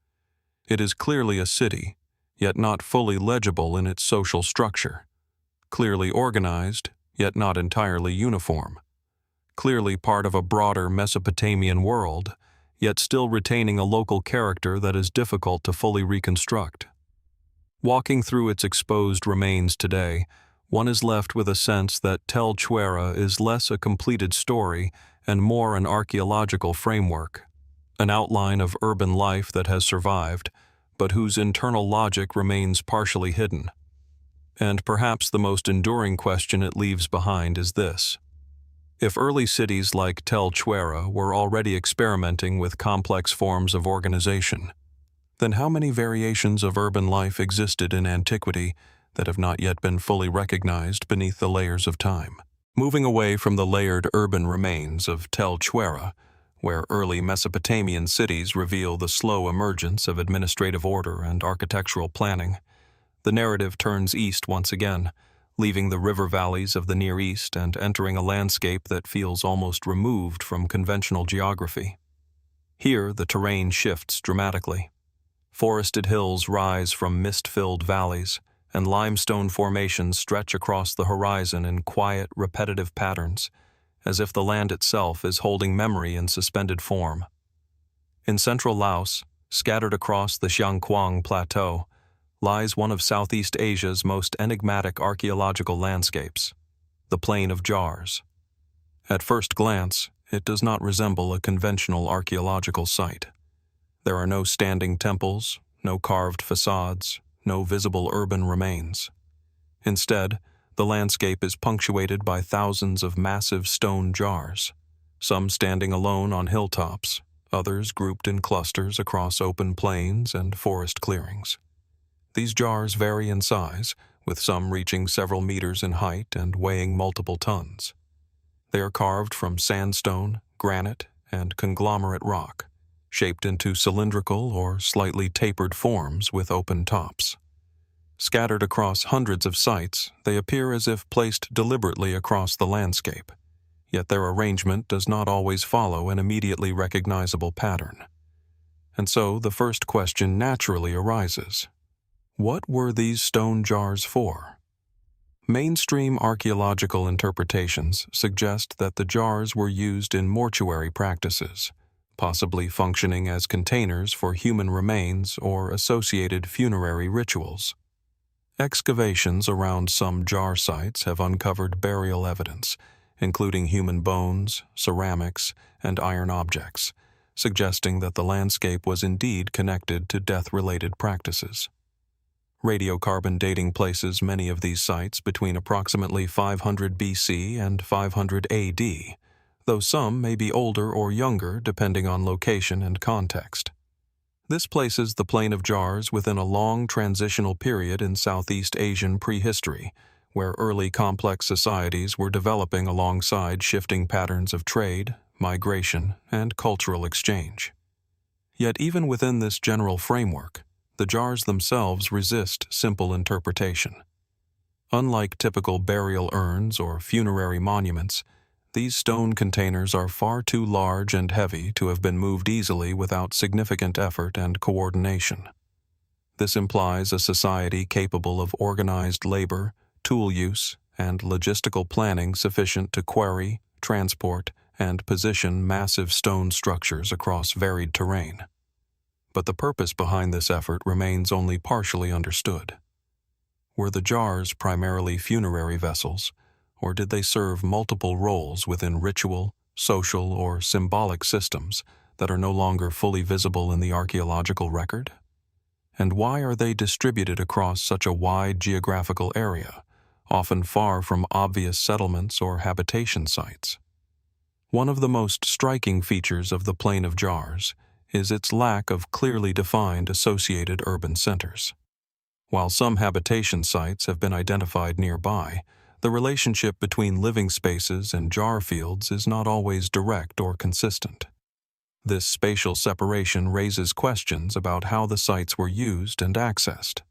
It is clearly a city, yet not fully legible in its social structure. Clearly organized, yet not entirely uniform. Clearly part of a broader Mesopotamian world, yet still retaining a local character that is difficult to fully reconstruct. Walking through its exposed remains today, one is left with a sense that Tel Chuera is less a completed story and more an archaeological framework, an outline of urban life that has survived, but whose internal logic remains partially hidden. And perhaps the most enduring question it leaves behind is this. If early cities like Tel Chuera were already experimenting with complex forms of organization, then how many variations of urban life existed in antiquity that have not yet been fully recognized beneath the layers of time? Moving away from the layered urban remains of Tel Chuera, where early Mesopotamian cities reveal the slow emergence of administrative order and architectural planning, the narrative turns east once again, leaving the river valleys of the Near East and entering a landscape that feels almost removed from conventional geography. Here, the terrain shifts dramatically. Forested hills rise from mist-filled valleys, and limestone formations stretch across the horizon in quiet, repetitive patterns, as if the land itself is holding memory in suspended form. In central Laos, scattered across the Xiangquang Plateau, lies one of Southeast Asia's most enigmatic archaeological landscapes, the Plain of Jars. At first glance, it does not resemble a conventional archaeological site. There are no standing temples, no carved facades, no visible urban remains. Instead, the landscape is punctuated by thousands of massive stone jars, some standing alone on hilltops, others grouped in clusters across open plains and forest clearings. These jars vary in size, with some reaching several meters in height and weighing multiple tons. They are carved from sandstone, granite, and conglomerate rock, shaped into cylindrical or slightly tapered forms with open tops. Scattered across hundreds of sites, they appear as if placed deliberately across the landscape, yet their arrangement does not always follow an immediately recognizable pattern. And so the first question naturally arises. What were these stone jars for? Mainstream archaeological interpretations suggest that the jars were used in mortuary practices, possibly functioning as containers for human remains or associated funerary rituals. Excavations around some jar sites have uncovered burial evidence, including human bones, ceramics, and iron objects, suggesting that the landscape was indeed connected to death-related practices. Radiocarbon dating places many of these sites between approximately 500 BC and 500 AD, though some may be older or younger depending on location and context. This places the Plain of Jars within a long transitional period in Southeast Asian prehistory, where early complex societies were developing alongside shifting patterns of trade, migration, and cultural exchange. Yet even within this general framework, the jars themselves resist simple interpretation. Unlike typical burial urns or funerary monuments, these stone containers are far too large and heavy to have been moved easily without significant effort and coordination. This implies a society capable of organized labor, tool use, and logistical planning sufficient to quarry, transport, and position massive stone structures across varied terrain. But the purpose behind this effort remains only partially understood. Were the jars primarily funerary vessels, or did they serve multiple roles within ritual, social, or symbolic systems that are no longer fully visible in the archaeological record? And why are they distributed across such a wide geographical area, often far from obvious settlements or habitation sites? One of the most striking features of the Plain of Jars is its lack of clearly defined associated urban centers. While some habitation sites have been identified nearby, the relationship between living spaces and jar fields is not always direct or consistent. This spatial separation raises questions about how the sites were used and accessed.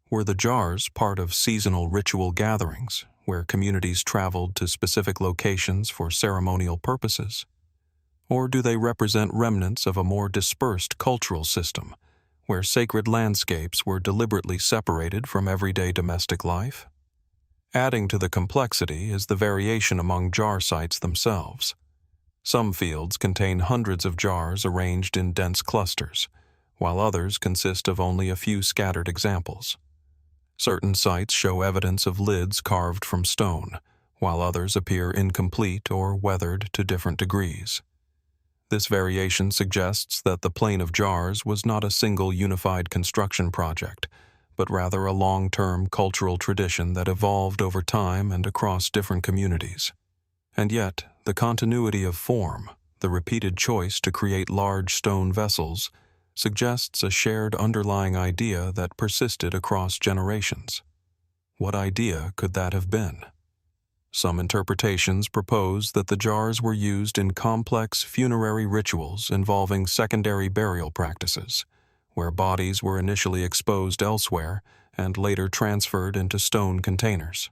Were the jars part of seasonal ritual gatherings, where communities traveled to specific locations for ceremonial purposes? Or do they represent remnants of a more dispersed cultural system, where sacred landscapes were deliberately separated from everyday domestic life? Adding to the complexity is the variation among jar sites themselves. Some fields contain hundreds of jars arranged in dense clusters, while others consist of only a few scattered examples. Certain sites show evidence of lids carved from stone, while others appear incomplete or weathered to different degrees. This variation suggests that the Plain of Jars was not a single unified construction project, but rather a long-term cultural tradition that evolved over time and across different communities. And yet, the continuity of form, the repeated choice to create large stone vessels, suggests a shared underlying idea that persisted across generations. What idea could that have been? Some interpretations propose that the jars were used in complex funerary rituals involving secondary burial practices, where bodies were initially exposed elsewhere and later transferred into stone containers.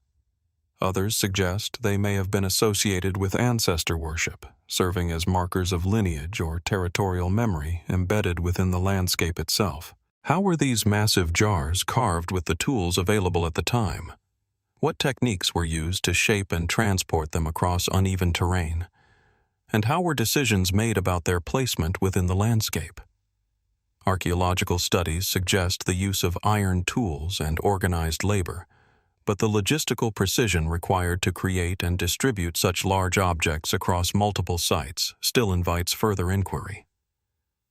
Others suggest they may have been associated with ancestor worship, serving as markers of lineage or territorial memory embedded within the landscape itself. How were these massive jars carved with the tools available at the time? What techniques were used to shape and transport them across uneven terrain? And how were decisions made about their placement within the landscape? Archaeological studies suggest the use of iron tools and organized labor, but the logistical precision required to create and distribute such large objects across multiple sites still invites further inquiry.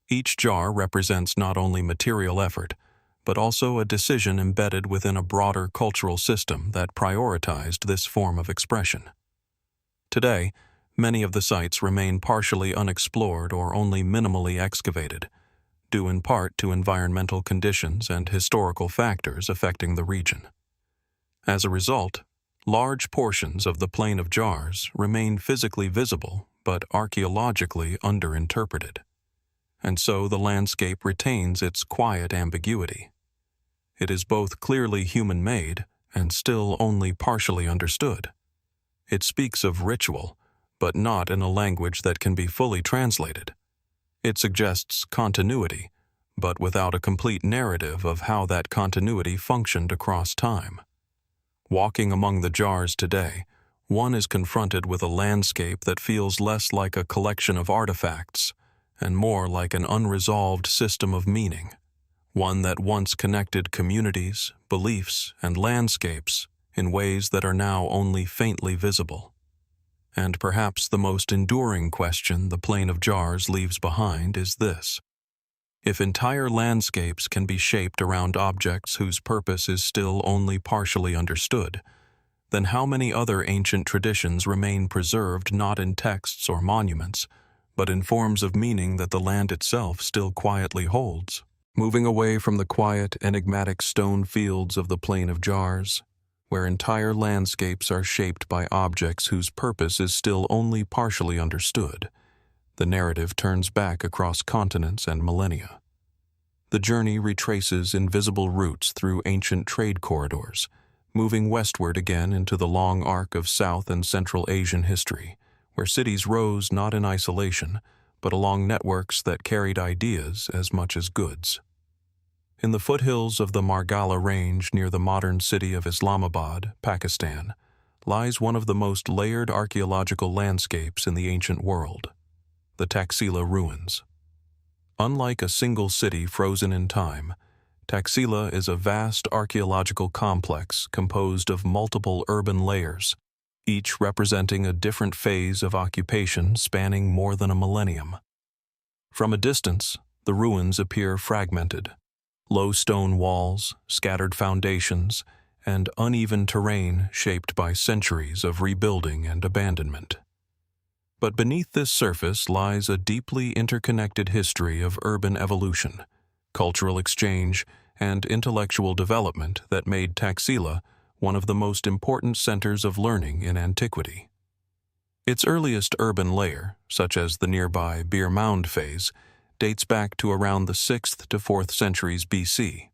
Each jar represents not only material effort, but also a decision embedded within a broader cultural system that prioritized this form of expression. Today, many of the sites remain partially unexplored or only minimally excavated, due in part to environmental conditions and historical factors affecting the region. As a result, large portions of the Plain of Jars remain physically visible but archaeologically underinterpreted, and so the landscape retains its quiet ambiguity. It is both clearly human-made and still only partially understood. It speaks of ritual, but not in a language that can be fully translated. It suggests continuity, but without a complete narrative of how that continuity functioned across time. Walking among the jars today, one is confronted with a landscape that feels less like a collection of artifacts and more like an unresolved system of meaning, one that once connected communities, beliefs, and landscapes in ways that are now only faintly visible. And perhaps the most enduring question the Plain of Jars leaves behind is this: if entire landscapes can be shaped around objects whose purpose is still only partially understood, then how many other ancient traditions remain preserved not in texts or monuments, but in forms of meaning that the land itself still quietly holds? Moving away from the quiet, enigmatic stone fields of the Plain of Jars, where entire landscapes are shaped by objects whose purpose is still only partially understood, the narrative turns back across continents and millennia. The journey retraces invisible routes through ancient trade corridors, moving westward again into the long arc of South and Central Asian history, where cities rose not in isolation, but along networks that carried ideas as much as goods. In the foothills of the Mehrgarh Range near the modern city of Islamabad, Pakistan, lies one of the most layered archaeological landscapes in the ancient world, the Taxila Ruins. Unlike a single city frozen in time, Taxila is a vast archaeological complex composed of multiple urban layers, each representing a different phase of occupation spanning more than a millennium. From a distance, the ruins appear fragmented. Low stone walls, scattered foundations, and uneven terrain shaped by centuries of rebuilding and abandonment. But beneath this surface lies a deeply interconnected history of urban evolution, cultural exchange, and intellectual development that made Taxila one of the most important centers of learning in antiquity. Its earliest urban layer, such as the nearby Bhir Mound phase, dates back to around the 6th to 4th centuries BC.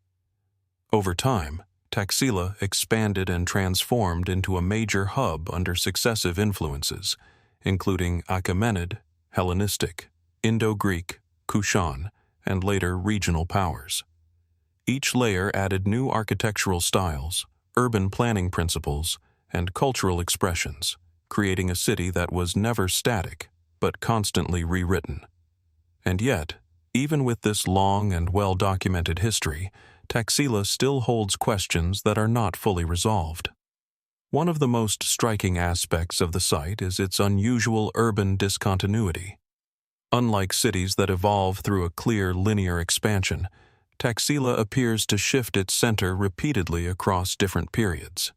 Over time, Taxila expanded and transformed into a major hub under successive influences, including Achaemenid, Hellenistic, Indo-Greek, Kushan, and later regional powers. Each layer added new architectural styles, urban planning principles, and cultural expressions, creating a city that was never static, but constantly rewritten. And yet, even with this long and well-documented history, Taxila still holds questions that are not fully resolved. One of the most striking aspects of the site is its unusual urban discontinuity. Unlike cities that evolve through a clear linear expansion, Taxila appears to shift its center repeatedly across different periods.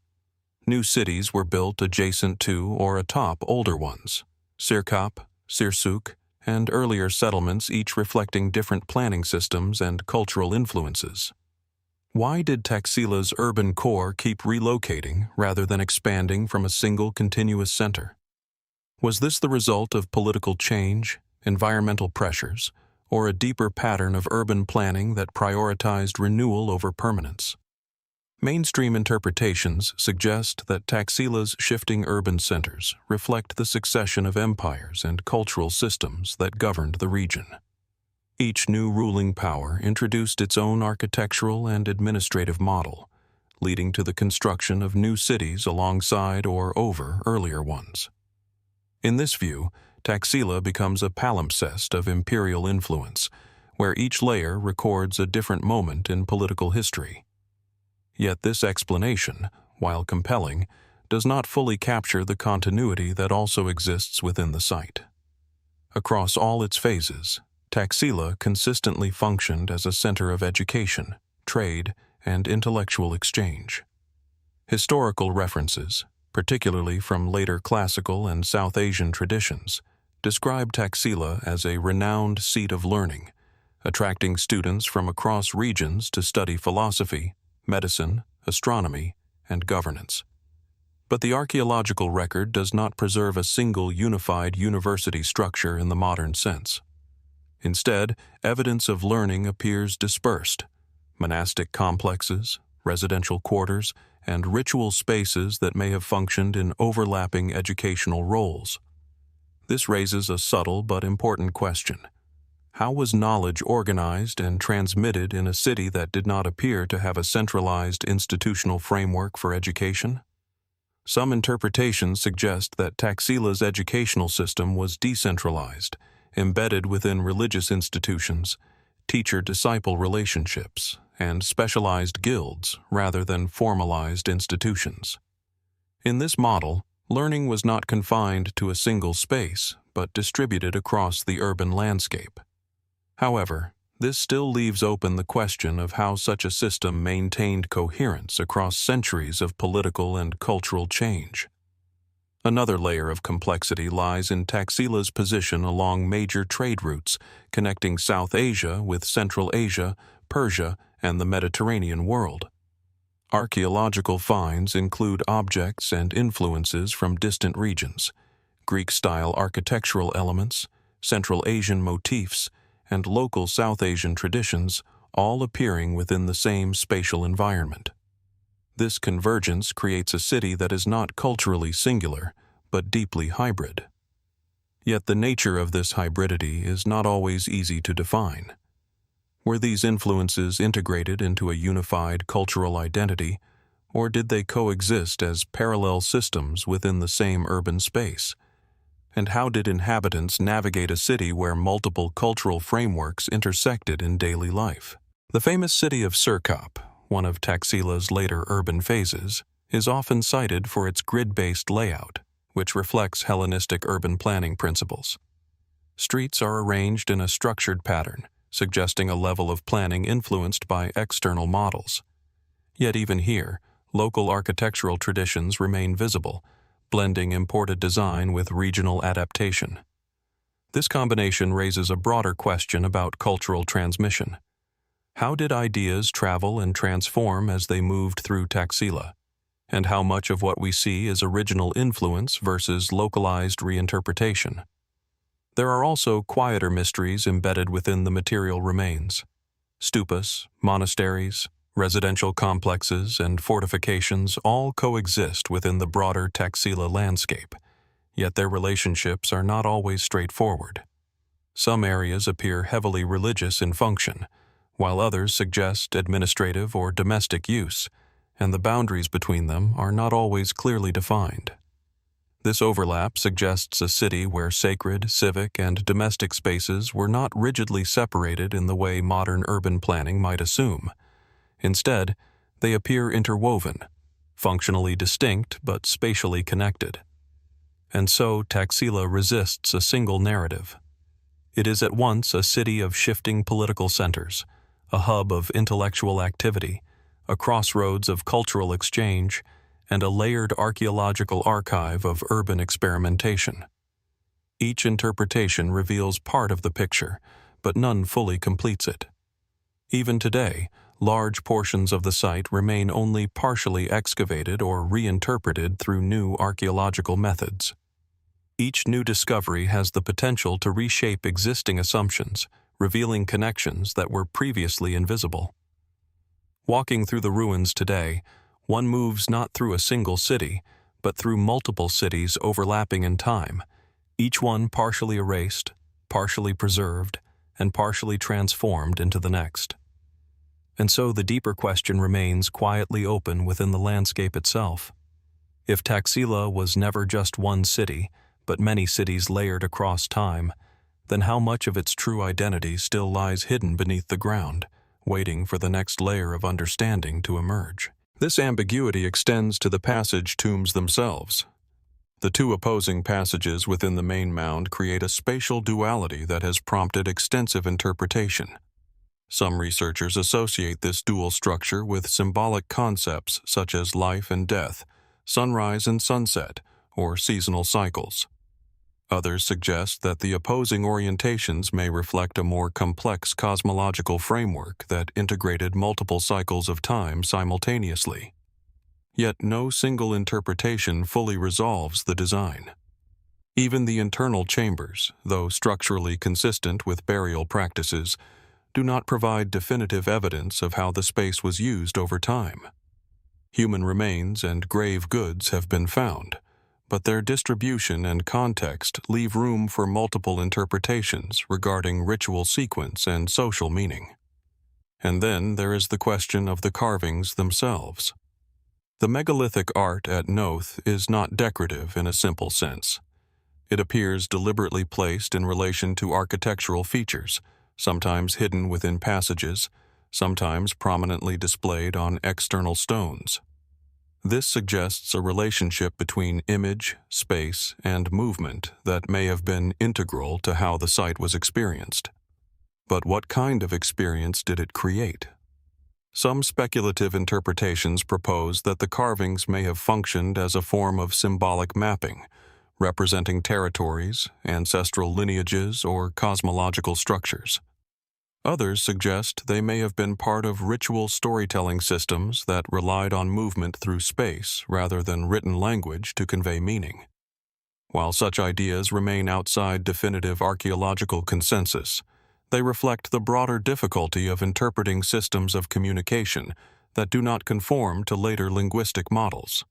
New cities were built adjacent to or atop older ones, Sirkap, Sirsuk, and earlier settlements, each reflecting different planning systems and cultural influences. Why did Taxila's urban core keep relocating rather than expanding from a single continuous center? Was this the result of political change, environmental pressures, or a deeper pattern of urban planning that prioritized renewal over permanence? Mainstream interpretations suggest that Taxila's shifting urban centers reflect the succession of empires and cultural systems that governed the region. Each new ruling power introduced its own architectural and administrative model, leading to the construction of new cities alongside or over earlier ones. In this view, Taxila becomes a palimpsest of imperial influence, where each layer records a different moment in political history. Yet this explanation, while compelling, does not fully capture the continuity that also exists within the site. Across all its phases, Taxila consistently functioned as a center of education, trade, and intellectual exchange. Historical references, particularly from later classical and South Asian traditions, describe Taxila as a renowned seat of learning, attracting students from across regions to study philosophy, medicine, astronomy, and governance. But the archaeological record does not preserve a single unified university structure in the modern sense. Instead, evidence of learning appears dispersed: monastic complexes, residential quarters, and ritual spaces that may have functioned in overlapping educational roles. This raises a subtle but important question. How was knowledge organized and transmitted in a city that did not appear to have a centralized institutional framework for education? Some interpretations suggest that Taxila's educational system was decentralized, embedded within religious institutions, teacher-disciple relationships, and specialized guilds rather than formalized institutions. In this model, learning was not confined to a single space, but distributed across the urban landscape. However, this still leaves open the question of how such a system maintained coherence across centuries of political and cultural change. Another layer of complexity lies in Taxila's position along major trade routes connecting South Asia with Central Asia, Persia, and the Mediterranean world. Archaeological finds include objects and influences from distant regions, Greek-style architectural elements, Central Asian motifs, and local South Asian traditions, all appearing within the same spatial environment. This convergence creates a city that is not culturally singular, but deeply hybrid. Yet the nature of this hybridity is not always easy to define. Were these influences integrated into a unified cultural identity, or did they coexist as parallel systems within the same urban space? And how did inhabitants navigate a city where multiple cultural frameworks intersected in daily life? The famous city of Sirkap, one of Taxila's later urban phases, is often cited for its grid-based layout, which reflects Hellenistic urban planning principles. Streets are arranged in a structured pattern, suggesting a level of planning influenced by external models. Yet even here, local architectural traditions remain visible, blending imported design with regional adaptation. This combination raises a broader question about cultural transmission. How did ideas travel and transform as they moved through Taxila? And how much of what we see is original influence versus localized reinterpretation? There are also quieter mysteries embedded within the material remains. Stupas, monasteries, residential complexes, and fortifications all coexist within the broader Taxila landscape, yet their relationships are not always straightforward. Some areas appear heavily religious in function, while others suggest administrative or domestic use, and the boundaries between them are not always clearly defined. This overlap suggests a city where sacred, civic, and domestic spaces were not rigidly separated in the way modern urban planning might assume. Instead, they appear interwoven, functionally distinct but spatially connected. And so Taxila resists a single narrative. It is at once a city of shifting political centers, a hub of intellectual activity, a crossroads of cultural exchange, and a layered archaeological archive of urban experimentation. Each interpretation reveals part of the picture, but none fully completes it. Even today, large portions of the site remain only partially excavated or reinterpreted through new archaeological methods. Each new discovery has the potential to reshape existing assumptions, revealing connections that were previously invisible. Walking through the ruins today, one moves not through a single city, but through multiple cities overlapping in time, each one partially erased, partially preserved, and partially transformed into the next. And so the deeper question remains quietly open within the landscape itself. If Taxila was never just one city, but many cities layered across time, then how much of its true identity still lies hidden beneath the ground, waiting for the next layer of understanding to emerge? This ambiguity extends to the passage tombs themselves. The two opposing passages within the main mound create a spatial duality that has prompted extensive interpretation. Some researchers associate this dual structure with symbolic concepts such as life and death, sunrise and sunset, or seasonal cycles. Others suggest that the opposing orientations may reflect a more complex cosmological framework that integrated multiple cycles of time simultaneously. Yet no single interpretation fully resolves the design. Even the internal chambers, though structurally consistent with burial practices, do not provide definitive evidence of how the space was used over time. Human remains and grave goods have been found, but their distribution and context leave room for multiple interpretations regarding ritual sequence and social meaning. And then there is the question of the carvings themselves. The megalithic art at Knowth is not decorative in a simple sense. It appears deliberately placed in relation to architectural features, sometimes hidden within passages, sometimes prominently displayed on external stones. This suggests a relationship between image, space, and movement that may have been integral to how the site was experienced. But what kind of experience did it create? Some speculative interpretations propose that the carvings may have functioned as a form of symbolic mapping, representing territories, ancestral lineages, or cosmological structures. Others suggest they may have been part of ritual storytelling systems that relied on movement through space rather than written language to convey meaning. While such ideas remain outside definitive archaeological consensus, they reflect the broader difficulty of interpreting systems of communication that do not conform to later linguistic models.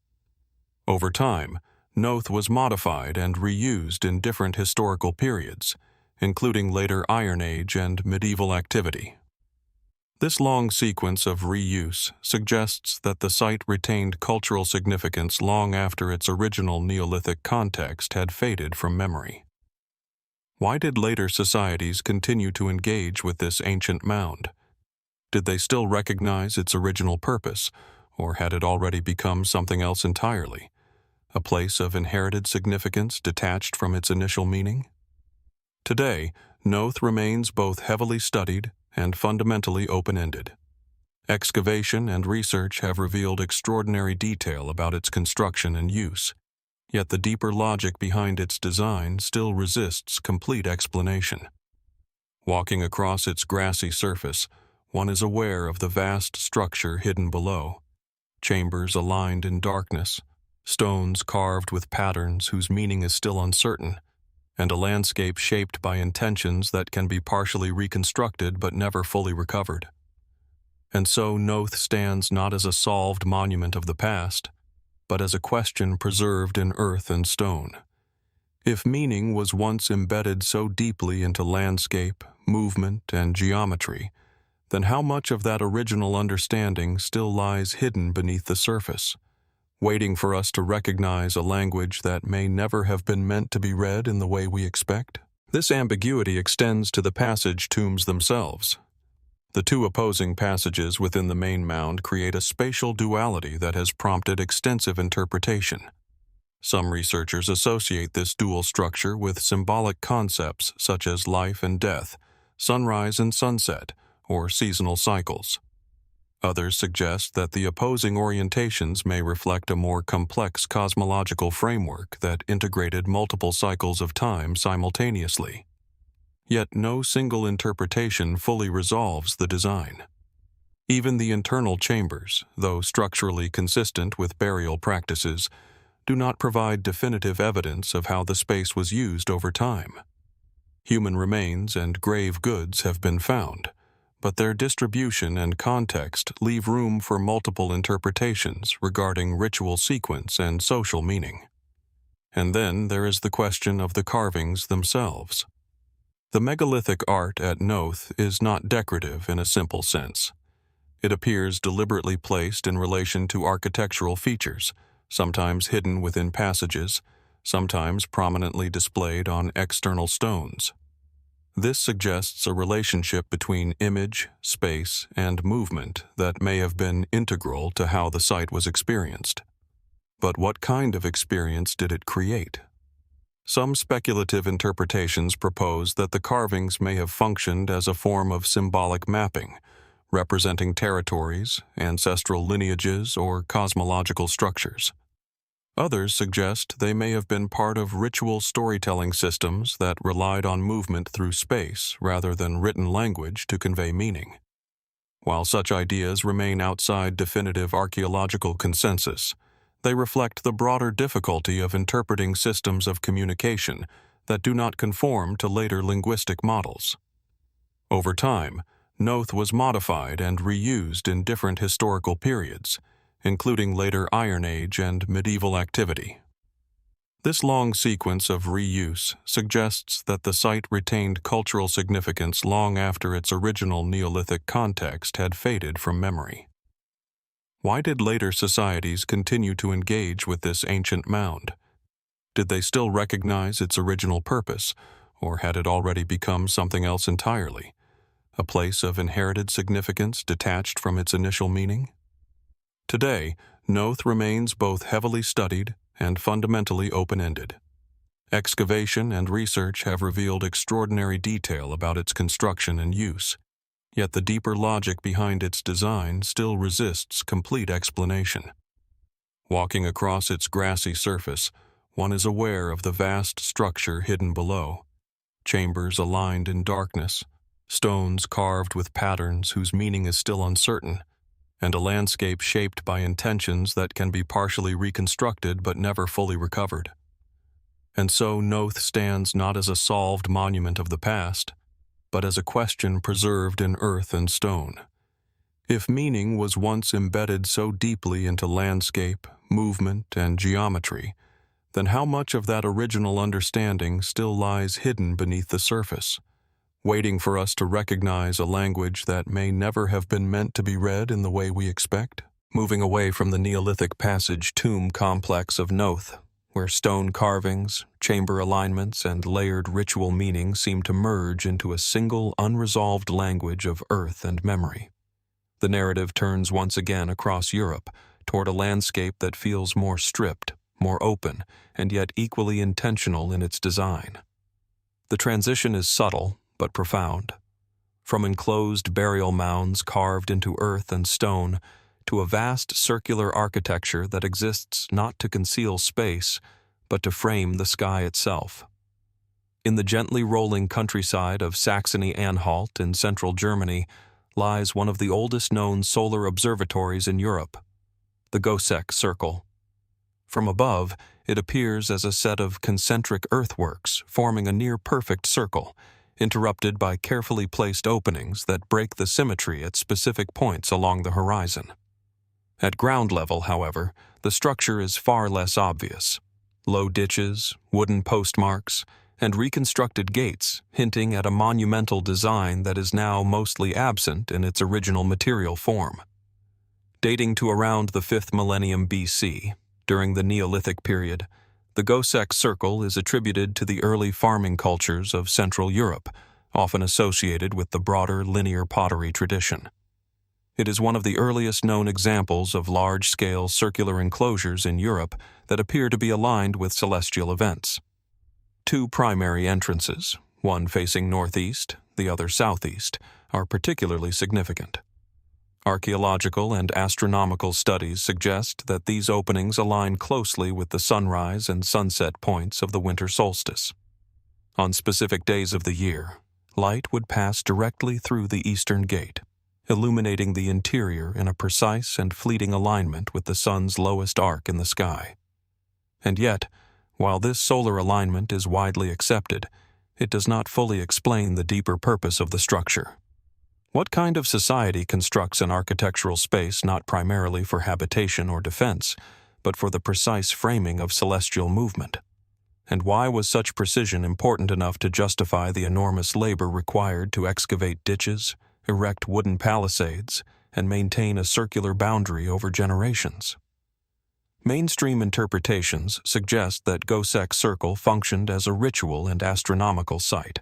Over time, Knowth was modified and reused in different historical periods, including later Iron Age and medieval activity. This long sequence of reuse suggests that the site retained cultural significance long after its original Neolithic context had faded from memory. Why did later societies continue to engage with this ancient mound? Did they still recognize its original purpose, or had it already become something else entirely? A place of inherited significance detached from its initial meaning? Today, Knowth remains both heavily studied and fundamentally open-ended. Excavation and research have revealed extraordinary detail about its construction and use, yet the deeper logic behind its design still resists complete explanation. Walking across its grassy surface, one is aware of the vast structure hidden below. Chambers aligned in darkness, stones carved with patterns whose meaning is still uncertain, and a landscape shaped by intentions that can be partially reconstructed but never fully recovered. And so Knowth stands not as a solved monument of the past, but as a question preserved in earth and stone. If meaning was once embedded so deeply into landscape, movement, and geometry, then how much of that original understanding still lies hidden beneath the surface, waiting for us to recognize a language that may never have been meant to be read in the way we expect? This ambiguity extends to the passage tombs themselves. The two opposing passages within the main mound create a spatial duality that has prompted extensive interpretation. Some researchers associate this dual structure with symbolic concepts such as life and death, sunrise and sunset, or seasonal cycles. Others suggest that the opposing orientations may reflect a more complex cosmological framework that integrated multiple cycles of time simultaneously. Yet no single interpretation fully resolves the design. Even the internal chambers, though structurally consistent with burial practices, do not provide definitive evidence of how the space was used over time. Human remains and grave goods have been found, but their distribution and context leave room for multiple interpretations regarding ritual sequence and social meaning. And then there is the question of the carvings themselves. The megalithic art at Knowth is not decorative in a simple sense. It appears deliberately placed in relation to architectural features, sometimes hidden within passages, sometimes prominently displayed on external stones. This suggests a relationship between image, space, and movement that may have been integral to how the site was experienced. But what kind of experience did it create? Some speculative interpretations propose that the carvings may have functioned as a form of symbolic mapping, representing territories, ancestral lineages, or cosmological structures. Others suggest they may have been part of ritual storytelling systems that relied on movement through space rather than written language to convey meaning. While such ideas remain outside definitive archaeological consensus, they reflect the broader difficulty of interpreting systems of communication that do not conform to later linguistic models. Over time, Knowth was modified and reused in different historical periods, including later Iron Age and medieval activity. This long sequence of reuse suggests that the site retained cultural significance long after its original Neolithic context had faded from memory. Why did later societies continue to engage with this ancient mound? Did they still recognize its original purpose, or had it already become something else entirely? A place of inherited significance detached from its initial meaning? Today, Knowth remains both heavily studied and fundamentally open-ended. Excavation and research have revealed extraordinary detail about its construction and use, yet the deeper logic behind its design still resists complete explanation. Walking across its grassy surface, one is aware of the vast structure hidden below. Chambers aligned in darkness, stones carved with patterns whose meaning is still uncertain, and a landscape shaped by intentions that can be partially reconstructed but never fully recovered. And so Knowth stands not as a solved monument of the past, but as a question preserved in earth and stone. If meaning was once embedded so deeply into landscape, movement, and geometry, then how much of that original understanding still lies hidden beneath the surface, waiting for us to recognize a language that may never have been meant to be read in the way we expect? Moving away from the Neolithic passage tomb complex of Knowth, where stone carvings, chamber alignments, and layered ritual meaning seem to merge into a single unresolved language of earth and memory. The narrative turns once again across Europe toward a landscape that feels more stripped, more open, and yet equally intentional in its design. The transition is subtle but profound. From enclosed burial mounds carved into earth and stone to a vast circular architecture that exists not to conceal space, but to frame the sky itself. In the gently rolling countryside of Saxony-Anhalt in central Germany lies one of the oldest known solar observatories in Europe, the Goseck Circle. From above, it appears as a set of concentric earthworks forming a near-perfect circle, interrupted by carefully placed openings that break the symmetry at specific points along the horizon. At ground level, however, the structure is far less obvious. Low ditches, wooden postmarks, and reconstructed gates hinting at a monumental design that is now mostly absent in its original material form. Dating to around the 5th millennium BC, during the Neolithic period, the Goseck Circle is attributed to the early farming cultures of Central Europe, often associated with the broader linear pottery tradition. It is one of the earliest known examples of large-scale circular enclosures in Europe that appear to be aligned with celestial events. 2 primary entrances, one facing northeast, the other southeast, are particularly significant. Archaeological and astronomical studies suggest that these openings align closely with the sunrise and sunset points of the winter solstice. On specific days of the year, light would pass directly through the eastern gate, illuminating the interior in a precise and fleeting alignment with the sun's lowest arc in the sky. And yet, while this solar alignment is widely accepted, it does not fully explain the deeper purpose of the structure. What kind of society constructs an architectural space not primarily for habitation or defense, but for the precise framing of celestial movement? And why was such precision important enough to justify the enormous labor required to excavate ditches, erect wooden palisades, and maintain a circular boundary over generations? Mainstream interpretations suggest that Goseck Circle functioned as a ritual and astronomical site,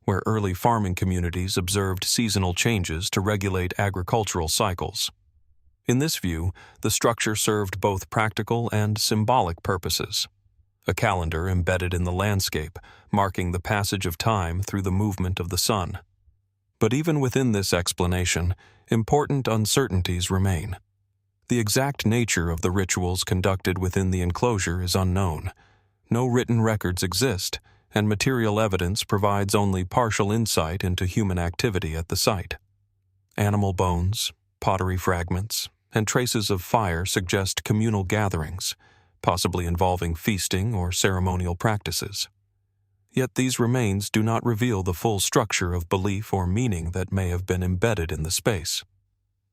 where early farming communities observed seasonal changes to regulate agricultural cycles. In this view, the structure served both practical and symbolic purposes. A calendar embedded in the landscape, marking the passage of time through the movement of the sun. But even within this explanation, important uncertainties remain. The exact nature of the rituals conducted within the enclosure is unknown. No written records exist, and material evidence provides only partial insight into human activity at the site. Animal bones, pottery fragments, and traces of fire suggest communal gatherings, possibly involving feasting or ceremonial practices. Yet these remains do not reveal the full structure of belief or meaning that may have been embedded in the space.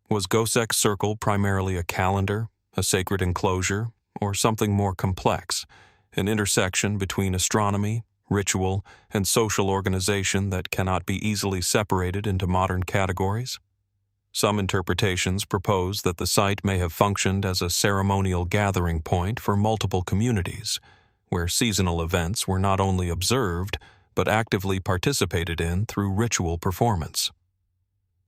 Was Goseck Circle primarily a calendar, a sacred enclosure, or something more complex, an intersection between astronomy, ritual, and social organization that cannot be easily separated into modern categories? Some interpretations propose that the site may have functioned as a ceremonial gathering point for multiple communities, where seasonal events were not only observed, but actively participated in through ritual performance.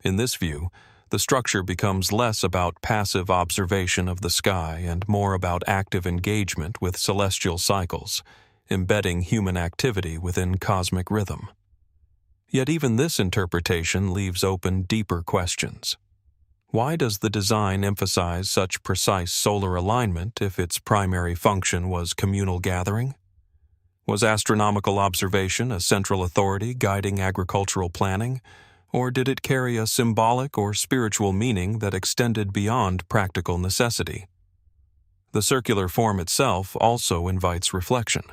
In this view, the structure becomes less about passive observation of the sky and more about active engagement with celestial cycles, embedding human activity within cosmic rhythm. Yet even this interpretation leaves open deeper questions. Why does the design emphasize such precise solar alignment if its primary function was communal gathering? Was astronomical observation a central authority guiding agricultural planning, or did it carry a symbolic or spiritual meaning that extended beyond practical necessity? The circular form itself also invites reflection.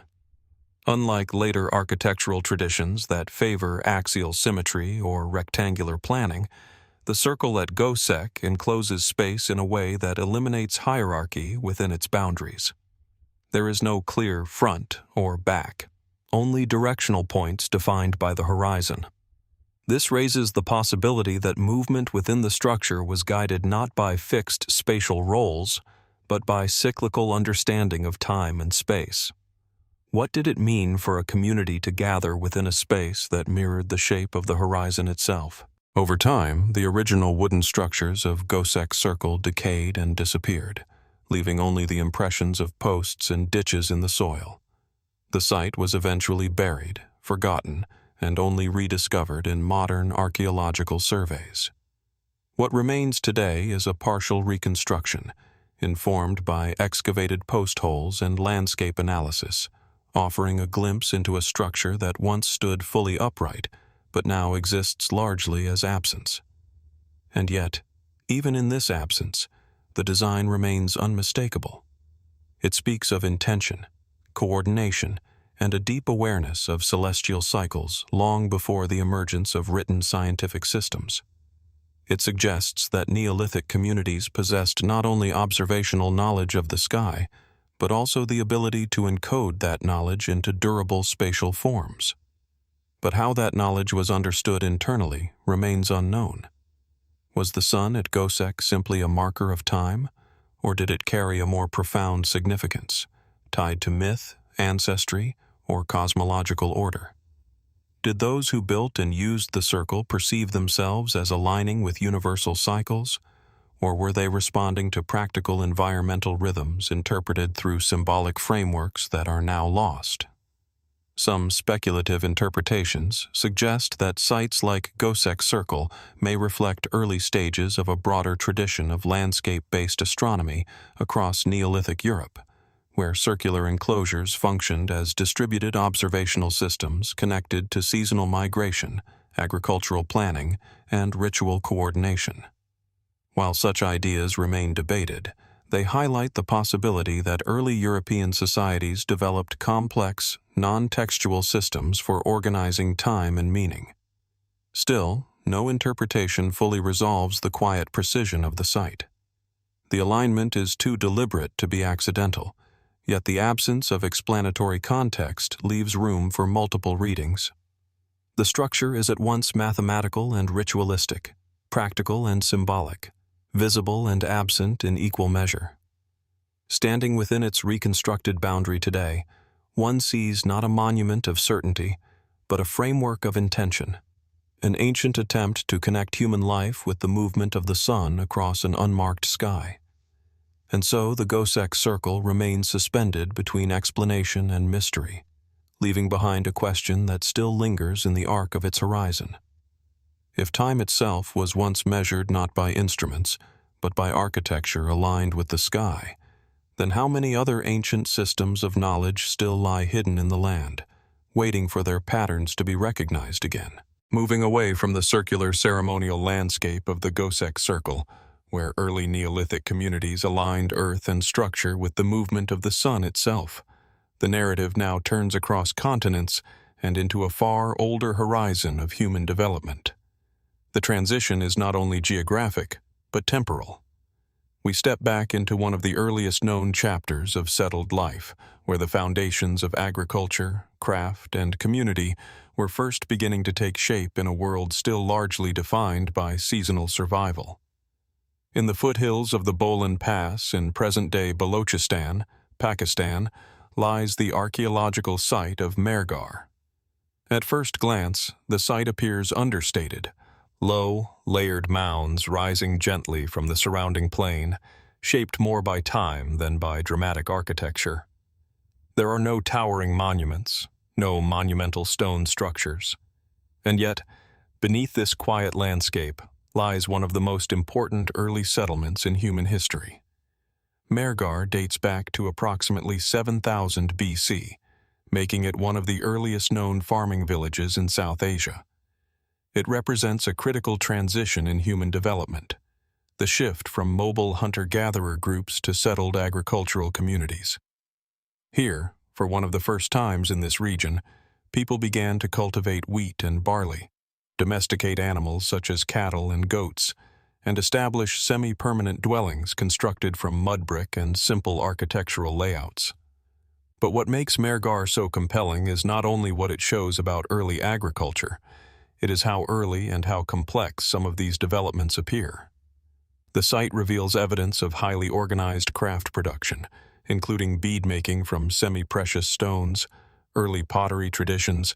Unlike later architectural traditions that favor axial symmetry or rectangular planning, the circle at Goseck encloses space in a way that eliminates hierarchy within its boundaries. There is no clear front or back, only directional points defined by the horizon. This raises the possibility that movement within the structure was guided not by fixed spatial roles, but by cyclical understanding of time and space. What did it mean for a community to gather within a space that mirrored the shape of the horizon itself? Over time, the original wooden structures of Goseck Circle decayed and disappeared, leaving only the impressions of posts and ditches in the soil. The site was eventually buried, forgotten, and only rediscovered in modern archaeological surveys. What remains today is a partial reconstruction, informed by excavated post holes and landscape analysis, offering a glimpse into a structure that once stood fully upright, but now exists largely as absence. And yet, even in this absence, the design remains unmistakable. It speaks of intention, coordination, and a deep awareness of celestial cycles long before the emergence of written scientific systems. It suggests that Neolithic communities possessed not only observational knowledge of the sky, but also the ability to encode that knowledge into durable spatial forms. But how that knowledge was understood internally remains unknown. Was the sun at Goseck simply a marker of time, or did it carry a more profound significance, tied to myth, ancestry, or cosmological order? Did those who built and used the circle perceive themselves as aligning with universal cycles, or were they responding to practical environmental rhythms interpreted through symbolic frameworks that are now lost? Some speculative interpretations suggest that sites like Goseck Circle may reflect early stages of a broader tradition of landscape-based astronomy across Neolithic Europe, where circular enclosures functioned as distributed observational systems connected to seasonal migration, agricultural planning, and ritual coordination. While such ideas remain debated, they highlight the possibility that early European societies developed complex, non-textual systems for organizing time and meaning. Still, no interpretation fully resolves the quiet precision of the site. The alignment is too deliberate to be accidental, yet the absence of explanatory context leaves room for multiple readings. The structure is at once mathematical and ritualistic, practical and symbolic, visible and absent in equal measure. Standing within its reconstructed boundary today, one sees not a monument of certainty, but a framework of intention, an ancient attempt to connect human life with the movement of the sun across an unmarked sky. And so the Goseck Circle remains suspended between explanation and mystery, leaving behind a question that still lingers in the arc of its horizon. If time itself was once measured not by instruments, but by architecture aligned with the sky, then how many other ancient systems of knowledge still lie hidden in the land, waiting for their patterns to be recognized again? Moving away from the circular ceremonial landscape of the Goseck Circle, where early Neolithic communities aligned earth and structure with the movement of the sun itself, the narrative now turns across continents and into a far older horizon of human development. The transition is not only geographic, but temporal. We step back into one of the earliest known chapters of settled life, where the foundations of agriculture, craft, and community were first beginning to take shape in a world still largely defined by seasonal survival. In the foothills of the Bolan Pass in present-day Balochistan, Pakistan, lies the archaeological site of Mehrgarh. At first glance, the site appears understated. Low, layered mounds rising gently from the surrounding plain, shaped more by time than by dramatic architecture. There are no towering monuments, no monumental stone structures. And yet, beneath this quiet landscape lies one of the most important early settlements in human history. Mehrgarh dates back to approximately 7000 BC, making it one of the earliest known farming villages in South Asia. It represents a critical transition in human development, the shift from mobile hunter-gatherer groups to settled agricultural communities. Here, for one of the first times in this region, people began to cultivate wheat and barley, domesticate animals such as cattle and goats, and establish semi-permanent dwellings constructed from mud brick and simple architectural layouts. But what makes Mehrgarh so compelling is not only what it shows about early agriculture, it is how early and how complex some of these developments appear. The site reveals evidence of highly organized craft production, including bead-making from semi-precious stones, early pottery traditions,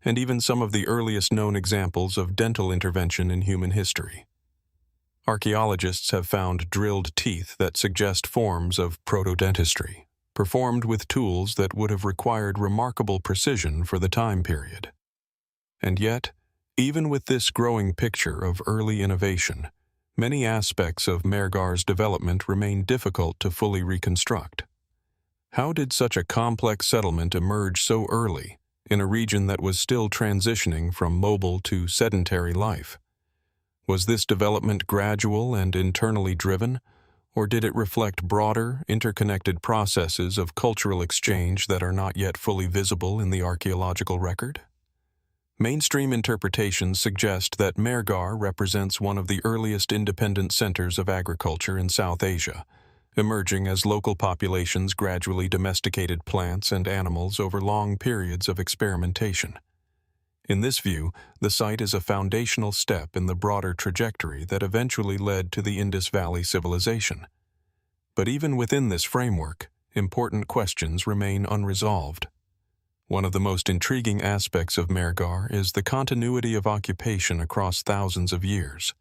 and even some of the earliest known examples of dental intervention in human history. Archaeologists have found drilled teeth that suggest forms of proto-dentistry, performed with tools that would have required remarkable precision for the time period. And yet, even with this growing picture of early innovation, Many aspects of Mehrgarh's development remain difficult to fully reconstruct. How did such a complex settlement emerge so early in a region that was still transitioning from mobile to sedentary life? Was this development gradual and internally driven, or did it reflect broader, interconnected processes of cultural exchange that are not yet fully visible in the archaeological record? Mainstream interpretations suggest that Mehrgarh represents one of the earliest independent centers of agriculture in South Asia, emerging as local populations gradually domesticated plants and animals over long periods of experimentation. In this view, the site is a foundational step in the broader trajectory that eventually led to the Indus Valley civilization. But even within this framework, important questions remain unresolved. One of the most intriguing aspects of Mehrgarh is the continuity of occupation across thousands of years.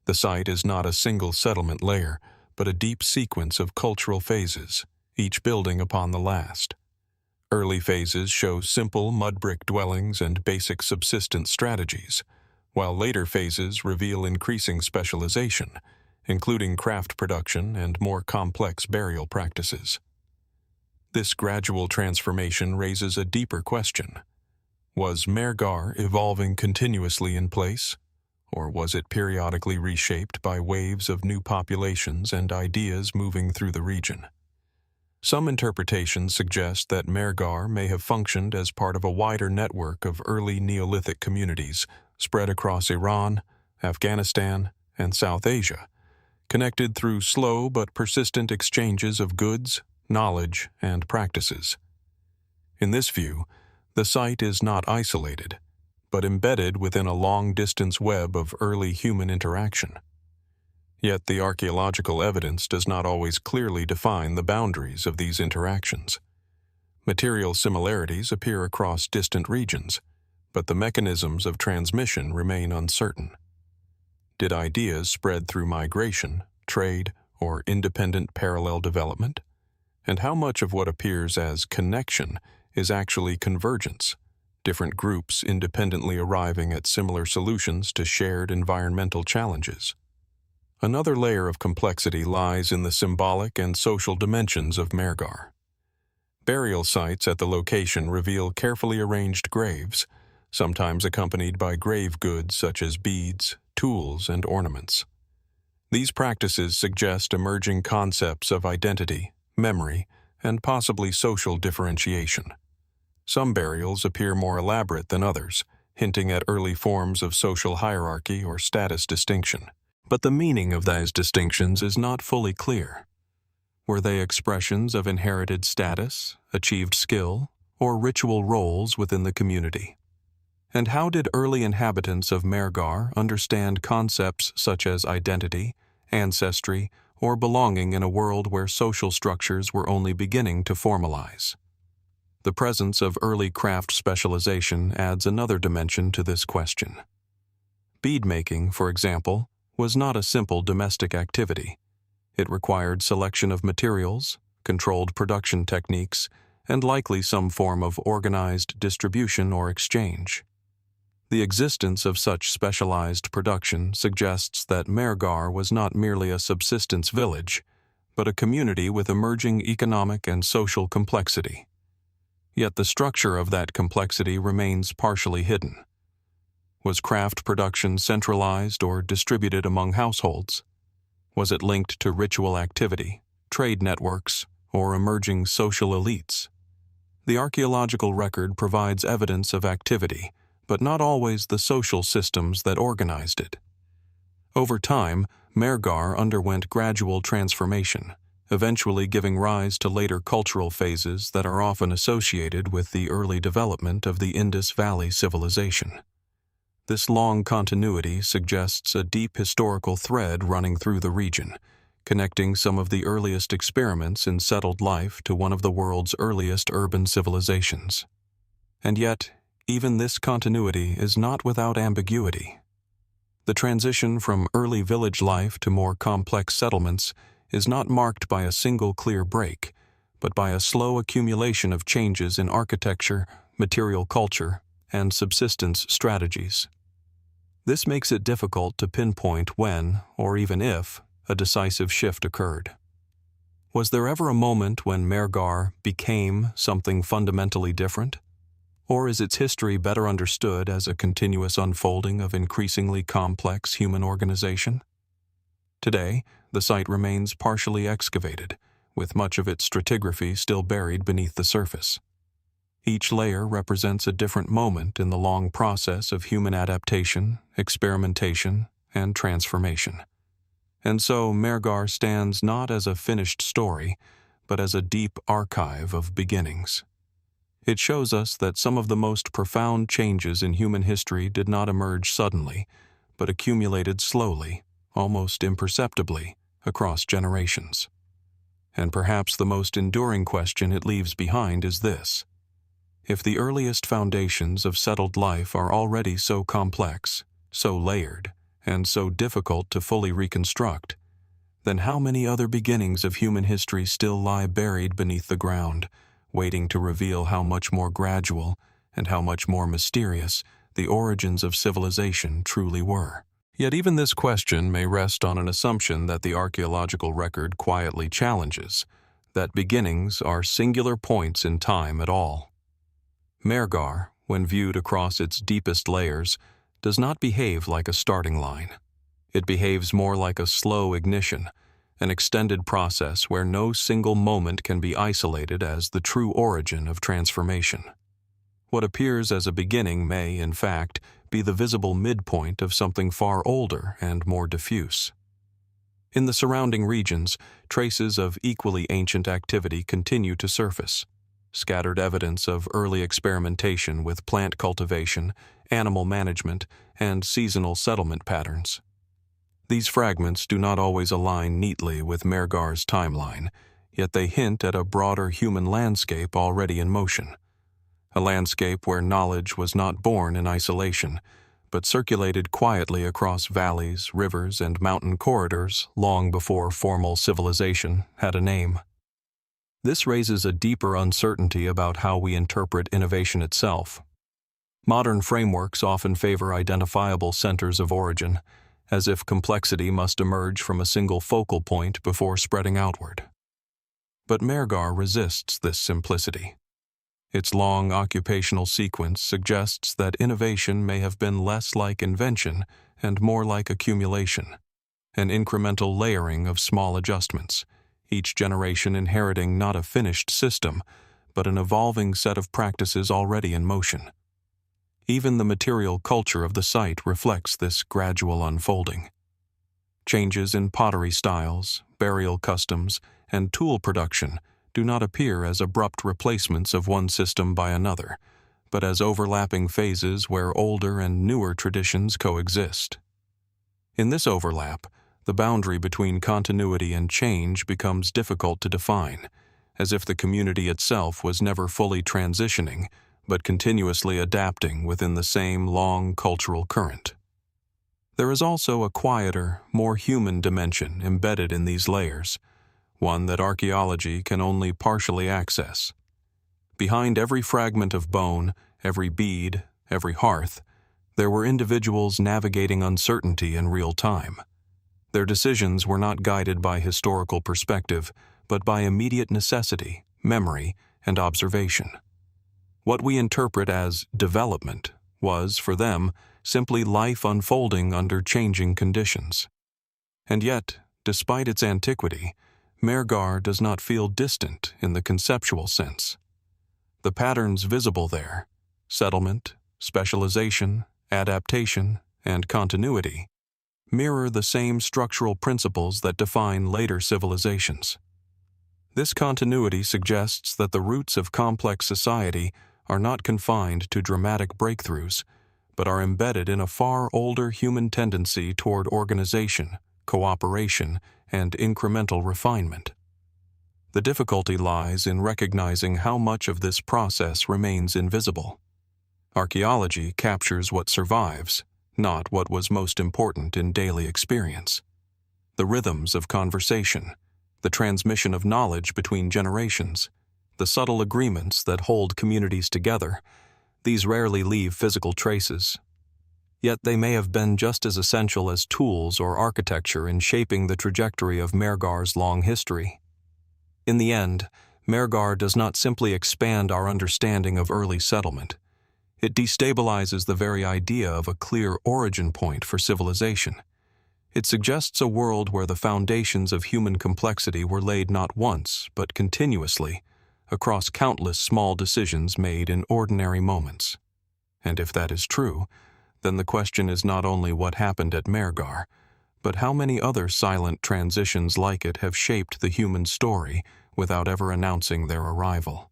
The site is not a single settlement layer, but a deep sequence of cultural phases, each building upon the last. Early phases show simple mud brick dwellings and basic subsistence strategies, while later phases reveal increasing specialization, including craft production and more complex burial practices. This gradual transformation raises a deeper question. Was Mehrgarh evolving continuously in place, or was it periodically reshaped by waves of new populations and ideas moving through the region? Some interpretations suggest that Mehrgarh may have functioned as part of a wider network of early Neolithic communities spread across Iran, Afghanistan, and South Asia, connected through slow but persistent exchanges of goods, knowledge, and practices. In this view, the site is not isolated, but embedded within a long-distance web of early human interaction. Yet the archaeological evidence does not always clearly define the boundaries of these interactions. Material similarities appear across distant regions, but the mechanisms of transmission remain uncertain. Did ideas spread through migration, trade, or independent parallel development? And how much of what appears as connection is actually convergence, different groups independently arriving at similar solutions to shared environmental challenges? Another layer of complexity lies in the symbolic and social dimensions of Mehrgarh. Burial sites at the location reveal carefully arranged graves, sometimes accompanied by grave goods such as beads, tools, and ornaments. These practices suggest emerging concepts of identity, memory, and possibly social differentiation. Some burials appear more elaborate than others, hinting at early forms of social hierarchy or status distinction. But the meaning of those distinctions is not fully clear. Were they expressions of inherited status, achieved skill, or ritual roles within the community? And how did early inhabitants of Mehrgarh understand concepts such as identity, ancestry, or belonging in a world where social structures were only beginning to formalize? The presence of early craft specialization adds another dimension to this question. Bead-making, for example, was not a simple domestic activity. It required selection of materials, controlled production techniques, and likely some form of organized distribution or exchange. The existence of such specialized production suggests that Mehrgarh was not merely a subsistence village, but a community with emerging economic and social complexity. Yet the structure of that complexity remains partially hidden. Was craft production centralized or distributed among households? Was it linked to ritual activity, trade networks, or emerging social elites? The archaeological record provides evidence of activity, but not always the social systems that organized it. Over time, Mehrgarh underwent gradual transformation, eventually giving rise to later cultural phases that are often associated with the early development of the Indus Valley civilization. This long continuity suggests a deep historical thread running through the region, connecting some of the earliest experiments in settled life to one of the world's earliest urban civilizations. And yet, even this continuity is not without ambiguity. The transition from early village life to more complex settlements is not marked by a single clear break, but by a slow accumulation of changes in architecture, material culture, and subsistence strategies. This makes it difficult to pinpoint when, or even if, a decisive shift occurred. Was there ever a moment when Mehrgarh became something fundamentally different? Or is its history better understood as a continuous unfolding of increasingly complex human organization? Today, the site remains partially excavated, with much of its stratigraphy still buried beneath the surface. Each layer represents a different moment in the long process of human adaptation, experimentation, and transformation. And so Mehrgarh stands not as a finished story, but as a deep archive of beginnings. It shows us that some of the most profound changes in human history did not emerge suddenly, but accumulated slowly, almost imperceptibly, across generations. And perhaps the most enduring question it leaves behind is this: if the earliest foundations of settled life are already so complex, so layered, and so difficult to fully reconstruct, then how many other beginnings of human history still lie buried beneath the ground, waiting to reveal how much more gradual and how much more mysterious the origins of civilization truly were? Yet even this question may rest on an assumption that the archaeological record quietly challenges, that beginnings are singular points in time at all. Mehrgarh, when viewed across its deepest layers, does not behave like a starting line. It behaves more like a slow ignition, an extended process where no single moment can be isolated as the true origin of transformation. What appears as a beginning may, in fact, be the visible midpoint of something far older and more diffuse. In the surrounding regions, traces of equally ancient activity continue to surface, scattered evidence of early experimentation with plant cultivation, animal management, and seasonal settlement patterns. These fragments do not always align neatly with Mehrgarh's timeline, yet they hint at a broader human landscape already in motion. A landscape where knowledge was not born in isolation, but circulated quietly across valleys, rivers, and mountain corridors long before formal civilization had a name. This raises a deeper uncertainty about how we interpret innovation itself. Modern frameworks often favor identifiable centers of origin, as if complexity must emerge from a single focal point before spreading outward. But Mehrgarh resists this simplicity. Its long occupational sequence suggests that innovation may have been less like invention and more like accumulation, an incremental layering of small adjustments, each generation inheriting not a finished system, but an evolving set of practices already in motion. Even the material culture of the site reflects this gradual unfolding. Changes in pottery styles, burial customs, and tool production do not appear as abrupt replacements of one system by another, but as overlapping phases where older and newer traditions coexist. In this overlap, the boundary between continuity and change becomes difficult to define, as if the community itself was never fully transitioning, but continuously adapting within the same long cultural current. There is also a quieter, more human dimension embedded in these layers, one that archaeology can only partially access. Behind every fragment of bone, every bead, every hearth, there were individuals navigating uncertainty in real time. Their decisions were not guided by historical perspective, but by immediate necessity, memory, and observation. What we interpret as development was, for them, simply life unfolding under changing conditions. And yet, despite its antiquity, Mehrgarh does not feel distant in the conceptual sense. The patterns visible there, settlement, specialization, adaptation, and continuity, mirror the same structural principles that define later civilizations. This continuity suggests that the roots of complex society are not confined to dramatic breakthroughs, but are embedded in a far older human tendency toward organization, cooperation, and incremental refinement. The difficulty lies in recognizing how much of this process remains invisible. Archaeology captures what survives, not what was most important in daily experience. The rhythms of conversation, the transmission of knowledge between generations, the subtle agreements that hold communities together, these rarely leave physical traces. Yet they may have been just as essential as tools or architecture in shaping the trajectory of Mehrgarh's long history. In the end, Mehrgarh does not simply expand our understanding of early settlement. It destabilizes the very idea of a clear origin point for civilization. It suggests a world where the foundations of human complexity were laid not once, but continuously, across countless small decisions made in ordinary moments. And if that is true, then the question is not only what happened at Mehrgarh, but how many other silent transitions like it have shaped the human story without ever announcing their arrival.